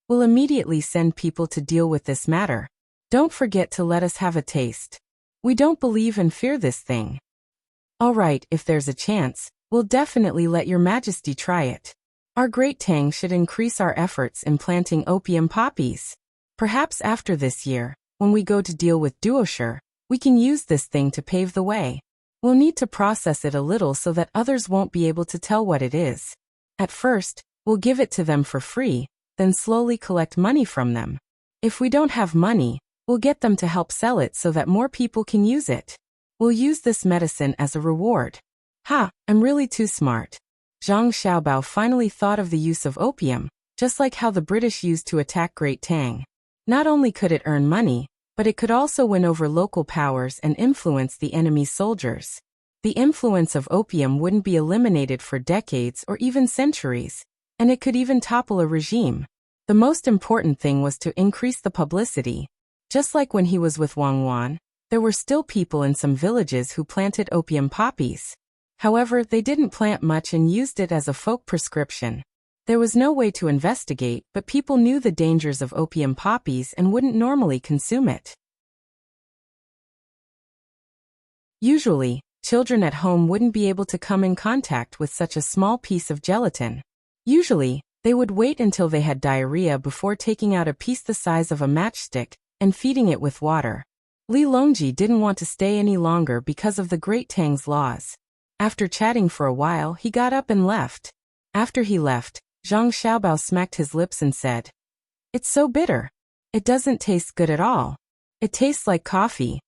We'll immediately send people to deal with this matter. Don't forget to let us have a taste. We don't believe and fear this thing. All right, if there's a chance, we'll definitely let your majesty try it. Our great Tang should increase our efforts in planting opium poppies. Perhaps after this year, when we go to deal with Duosher, we can use this thing to pave the way. We'll need to process it a little so that others won't be able to tell what it is. At first, we'll give it to them for free, then slowly collect money from them. If we don't have money, we'll get them to help sell it so that more people can use it. We'll use this medicine as a reward. Ha, I'm really too smart. Zhang Xiaobao finally thought of the use of opium, just like how the British used to attack Great Tang. Not only could it earn money, but it could also win over local powers and influence the enemy's soldiers. The influence of opium wouldn't be eliminated for decades or even centuries, and it could even topple a regime. The most important thing was to increase the publicity. Just like when he was with Wang Wan, there were still people in some villages who planted opium poppies. However, they didn't plant much and used it as a folk prescription. There was no way to investigate, but people knew the dangers of opium poppies and wouldn't normally consume it. Usually, children at home wouldn't be able to come in contact with such a small piece of gelatin. Usually, they would wait until they had diarrhea before taking out a piece the size of a matchstick and feeding it with water. Li Longji didn't want to stay any longer because of the Great Tang's laws. After chatting for a while, he got up and left. After he left, Zhang Xiaobao smacked his lips and said, "It's so bitter. It doesn't taste good at all. It tastes like coffee."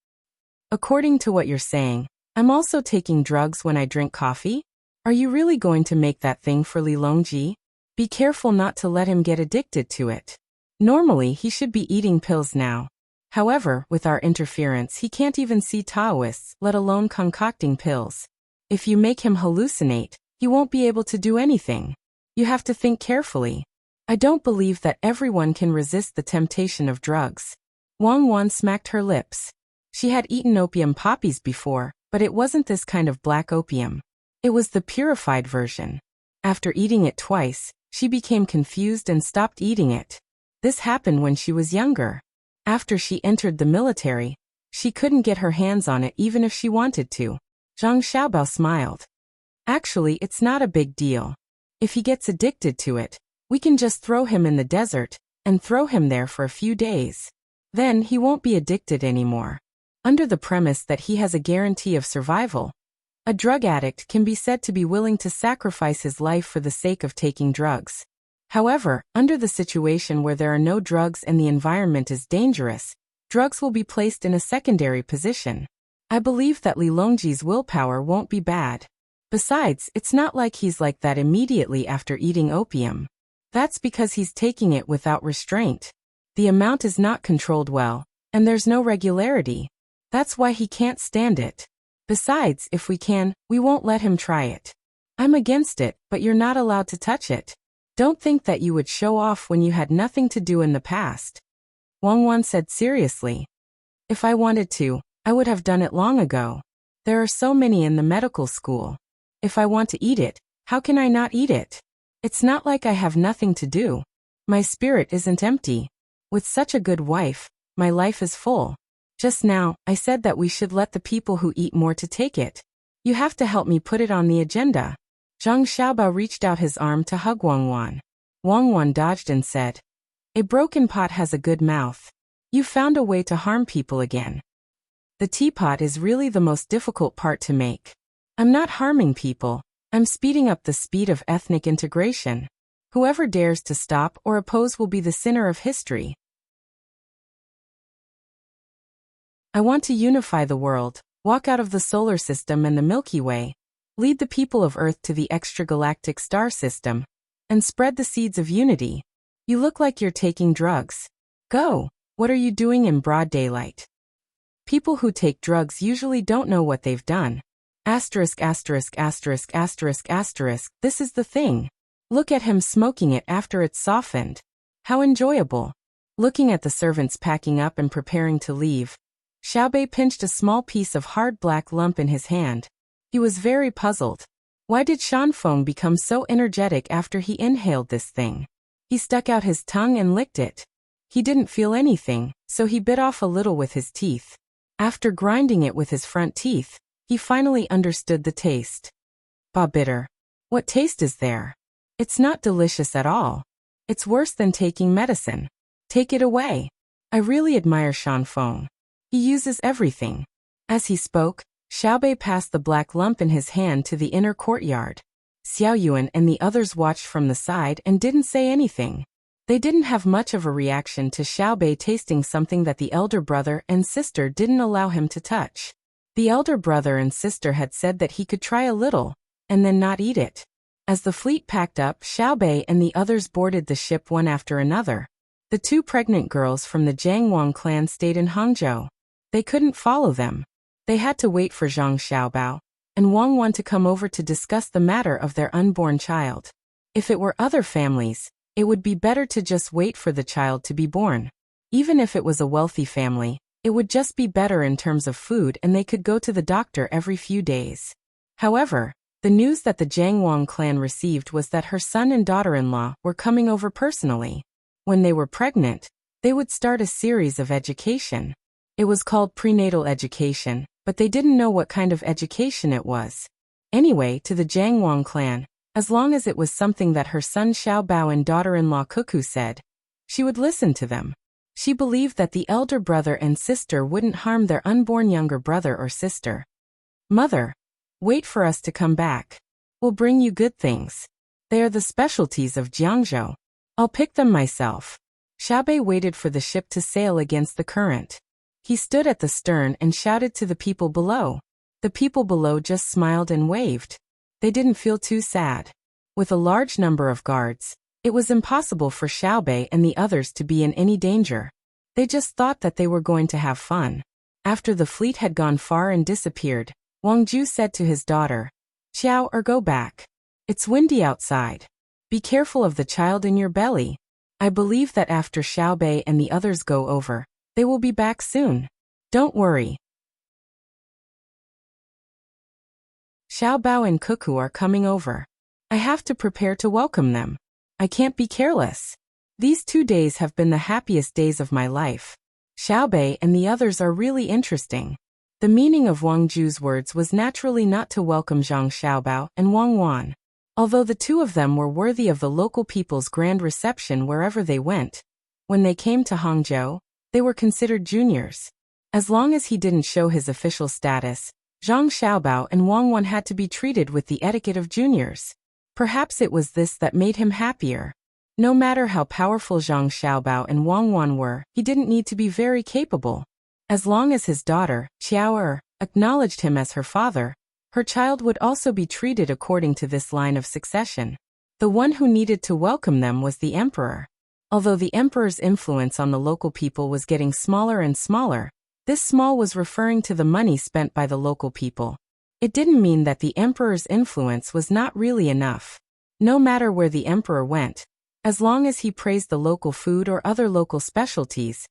According to what you're saying, I'm also taking drugs when I drink coffee? Are you really going to make that thing for Li Longji? Be careful not to let him get addicted to it. Normally, he should be eating pills now. However, with our interference, he can't even see Taoists, let alone concocting pills. If you make him hallucinate, he won't be able to do anything. You have to think carefully. I don't believe that everyone can resist the temptation of drugs. Wang Wan smacked her lips. She had eaten opium poppies before, but it wasn't this kind of black opium. It was the purified version. After eating it twice, she became confused and stopped eating it. This happened when she was younger. After she entered the military, she couldn't get her hands on it even if she wanted to. Zhang Xiaobao smiled. Actually, it's not a big deal. If he gets addicted to it, we can just throw him in the desert, and throw him there for a few days. Then he won't be addicted anymore. Under the premise that he has a guarantee of survival, a drug addict can be said to be willing to sacrifice his life for the sake of taking drugs. However, under the situation where there are no drugs and the environment is dangerous, drugs will be placed in a secondary position. I believe that Li Longji's willpower won't be bad. Besides, it's not like he's like that immediately after eating opium. That's because he's taking it without restraint. The amount is not controlled well, and there's no regularity. That's why he can't stand it. Besides, if we can, we won't let him try it. I'm against it, but you're not allowed to touch it. Don't think that you would show off when you had nothing to do in the past. Wang Wan said seriously. If I wanted to, I would have done it long ago. There are so many in the medical school. If I want to eat it, how can I not eat it? It's not like I have nothing to do. My spirit isn't empty. With such a good wife, my life is full. Just now, I said that we should let the people who eat more to take it. You have to help me put it on the agenda. Zhang Xiaobao reached out his arm to hug Wang Wan. Wang Wan dodged and said, "A broken pot has a good mouth. You found a way to harm people again. The teapot is really the most difficult part to make. I'm not harming people, I'm speeding up the speed of ethnic integration. Whoever dares to stop or oppose will be the sinner of history. I want to unify the world, walk out of the solar system and the Milky Way, lead the people of Earth to the extragalactic star system, and spread the seeds of unity. You look like you're taking drugs. Go! What are you doing in broad daylight?" People who take drugs usually don't know what they've done. Asterisk asterisk asterisk asterisk asterisk, this is the thing. Look at him smoking it after it's softened. How enjoyable. Looking at the servants packing up and preparing to leave, Xiaobei pinched a small piece of hard black lump in his hand. He was very puzzled. Why did Shanfeng become so energetic after he inhaled this thing? He stuck out his tongue and licked it. He didn't feel anything, so he bit off a little with his teeth. After grinding it with his front teeth, he finally understood the taste. Bah, bitter. What taste is there? It's not delicious at all. It's worse than taking medicine. Take it away. I really admire Shanfeng. He uses everything. As he spoke, Xiaobei passed the black lump in his hand to the inner courtyard. Xiao Yuan and the others watched from the side and didn't say anything. They didn't have much of a reaction to Xiaobei tasting something that the elder brother and sister didn't allow him to touch. The elder brother and sister had said that he could try a little, and then not eat it. As the fleet packed up, Xiaobei and the others boarded the ship one after another. The two pregnant girls from the Jiangwang clan stayed in Hangzhou. They couldn't follow them. They had to wait for Zhang Xiaobao and Wang Wan to come over to discuss the matter of their unborn child. If it were other families, it would be better to just wait for the child to be born. Even if it was a wealthy family, it would just be better in terms of food and they could go to the doctor every few days. However, the news that the Jiangwang clan received was that her son and daughter-in-law were coming over personally. When they were pregnant, they would start a series of education. It was called prenatal education, but they didn't know what kind of education it was. Anyway, to the Jiangwang clan, as long as it was something that her son Xiaobao and daughter-in-law Cuckoo said, she would listen to them. She believed that the elder brother and sister wouldn't harm their unborn younger brother or sister. Mother, wait for us to come back. We'll bring you good things. They are the specialties of Jiangzhou. I'll pick them myself. Xiaobei waited for the ship to sail against the current. He stood at the stern and shouted to the people below. The people below just smiled and waved. They didn't feel too sad. With a large number of guards, it was impossible for Xiaobei and the others to be in any danger. They just thought that they were going to have fun. After the fleet had gone far and disappeared, Wang Ju said to his daughter, "Xiao, or go back. It's windy outside. Be careful of the child in your belly. I believe that after Xiaobei and the others go over, they will be back soon. Don't worry. Xiaobao and Cuckoo are coming over. I have to prepare to welcome them. I can't be careless. These 2 days have been the happiest days of my life. Xiaobei and the others are really interesting." The meaning of Wang Ju's words was naturally not to welcome Zhang Xiaobao and Wang Wan. Although the two of them were worthy of the local people's grand reception wherever they went, when they came to Hangzhou, they were considered juniors. As long as he didn't show his official status, Zhang Xiaobao and Wang Wan had to be treated with the etiquette of juniors. Perhaps it was this that made him happier. No matter how powerful Zhang Xiaobao and Wang Wan were, he didn't need to be very capable. As long as his daughter, Qiao acknowledged him as her father, Her child would also be treated according to this line of succession. The one who needed to welcome them was the emperor. Although the emperor's influence on the local people was getting smaller and smaller, this small was referring to the money spent by the local people. It didn't mean that the emperor's influence was not really enough. No matter where the emperor went, as long as he praised the local food or other local specialties,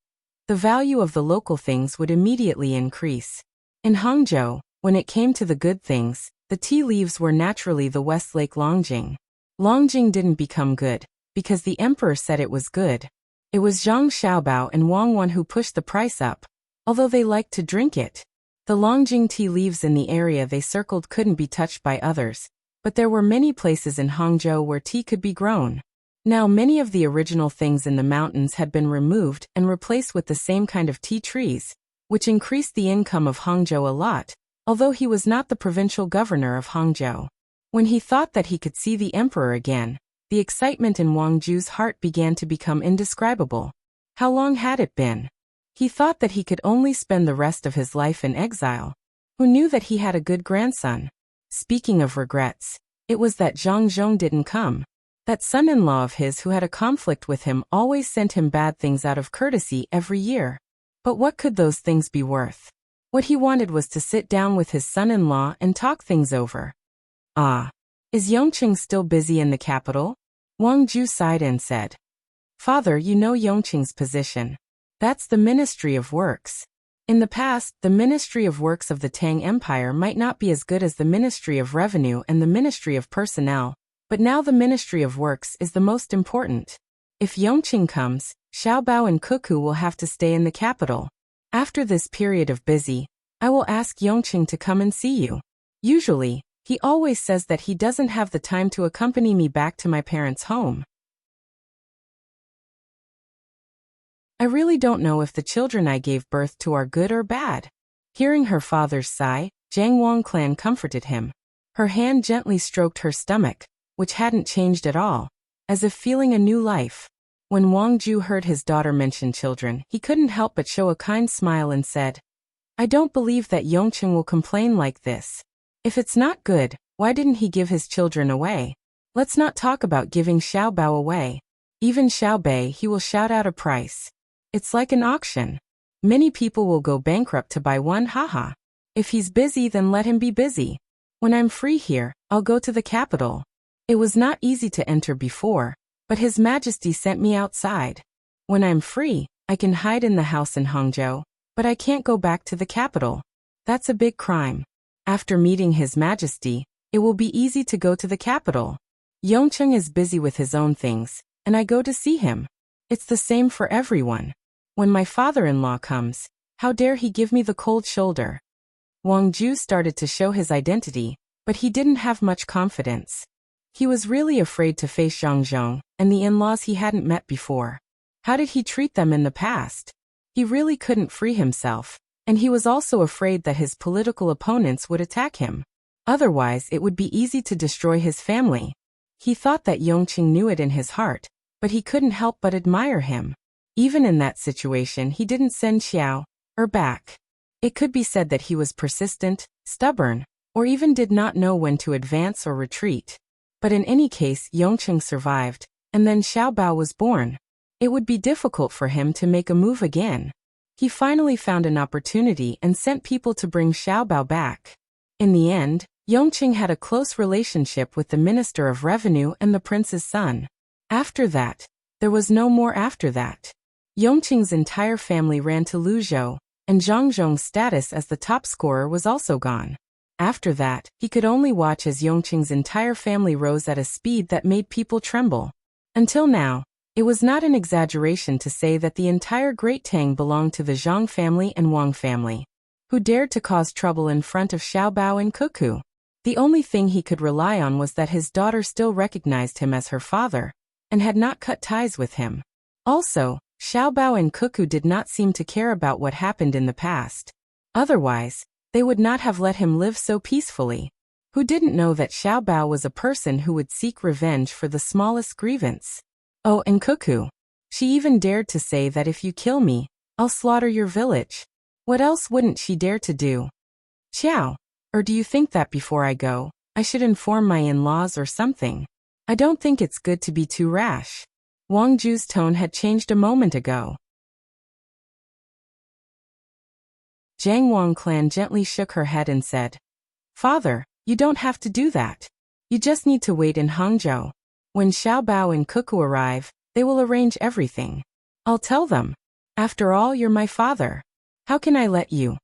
the value of the local things would immediately increase. In Hangzhou, when it came to the good things, the tea leaves were naturally the Westlake Longjing. Longjing didn't become good because the emperor said it was good. It was Zhang Xiaobao and Wang Wan who pushed the price up, although they liked to drink it. The Longjing tea leaves in the area they circled couldn't be touched by others, but there were many places in Hangzhou where tea could be grown. Now many of the original things in the mountains had been removed and replaced with the same kind of tea trees, which increased the income of Hangzhou a lot, although he was not the provincial governor of Hangzhou. When he thought that he could see the emperor again, the excitement in Wang Ju's heart began to become indescribable. How long had it been? He thought that he could only spend the rest of his life in exile. Who knew that he had a good grandson? Speaking of regrets, it was that Zhang Zhong didn't come. That son-in-law of his who had a conflict with him always sent him bad things out of courtesy every year. But what could those things be worth? What he wanted was to sit down with his son-in-law and talk things over. Ah. Is Yongqing still busy in the capital? Wang Ju sighed and said. Father, you know Yongqing's position. That's the Ministry of Works. In the past, the Ministry of Works of the Tang Empire might not be as good as the Ministry of Revenue and the Ministry of Personnel, but now the Ministry of Works is the most important. If Yongqing comes, Xiaobao and Cuckoo will have to stay in the capital. After this period of busy, I will ask Yongqing to come and see you. Usually, he always says that he doesn't have the time to accompany me back to my parents' home. I really don't know if the children I gave birth to are good or bad. Hearing her father's sigh, Zhang Wangclan comforted him. Her hand gently stroked her stomach, which hadn't changed at all, as if feeling a new life. When Wang Ju heard his daughter mention children, he couldn't help but show a kind smile and said, I don't believe that Yongqing will complain like this. If it's not good, why didn't he give his children away? Let's not talk about giving Xiaobao away. Even Xiaobei, he will shout out a price. It's like an auction. Many people will go bankrupt to buy one, haha. If he's busy, then let him be busy. When I'm free here, I'll go to the capital. It was not easy to enter before, but His Majesty sent me outside. When I'm free, I can hide in the house in Hangzhou, but I can't go back to the capital. That's a big crime. After meeting His Majesty, it will be easy to go to the capital. Yongqing is busy with his own things, and I go to see him. It's the same for everyone. When my father-in-law comes, how dare he give me the cold shoulder? Wang Ju started to show his identity, but he didn't have much confidence. He was really afraid to face Zhang Zhong and the in-laws he hadn't met before. How did he treat them in the past? He really couldn't free himself, and he was also afraid that his political opponents would attack him. Otherwise, it would be easy to destroy his family. He thought that Yongqing knew it in his heart, but he couldn't help but admire him. Even in that situation, he didn't send Xiao back. It could be said that he was persistent, stubborn, or even did not know when to advance or retreat. But in any case, Yongqing survived, and then Xiaobao was born. It would be difficult for him to make a move again. He finally found an opportunity and sent people to bring Xiaobao back. In the end, Yongqing had a close relationship with the Minister of Revenue and the prince's son. After that, there was no more after that. Yongqing's entire family ran to Luzhou, and Zhang Zhong's status as the top scorer was also gone. After that, he could only watch as Yongqing's entire family rose at a speed that made people tremble. Until now, it was not an exaggeration to say that the entire Great Tang belonged to the Zhang family and Wang family, who dared to cause trouble in front of Xiaobao and Cuckoo. The only thing he could rely on was that his daughter still recognized him as her father, and had not cut ties with him. Also, Xiaobao and Cuckoo did not seem to care about what happened in the past. Otherwise, they would not have let him live so peacefully. Who didn't know that Xiaobao was a person who would seek revenge for the smallest grievance? Oh, and Cuckoo. She even dared to say that if you kill me, I'll slaughter your village. What else wouldn't she dare to do? Xiao, Or do you think that before I go, I should inform my in-laws or something? I don't think it's good to be too rash. Wang Ju's tone had changed a moment ago. Jiang Wang Clan gently shook her head and said, Father, you don't have to do that. You just need to wait in Hangzhou. When Xiao Bao and Cuckoo arrive, they will arrange everything. I'll tell them. After all, you're my father. How can I let you?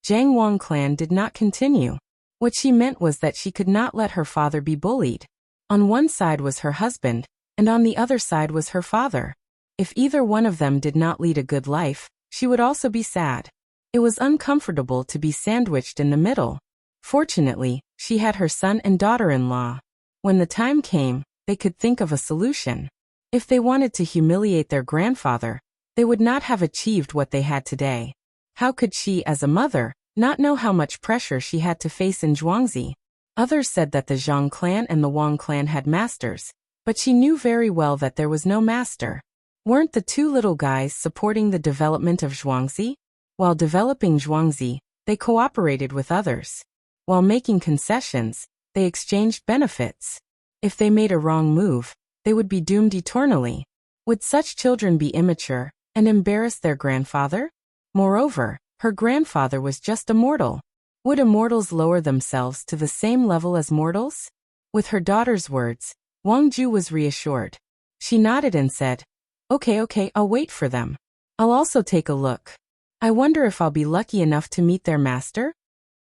Jiang Wang Clan did not continue. What she meant was that she could not let her father be bullied. On one side was her husband, and on the other side was her father. If either one of them did not lead a good life, she would also be sad. It was uncomfortable to be sandwiched in the middle. Fortunately, she had her son and daughter-in-law. When the time came, they could think of a solution. If they wanted to humiliate their grandfather, they would not have achieved what they had today. How could she, as a mother, not know how much pressure she had to face in Zhuangzi? Others said that the Zhang clan and the Wang clan had masters, but she knew very well that there was no master. Weren't the two little guys supporting the development of Zhuangzi? While developing Zhuangzi, they cooperated with others. While making concessions, they exchanged benefits. If they made a wrong move, they would be doomed eternally. Would such children be immature and embarrass their grandfather? Moreover, her grandfather was just a mortal. Would immortals lower themselves to the same level as mortals? With her daughter's words, Wang Ju was reassured. She nodded and said, Okay, I'll wait for them. I'll also take a look. I wonder if I'll be lucky enough to meet their master?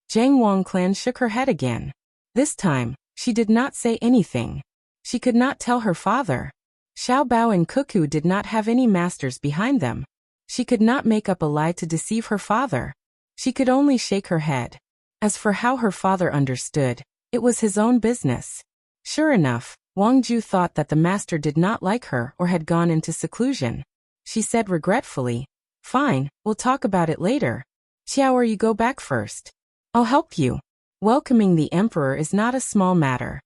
Jiang Wang Clan shook her head again. This time, she did not say anything. She could not tell her father. Xiao Bao and Cuckoo did not have any masters behind them. She could not make up a lie to deceive her father. She could only shake her head. As for how her father understood, it was his own business. Sure enough, Wang Ju thought that the master did not like her or had gone into seclusion. She said regretfully, Fine, we'll talk about it later. Xiao, you go back first. I'll help you. Welcoming the emperor is not a small matter.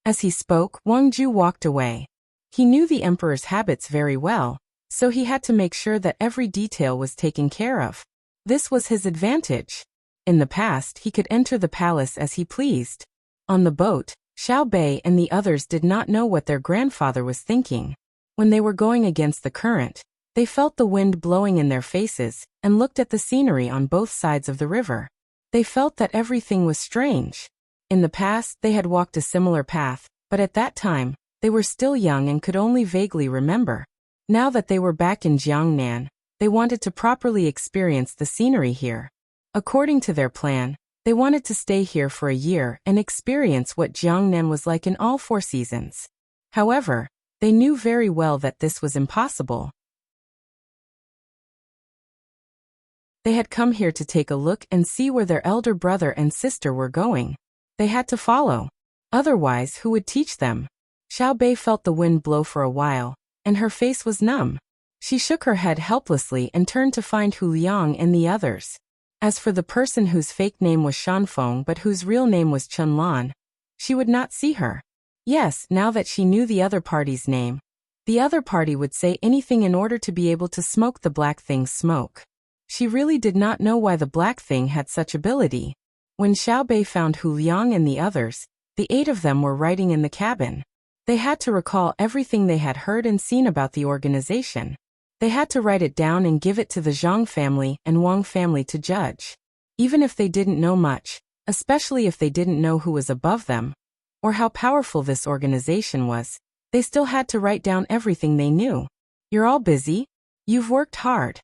As he spoke, Wang Ju walked away. He knew the emperor's habits very well, so he had to make sure that every detail was taken care of. This was his advantage. In the past, he could enter the palace as he pleased. On the boat, Xiao Bei and the others did not know what their grandfather was thinking. When they were going against the current, they felt the wind blowing in their faces and looked at the scenery on both sides of the river. They felt that everything was strange. In the past, they had walked a similar path, but at that time, they were still young and could only vaguely remember. Now that they were back in Jiangnan, they wanted to properly experience the scenery here. According to their plan, they wanted to stay here for a year and experience what Jiangnan was like in all 4 seasons. However, they knew very well that this was impossible. They had come here to take a look and see where their elder brother and sister were going. They had to follow. Otherwise, who would teach them? Xiao Bei felt the wind blow for a while, and her face was numb. She shook her head helplessly and turned to find Hu Liang and the others. As for the person whose fake name was Shanfeng but whose real name was Chun Lan, she would not see her. Yes, now that she knew the other party's name, the other party would say anything in order to be able to smoke the black thing's smoke. She really did not know why the black thing had such ability. When Xiao Bei found Hu Liang and the others, the 8 of them were writing in the cabin. They had to recall everything they had heard and seen about the organization. They had to write it down and give it to the Zhang family and Wang family to judge. Even if they didn't know much, especially if they didn't know who was above them, or how powerful this organization was, they still had to write down everything they knew. You're all busy. You've worked hard.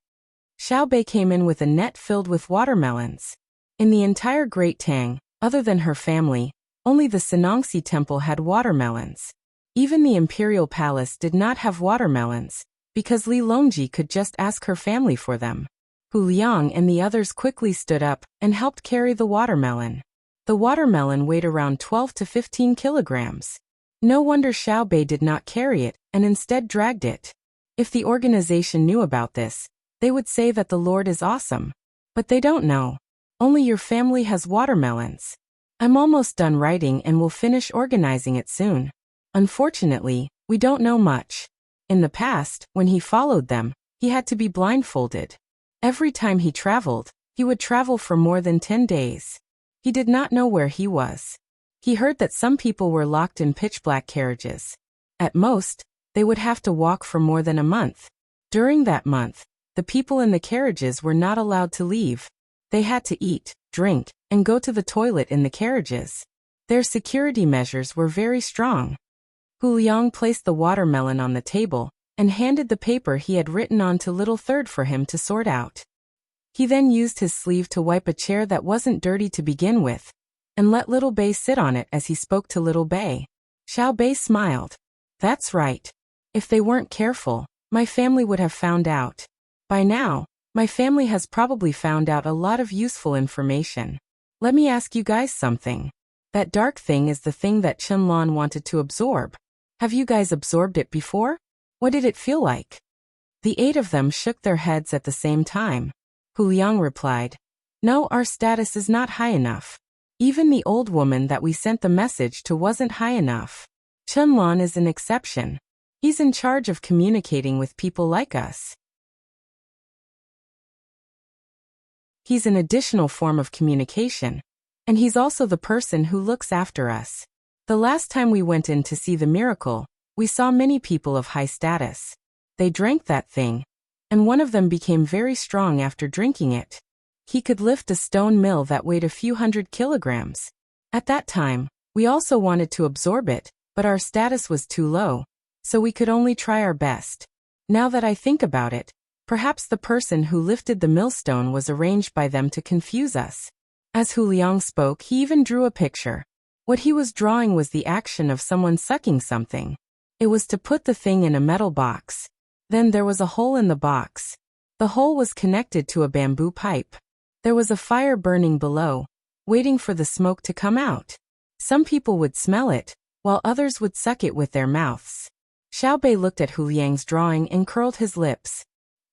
Xiao Bei came in with a net filled with watermelons. In the entire Great Tang, other than her family, only the Sanongxi temple had watermelons. Even the imperial palace did not have watermelons, because Li Longji could just ask her family for them. Hu Liang and the others quickly stood up and helped carry the watermelon. The watermelon weighed around 12 to 15 kilograms. No wonder Xiao Bei did not carry it and instead dragged it. If the organization knew about this, they would say that the Lord is awesome. But they don't know. Only your family has watermelons. I'm almost done writing and will finish organizing it soon. Unfortunately, we don't know much. In the past, when he followed them, he had to be blindfolded. Every time he traveled, he would travel for more than 10 days. He did not know where he was. He heard that some people were locked in pitch-black carriages. At most, they would have to walk for more than a month. During that month, the people in the carriages were not allowed to leave. They had to eat, drink, and go to the toilet in the carriages. Their security measures were very strong. Hu Liang placed the watermelon on the table and handed the paper he had written on to Little Third for him to sort out. He then used his sleeve to wipe a chair that wasn't dirty to begin with, and let Little Bei sit on it as he spoke to Little Bei. Xiao Bei smiled. That's right. If they weren't careful, my family would have found out. By now, my family has probably found out a lot of useful information. Let me ask you guys something. That dark thing is the thing that Qianlong wanted to absorb. Have you guys absorbed it before? What did it feel like? The 8 of them shook their heads at the same time. Hu Liang replied, No, our status is not high enough. Even the old woman that we sent the message to wasn't high enough. Qianlong is an exception. He's in charge of communicating with people like us. He's an additional form of communication. And he's also the person who looks after us. The last time we went in to see the miracle, we saw many people of high status. They drank that thing, and one of them became very strong after drinking it. He could lift a stone mill that weighed a few hundred kilograms. At that time, we also wanted to absorb it, but our status was too low, so we could only try our best. Now that I think about it, perhaps the person who lifted the millstone was arranged by them to confuse us. As Hu Liang spoke, he even drew a picture. What he was drawing was the action of someone sucking something. It was to put the thing in a metal box. Then there was a hole in the box. The hole was connected to a bamboo pipe. There was a fire burning below, waiting for the smoke to come out. Some people would smell it, while others would suck it with their mouths. Xiao Bei looked at Hu Liang's drawing and curled his lips.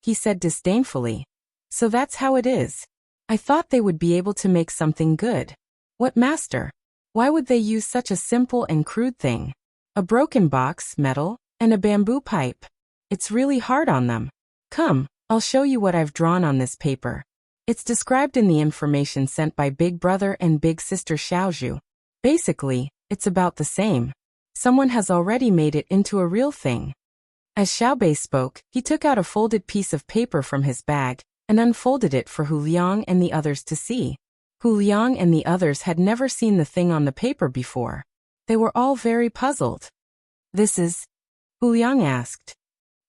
He said disdainfully, So that's how it is. I thought they would be able to make something good. What master? Why would they use such a simple and crude thing? A broken box, metal, and a bamboo pipe. It's really hard on them. Come, I'll show you what I've drawn on this paper. It's described in the information sent by Big Brother and Big Sister Xiaozhu. Basically, it's about the same. Someone has already made it into a real thing. As Xiao Bei spoke, he took out a folded piece of paper from his bag and unfolded it for Hu Liang and the others to see. Hu Liang and the others had never seen the thing on the paper before. They were all very puzzled. This is? Hu Liang asked.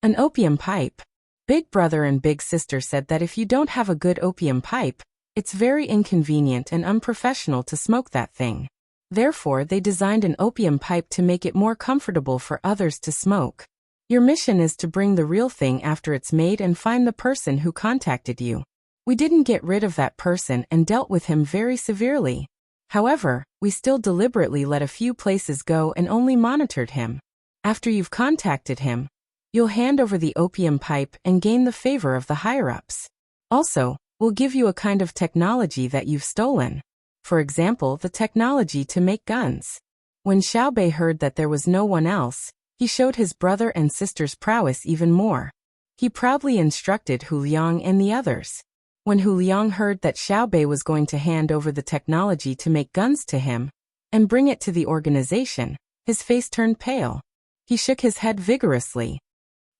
An opium pipe. Big Brother and Big Sister said that if you don't have a good opium pipe, it's very inconvenient and unprofessional to smoke that thing. Therefore, they designed an opium pipe to make it more comfortable for others to smoke. Your mission is to bring the real thing after it's made and find the person who contacted you. We didn't get rid of that person and dealt with him very severely. However, we still deliberately let a few places go and only monitored him. After you've contacted him, you'll hand over the opium pipe and gain the favor of the higher-ups. Also, we'll give you a kind of technology that you've stolen. For example, the technology to make guns. When Xiao Bei heard that there was no one else, he showed his brother and sister's prowess even more. He proudly instructed Hu Liang and the others. When Hu Liang heard that Xiao Bei was going to hand over the technology to make guns to him and bring it to the organization, his face turned pale. He shook his head vigorously.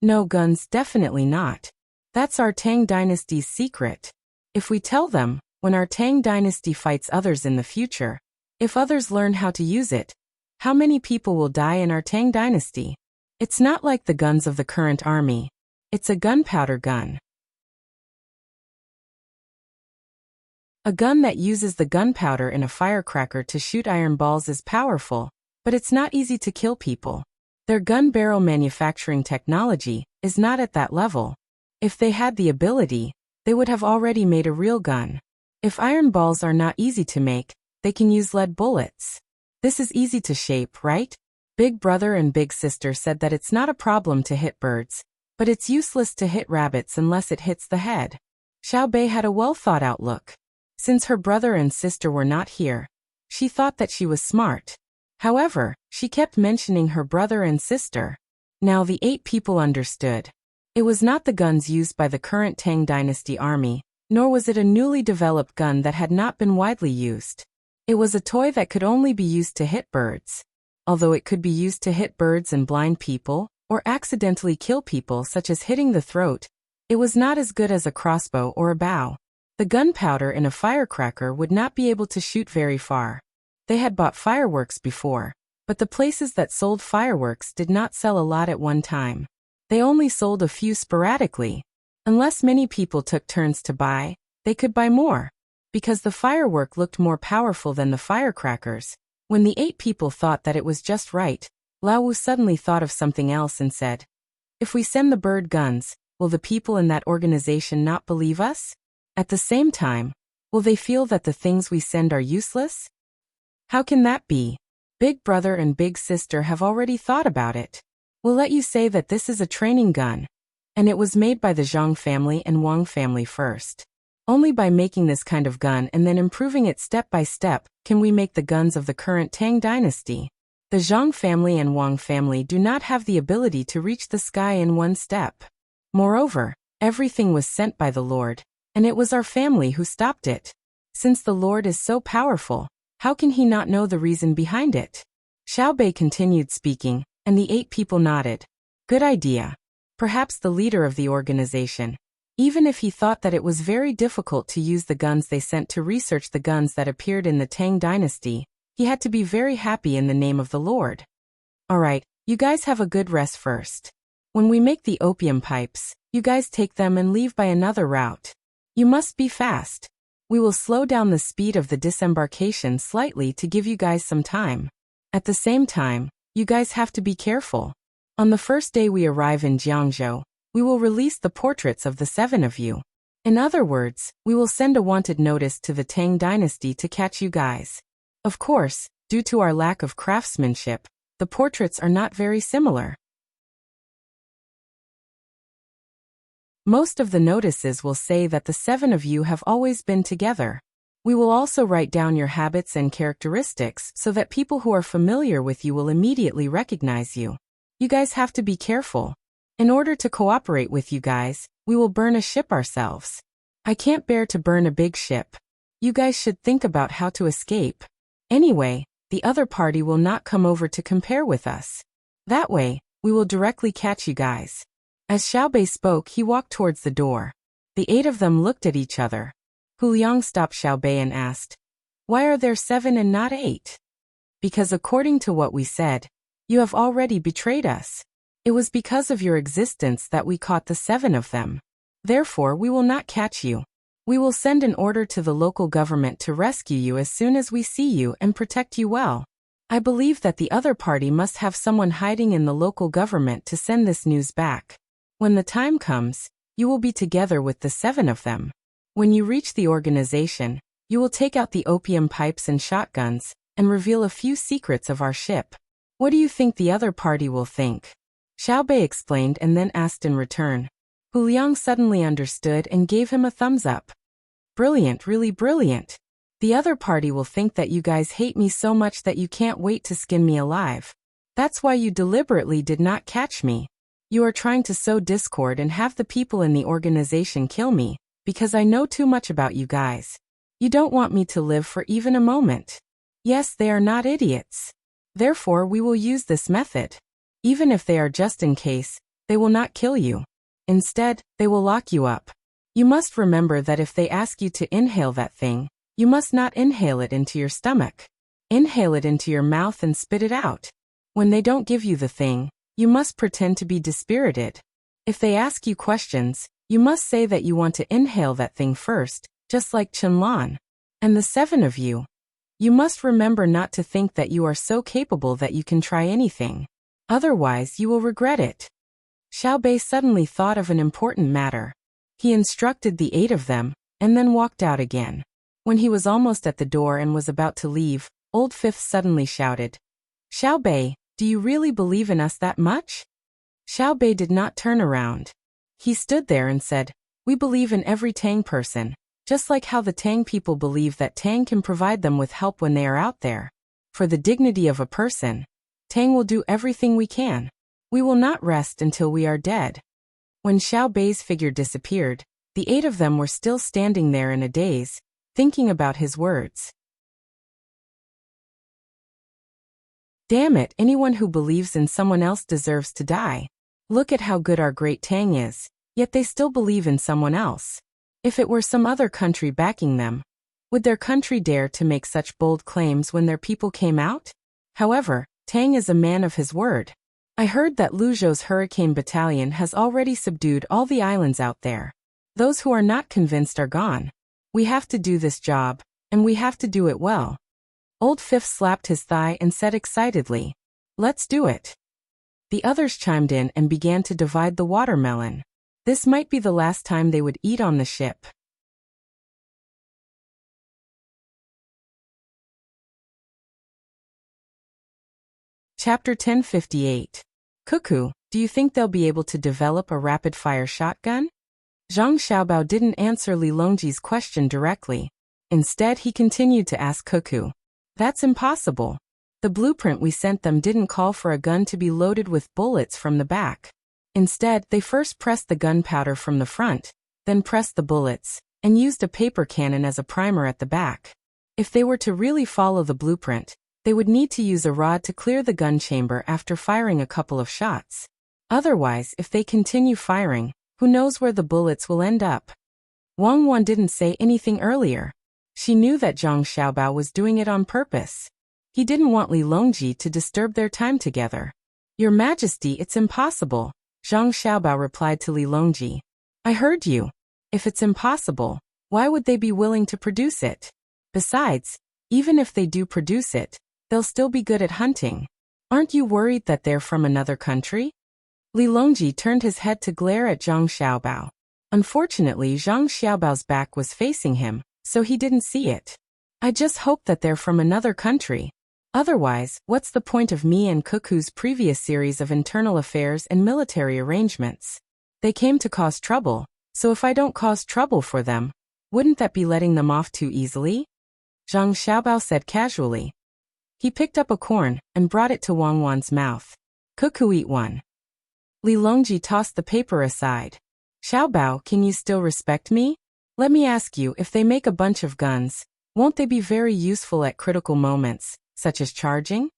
No guns, definitely not. That's our Tang Dynasty's secret. If we tell them, when our Tang Dynasty fights others in the future, if others learn how to use it, how many people will die in our Tang Dynasty? It's not like the guns of the current army. It's a gunpowder gun. A gun that uses the gunpowder in a firecracker to shoot iron balls is powerful, but it's not easy to kill people. Their gun barrel manufacturing technology is not at that level. If they had the ability, they would have already made a real gun. If iron balls are not easy to make, they can use lead bullets. This is easy to shape, right? Big Brother and Big Sister said that it's not a problem to hit birds, but it's useless to hit rabbits unless it hits the head. Xiao Bei had a well-thought-out look. Since her brother and sister were not here, she thought that she was smart. However, she kept mentioning her brother and sister. Now the 8 people understood. It was not the guns used by the current Tang Dynasty army, nor was it a newly developed gun that had not been widely used. It was a toy that could only be used to hit birds. Although it could be used to hit birds and blind people, or accidentally kill people such as hitting the throat, it was not as good as a crossbow or a bow. The gunpowder in a firecracker would not be able to shoot very far. They had bought fireworks before, but the places that sold fireworks did not sell a lot at one time. They only sold a few sporadically. Unless many people took turns to buy, they could buy more. Because the firework looked more powerful than the firecrackers, when the 8 people thought that it was just right, Lao Wu suddenly thought of something else and said, "If we send the bird guns, will the people in that organization not believe us? At the same time, will they feel that the things we send are useless? How can that be? Big brother and big sister have already thought about it. We'll let you say that this is a training gun, and it was made by the Zhang family and Wang family first. Only by making this kind of gun and then improving it step by step can we make the guns of the current Tang Dynasty. The Zhang family and Wang family do not have the ability to reach the sky in one step. Moreover, everything was sent by the Lord, and it was our family who stopped it. Since the Lord is so powerful, how can he not know the reason behind it?" Xiaobei continued speaking, and the 8 people nodded. Good idea. Perhaps the leader of the organization, even if he thought that it was very difficult to use the guns they sent to research the guns that appeared in the Tang Dynasty, he had to be very happy in the name of the Lord. Alright, you guys have a good rest first. When we make the opium pipes, you guys take them and leave by another route. You must be fast. We will slow down the speed of the disembarkation slightly to give you guys some time. At the same time, you guys have to be careful. On the first day we arrive in Jiangzhou, we will release the portraits of the 7 of you. In other words, we will send a wanted notice to the Tang Dynasty to catch you guys. Of course, due to our lack of craftsmanship, the portraits are not very similar. Most of the notices will say that the 7 of you have always been together. We will also write down your habits and characteristics so that people who are familiar with you will immediately recognize you. You guys have to be careful. In order to cooperate with you guys, we will burn a ship ourselves. I can't bear to burn a big ship. You guys should think about how to escape. Anyway, the other party will not come over to compare with us. That way, we will directly catch you guys. As Xiaobei spoke, he walked towards the door. The 8 of them looked at each other. Hu Liang stopped Xiaobei and asked, "Why are there 7 and not 8? Because according to what we said, you have already betrayed us. It was because of your existence that we caught the 7 of them. Therefore, we will not catch you. We will send an order to the local government to rescue you as soon as we see you and protect you well. I believe that the other party must have someone hiding in the local government to send this news back. When the time comes, you will be together with the 7 of them. When you reach the organization, you will take out the opium pipes and shotguns and reveal a few secrets of our ship. What do you think the other party will think?" Xiaobei explained and then asked in return. Hu Liang suddenly understood and gave him a thumbs up. "Brilliant, really brilliant. The other party will think that you guys hate me so much that you can't wait to skin me alive. That's why you deliberately did not catch me. You are trying to sow discord and have the people in the organization kill me, because I know too much about you guys. You don't want me to live for even a moment. Yes, they are not idiots. Therefore, we will use this method. Even if they are just in case, they will not kill you. Instead, they will lock you up. You must remember that if they ask you to inhale that thing, you must not inhale it into your stomach. Inhale it into your mouth and spit it out. When they don't give you the thing, you must pretend to be dispirited. If they ask you questions, you must say that you want to inhale that thing first, just like Chenlan. And the 7 of you. You must remember not to think that you are so capable that you can try anything. Otherwise, you will regret it." Xiaobei suddenly thought of an important matter. He instructed the 8 of them, and then walked out again. When he was almost at the door and was about to leave, Old Fifth suddenly shouted, "Xiaobei, do you really believe in us that much?" Xiaobei did not turn around. He stood there and said, "We believe in every Tang person, just like how the Tang people believe that Tang can provide them with help when they are out there. For the dignity of a person, Tang will do everything we can. We will not rest until we are dead." When Xiaobei's figure disappeared, the 8 of them were still standing there in a daze, thinking about his words. Damn it, anyone who believes in someone else deserves to die. Look at how good our great Tang is, yet they still believe in someone else. If it were some other country backing them, would their country dare to make such bold claims when their people came out? However, Tang is a man of his word. I heard that Luzhou's Hurricane Battalion has already subdued all the islands out there. Those who are not convinced are gone. We have to do this job, and we have to do it well. Old Fifth slapped his thigh and said excitedly, "Let's do it." The others chimed in and began to divide the watermelon. This might be the last time they would eat on the ship. Chapter 1058. Cuckoo, do you think they'll be able to develop a rapid-fire shotgun? Zhang Xiaobao didn't answer Li Longji's question directly. Instead, he continued to ask Cuckoo. That's impossible. The blueprint we sent them didn't call for a gun to be loaded with bullets from the back. Instead, they first pressed the gunpowder from the front, then pressed the bullets, and used a paper cannon as a primer at the back. If they were to really follow the blueprint, they would need to use a rod to clear the gun chamber after firing a couple of shots. Otherwise, if they continue firing, who knows where the bullets will end up? Wang Wan didn't say anything earlier. She knew that Zhang Xiaobao was doing it on purpose. He didn't want Li Longji to disturb their time together. Your Majesty, it's impossible, Zhang Xiaobao replied to Li Longji. I heard you. If it's impossible, why would they be willing to produce it? Besides, even if they do produce it, they'll still be good at hunting. Aren't you worried that they're from another country? Li Longji turned his head to glare at Zhang Xiaobao. Unfortunately, Zhang Xiaobao's back was facing him, so he didn't see it. I just hope that they're from another country. Otherwise, what's the point of me and Cuckoo's previous series of internal affairs and military arrangements? They came to cause trouble, so if I don't cause trouble for them, wouldn't that be letting them off too easily? Zhang Xiaobao said casually. He picked up a corn and brought it to Wang Wan's mouth. Cuckoo, eat one. Li Longji tossed the paper aside. Xiaobao, can you still respect me? Let me ask you, if they make a bunch of guns, won't they be very useful at critical moments, such as charging?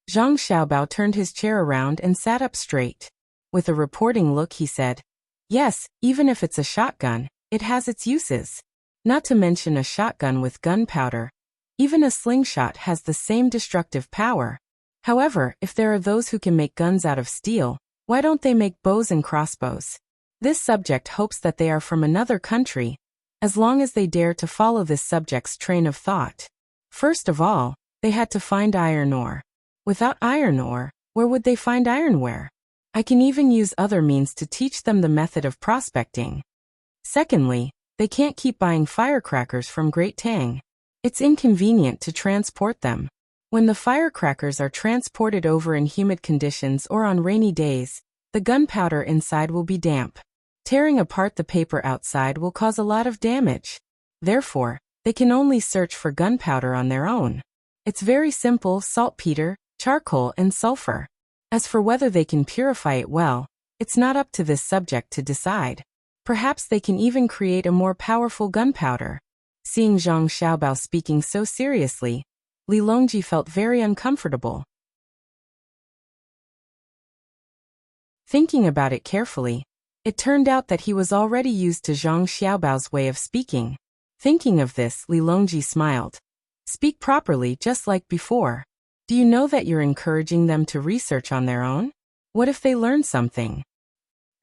Zhang Xiaobao turned his chair around and sat up straight. With a reporting look, he said, yes, even if it's a shotgun, it has its uses. Not to mention a shotgun with gunpowder. Even a slingshot has the same destructive power. However, if there are those who can make guns out of steel, why don't they make bows and crossbows? This subject hopes that they are from another country, as long as they dare to follow this subject's train of thought. First of all, they had to find iron ore. Without iron ore, where would they find ironware? I can even use other means to teach them the method of prospecting. Secondly, they can't keep buying firecrackers from Great Tang. It's inconvenient to transport them. When the firecrackers are transported over in humid conditions or on rainy days, the gunpowder inside will be damp. Tearing apart the paper outside will cause a lot of damage. Therefore, they can only search for gunpowder on their own. It's very simple: saltpeter, charcoal, and sulfur. As for whether they can purify it well, it's not up to this subject to decide. Perhaps they can even create a more powerful gunpowder. Seeing Zhang Xiaobao speaking so seriously, Li Longji felt very uncomfortable. Thinking about it carefully, it turned out that he was already used to Zhang Xiaobao's way of speaking. Thinking of this, Li Longji smiled. Speak properly, just like before. Do you know that you're encouraging them to research on their own? What if they learn something?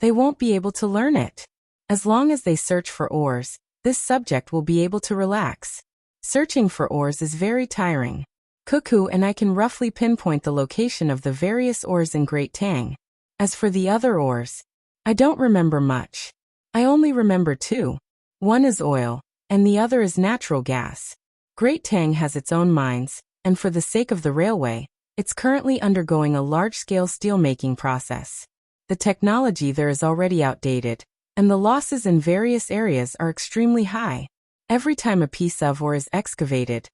They won't be able to learn it. As long as they search for ores, this subject will be able to relax. Searching for ores is very tiring. Cuckoo and I can roughly pinpoint the location of the various ores in Great Tang. As for the other ores, I don't remember much. I only remember two. One is oil, and the other is natural gas. Great Tang has its own mines, and for the sake of the railway, it's currently undergoing a large-scale steelmaking process. The technology there is already outdated, and the losses in various areas are extremely high. Every time a piece of ore is excavated,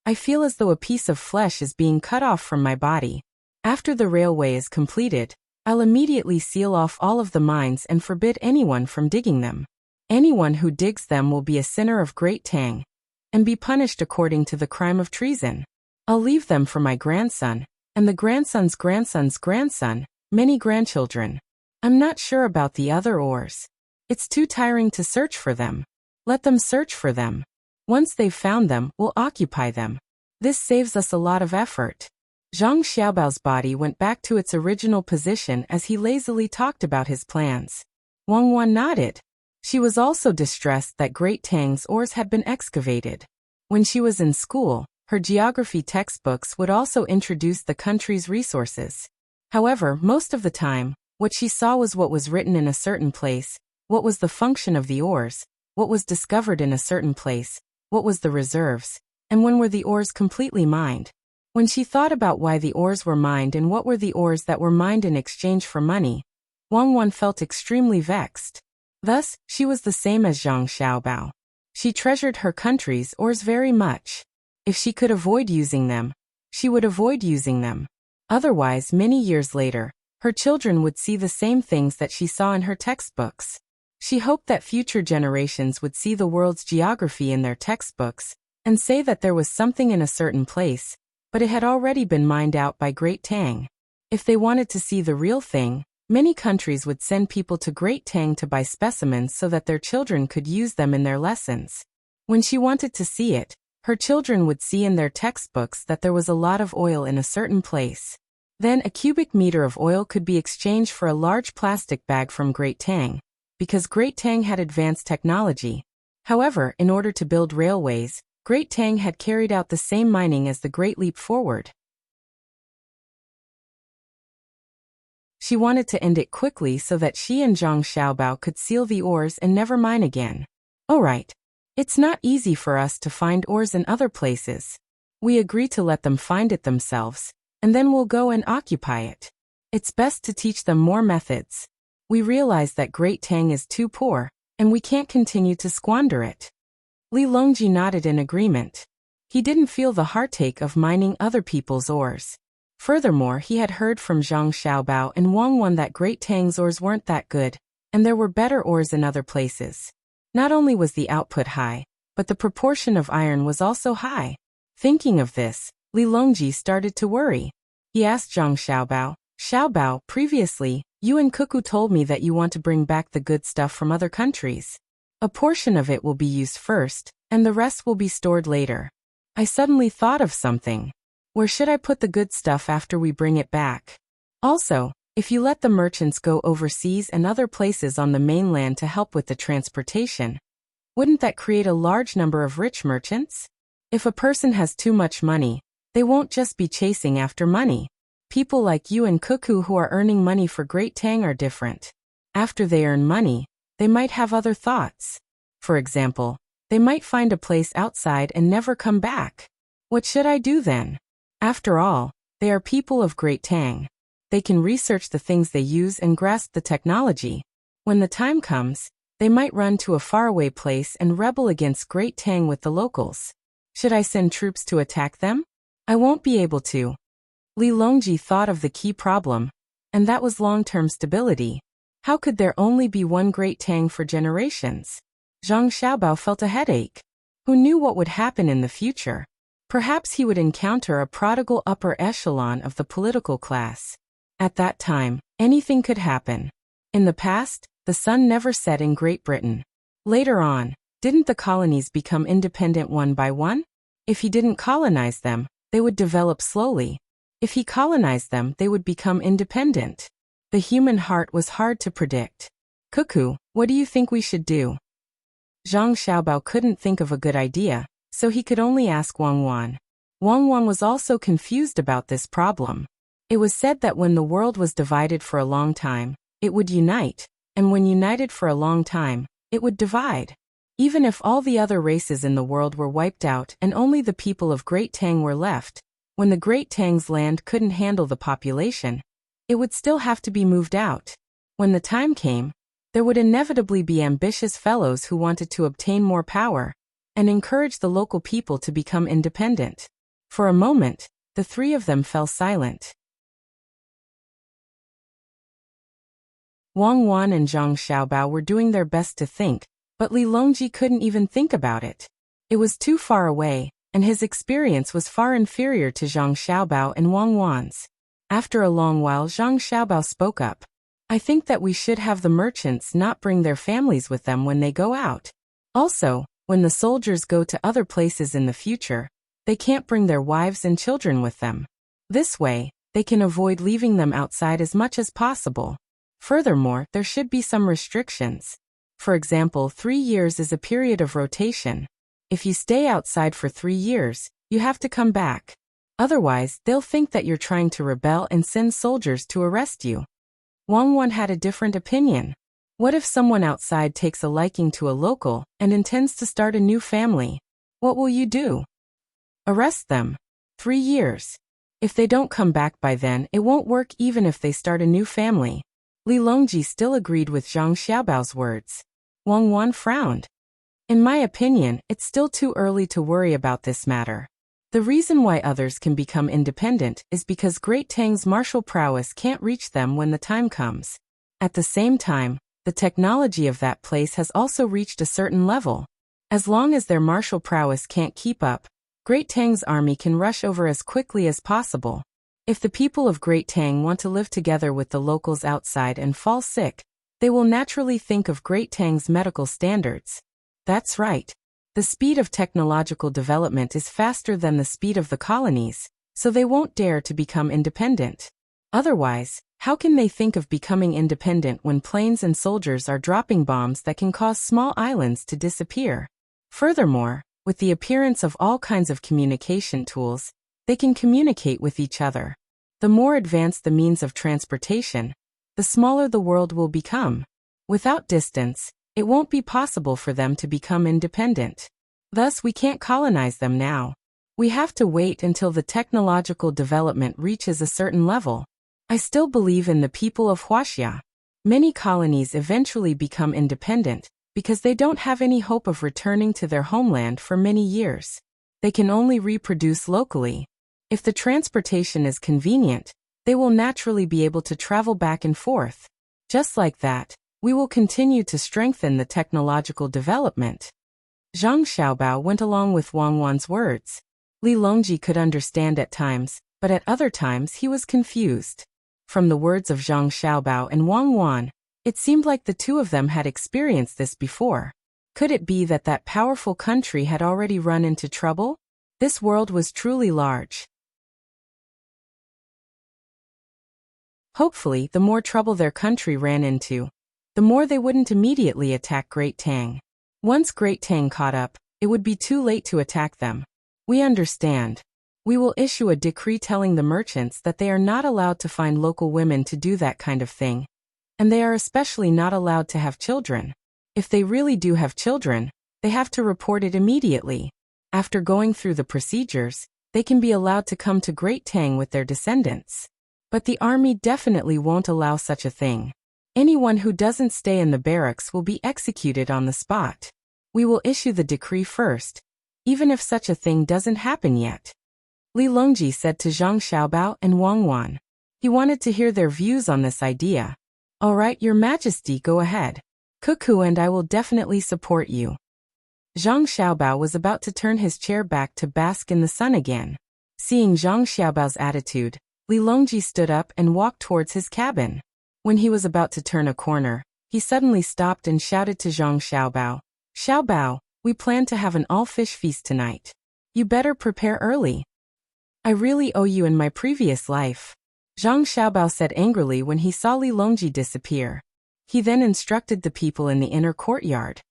I feel as though a piece of flesh is being cut off from my body. After the railway is completed, I'll immediately seal off all of the mines and forbid anyone from digging them. Anyone who digs them will be a sinner of Great Tang, and be punished according to the crime of treason. I'll leave them for my grandson, and the grandson's grandson's grandson, many grandchildren. I'm not sure about the other oars. It's too tiring to search for them. Let them search for them. Once they've found them, we'll occupy them. This saves us a lot of effort. Zhang Xiaobao's body went back to its original position as he lazily talked about his plans. Wang Wan nodded. She was also distressed that Great Tang's ores had been excavated. When she was in school, her geography textbooks would also introduce the country's resources. However, most of the time, what she saw was what was written in a certain place, what was the function of the ores, what was discovered in a certain place, what was the reserves, and when were the ores completely mined. When she thought about why the ores were mined and what were the ores that were mined in exchange for money, Wang Wan felt extremely vexed. Thus, she was the same as Zhang Xiaobao. She treasured her country's ores very much. If she could avoid using them, she would avoid using them. Otherwise, many years later, her children would see the same things that she saw in her textbooks. She hoped that future generations would see the world's geography in their textbooks and say that there was something in a certain place, but it had already been mined out by Great Tang. If they wanted to see the real thing, many countries would send people to Great Tang to buy specimens so that their children could use them in their lessons. When she wanted to see it, her children would see in their textbooks that there was a lot of oil in a certain place. Then a cubic meter of oil could be exchanged for a large plastic bag from Great Tang, because Great Tang had advanced technology. However, in order to build railways, Great Tang had carried out the same mining as the Great Leap Forward. She wanted to end it quickly so that she and Zhang Xiaobao could seal the ores and never mine again. Alright. It's not easy for us to find ores in other places. We agree to let them find it themselves, and then we'll go and occupy it. It's best to teach them more methods. We realize that Great Tang is too poor, and we can't continue to squander it. Li Longji nodded in agreement. He didn't feel the heartache of mining other people's ores. Furthermore, he had heard from Zhang Xiaobao and Wang Wan that Great Tang's ores weren't that good, and there were better ores in other places. Not only was the output high, but the proportion of iron was also high. Thinking of this, Li Longji started to worry. He asked Zhang Xiaobao, "Xiaobao, previously, you and Cuckoo told me that you want to bring back the good stuff from other countries. A portion of it will be used first, and the rest will be stored later. I suddenly thought of something. Where should I put the good stuff after we bring it back? Also, if you let the merchants go overseas and other places on the mainland to help with the transportation, wouldn't that create a large number of rich merchants? If a person has too much money, they won't just be chasing after money. People like you and Cuckoo who are earning money for Great Tang are different. After they earn money, they might have other thoughts. For example, they might find a place outside and never come back. What should I do then? After all, they are people of Great Tang. They can research the things they use and grasp the technology. When the time comes, they might run to a faraway place and rebel against Great Tang with the locals. Should I send troops to attack them? I won't be able to." Li Longji thought of the key problem, and that was long-term stability. How could there only be one Great Tang for generations? Zhang Xiaobao felt a headache. Who knew what would happen in the future? Perhaps he would encounter a prodigal upper echelon of the political class. At that time, anything could happen. In the past, the sun never set in Great Britain. Later on, didn't the colonies become independent one by one? If he didn't colonize them, they would develop slowly. If he colonized them, they would become independent. The human heart was hard to predict. "Cuckoo, what do you think we should do?" Zhang Xiaobao couldn't think of a good idea, so he could only ask Wang Wan. Wang Wan was also confused about this problem. It was said that when the world was divided for a long time, it would unite, and when united for a long time, it would divide. Even if all the other races in the world were wiped out and only the people of Great Tang were left, when the Great Tang's land couldn't handle the population, it would still have to be moved out. When the time came, there would inevitably be ambitious fellows who wanted to obtain more power and encourage the local people to become independent. For a moment, the three of them fell silent. Wang Wan and Zhang Xiaobao were doing their best to think, but Li Longji couldn't even think about it. It was too far away, and his experience was far inferior to Zhang Xiaobao and Wang Wan's. After a long while, Zhang Xiaobao spoke up. I think that we should have the merchants not bring their families with them when they go out. Also, when the soldiers go to other places in the future, they can't bring their wives and children with them. This way, they can avoid leaving them outside as much as possible. Furthermore, there should be some restrictions. For example, 3 years is a period of rotation. If you stay outside for 3 years, you have to come back. Otherwise, they'll think that you're trying to rebel and send soldiers to arrest you. Wang Wan had a different opinion. What if someone outside takes a liking to a local and intends to start a new family? What will you do? Arrest them. 3 years. If they don't come back by then, it won't work even if they start a new family. Li Longji still agreed with Zhang Xiaobao's words. Wang Wan frowned. In my opinion, it's still too early to worry about this matter. The reason why others can become independent is because Great Tang's martial prowess can't reach them when the time comes. At the same time, the technology of that place has also reached a certain level. As long as their martial prowess can't keep up, Great Tang's army can rush over as quickly as possible. If the people of Great Tang want to live together with the locals outside and fall sick, they will naturally think of Great Tang's medical standards. That's right. The speed of technological development is faster than the speed of the colonies, so they won't dare to become independent. Otherwise, how can they think of becoming independent when planes and soldiers are dropping bombs that can cause small islands to disappear? Furthermore, with the appearance of all kinds of communication tools, they can communicate with each other. The more advanced the means of transportation, the smaller the world will become. Without distance, it won't be possible for them to become independent. Thus, we can't colonize them now. We have to wait until the technological development reaches a certain level. I still believe in the people of Huaxia. Many colonies eventually become independent because they don't have any hope of returning to their homeland for many years. They can only reproduce locally. If the transportation is convenient, they will naturally be able to travel back and forth. Just like that, we will continue to strengthen the technological development. Zhang Xiaobao went along with Wang Wan's words. Li Longji could understand at times, but at other times he was confused. From the words of Zhang Xiaobao and Wang Wan, it seemed like the two of them had experienced this before. Could it be that that powerful country had already run into trouble? This world was truly large. Hopefully, the more trouble their country ran into, the more they wouldn't immediately attack Great Tang. Once Great Tang caught up, it would be too late to attack them. We understand. We will issue a decree telling the merchants that they are not allowed to find local women to do that kind of thing. And they are especially not allowed to have children. If they really do have children, they have to report it immediately. After going through the procedures, they can be allowed to come to Great Tang with their descendants. But the army definitely won't allow such a thing. Anyone who doesn't stay in the barracks will be executed on the spot. We will issue the decree first, even if such a thing doesn't happen yet. Li Longji said to Zhang Xiaobao and Wang Wan. He wanted to hear their views on this idea. All right, Your Majesty, go ahead. Cuckoo and I will definitely support you. Zhang Xiaobao was about to turn his chair back to bask in the sun again. Seeing Zhang Xiaobao's attitude, Li Longji stood up and walked towards his cabin. When he was about to turn a corner, he suddenly stopped and shouted to Zhang Xiaobao. Xiaobao, we plan to have an all-fish feast tonight. You better prepare early. I really owe you in my previous life. Zhang Xiaobao said angrily when he saw Li Longji disappear. He then instructed the people in the inner courtyard.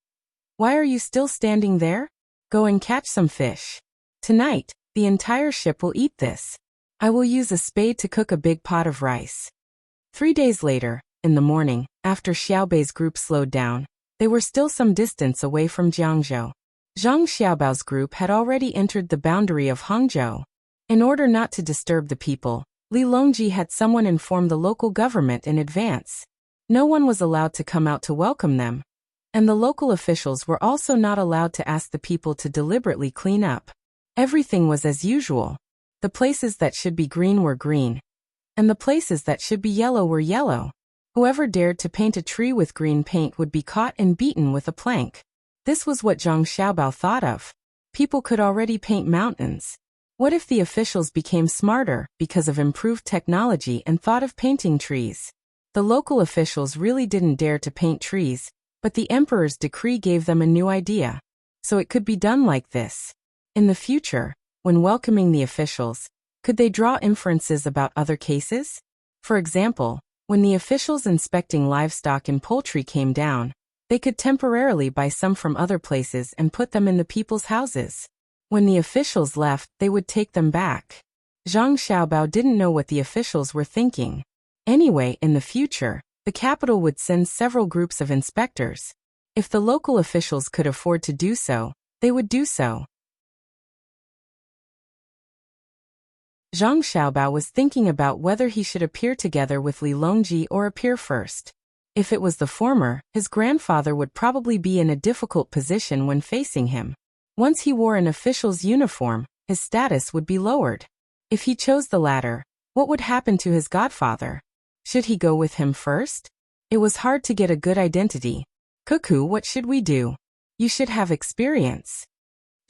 Why are you still standing there? Go and catch some fish. Tonight, the entire ship will eat this. I will use a spade to cook a big pot of rice. 3 days later, in the morning, after Xiaobei's group slowed down, they were still some distance away from Jiangzhou. Zhang Xiaobao's group had already entered the boundary of Hangzhou. In order not to disturb the people, Li Longji had someone inform the local government in advance. No one was allowed to come out to welcome them, and the local officials were also not allowed to ask the people to deliberately clean up. Everything was as usual. The places that should be green were green, and the places that should be yellow were yellow. Whoever dared to paint a tree with green paint would be caught and beaten with a plank. This was what Zhang Xiaobao thought of. People could already paint mountains. What if the officials became smarter because of improved technology and thought of painting trees? The local officials really didn't dare to paint trees, but the emperor's decree gave them a new idea. So it could be done like this. In the future, when welcoming the officials, could they draw inferences about other cases? For example, when the officials inspecting livestock and poultry came down, they could temporarily buy some from other places and put them in the people's houses. When the officials left, they would take them back. Zhang Xiaobao didn't know what the officials were thinking. Anyway, in the future, the capital would send several groups of inspectors. If the local officials could afford to do so, they would do so. Zhang Xiaobao was thinking about whether he should appear together with Li Longji or appear first. If it was the former, his grandfather would probably be in a difficult position when facing him. Once he wore an official's uniform, his status would be lowered. If he chose the latter, what would happen to his godfather? Should he go with him first? It was hard to get a good identity. Cuckoo, what should we do? You should have experience.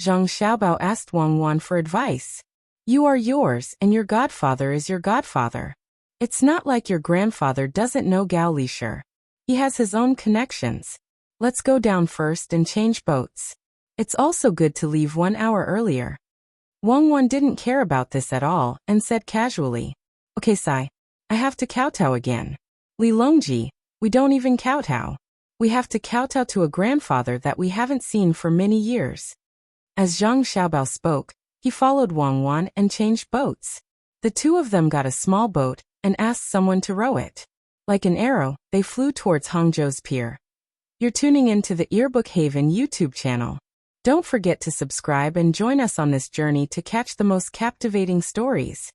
Zhang Xiaobao asked Wang Wan for advice. You are yours, and your godfather is your godfather. It's not like your grandfather doesn't know Gao Lisher. He has his own connections. Let's go down first and change boats. It's also good to leave 1 hour earlier. Wang Wan didn't care about this at all and said casually, Okay, Sai. I have to kowtow again. Li Longji, we don't even kowtow. We have to kowtow to a grandfather that we haven't seen for many years. As Zhang Xiaobao spoke, he followed Wang Wan and changed boats. The two of them got a small boat and asked someone to row it. Like an arrow, they flew towards Hangzhou's pier. You're tuning in to the Earbook Haven YouTube channel. Don't forget to subscribe and join us on this journey to catch the most captivating stories.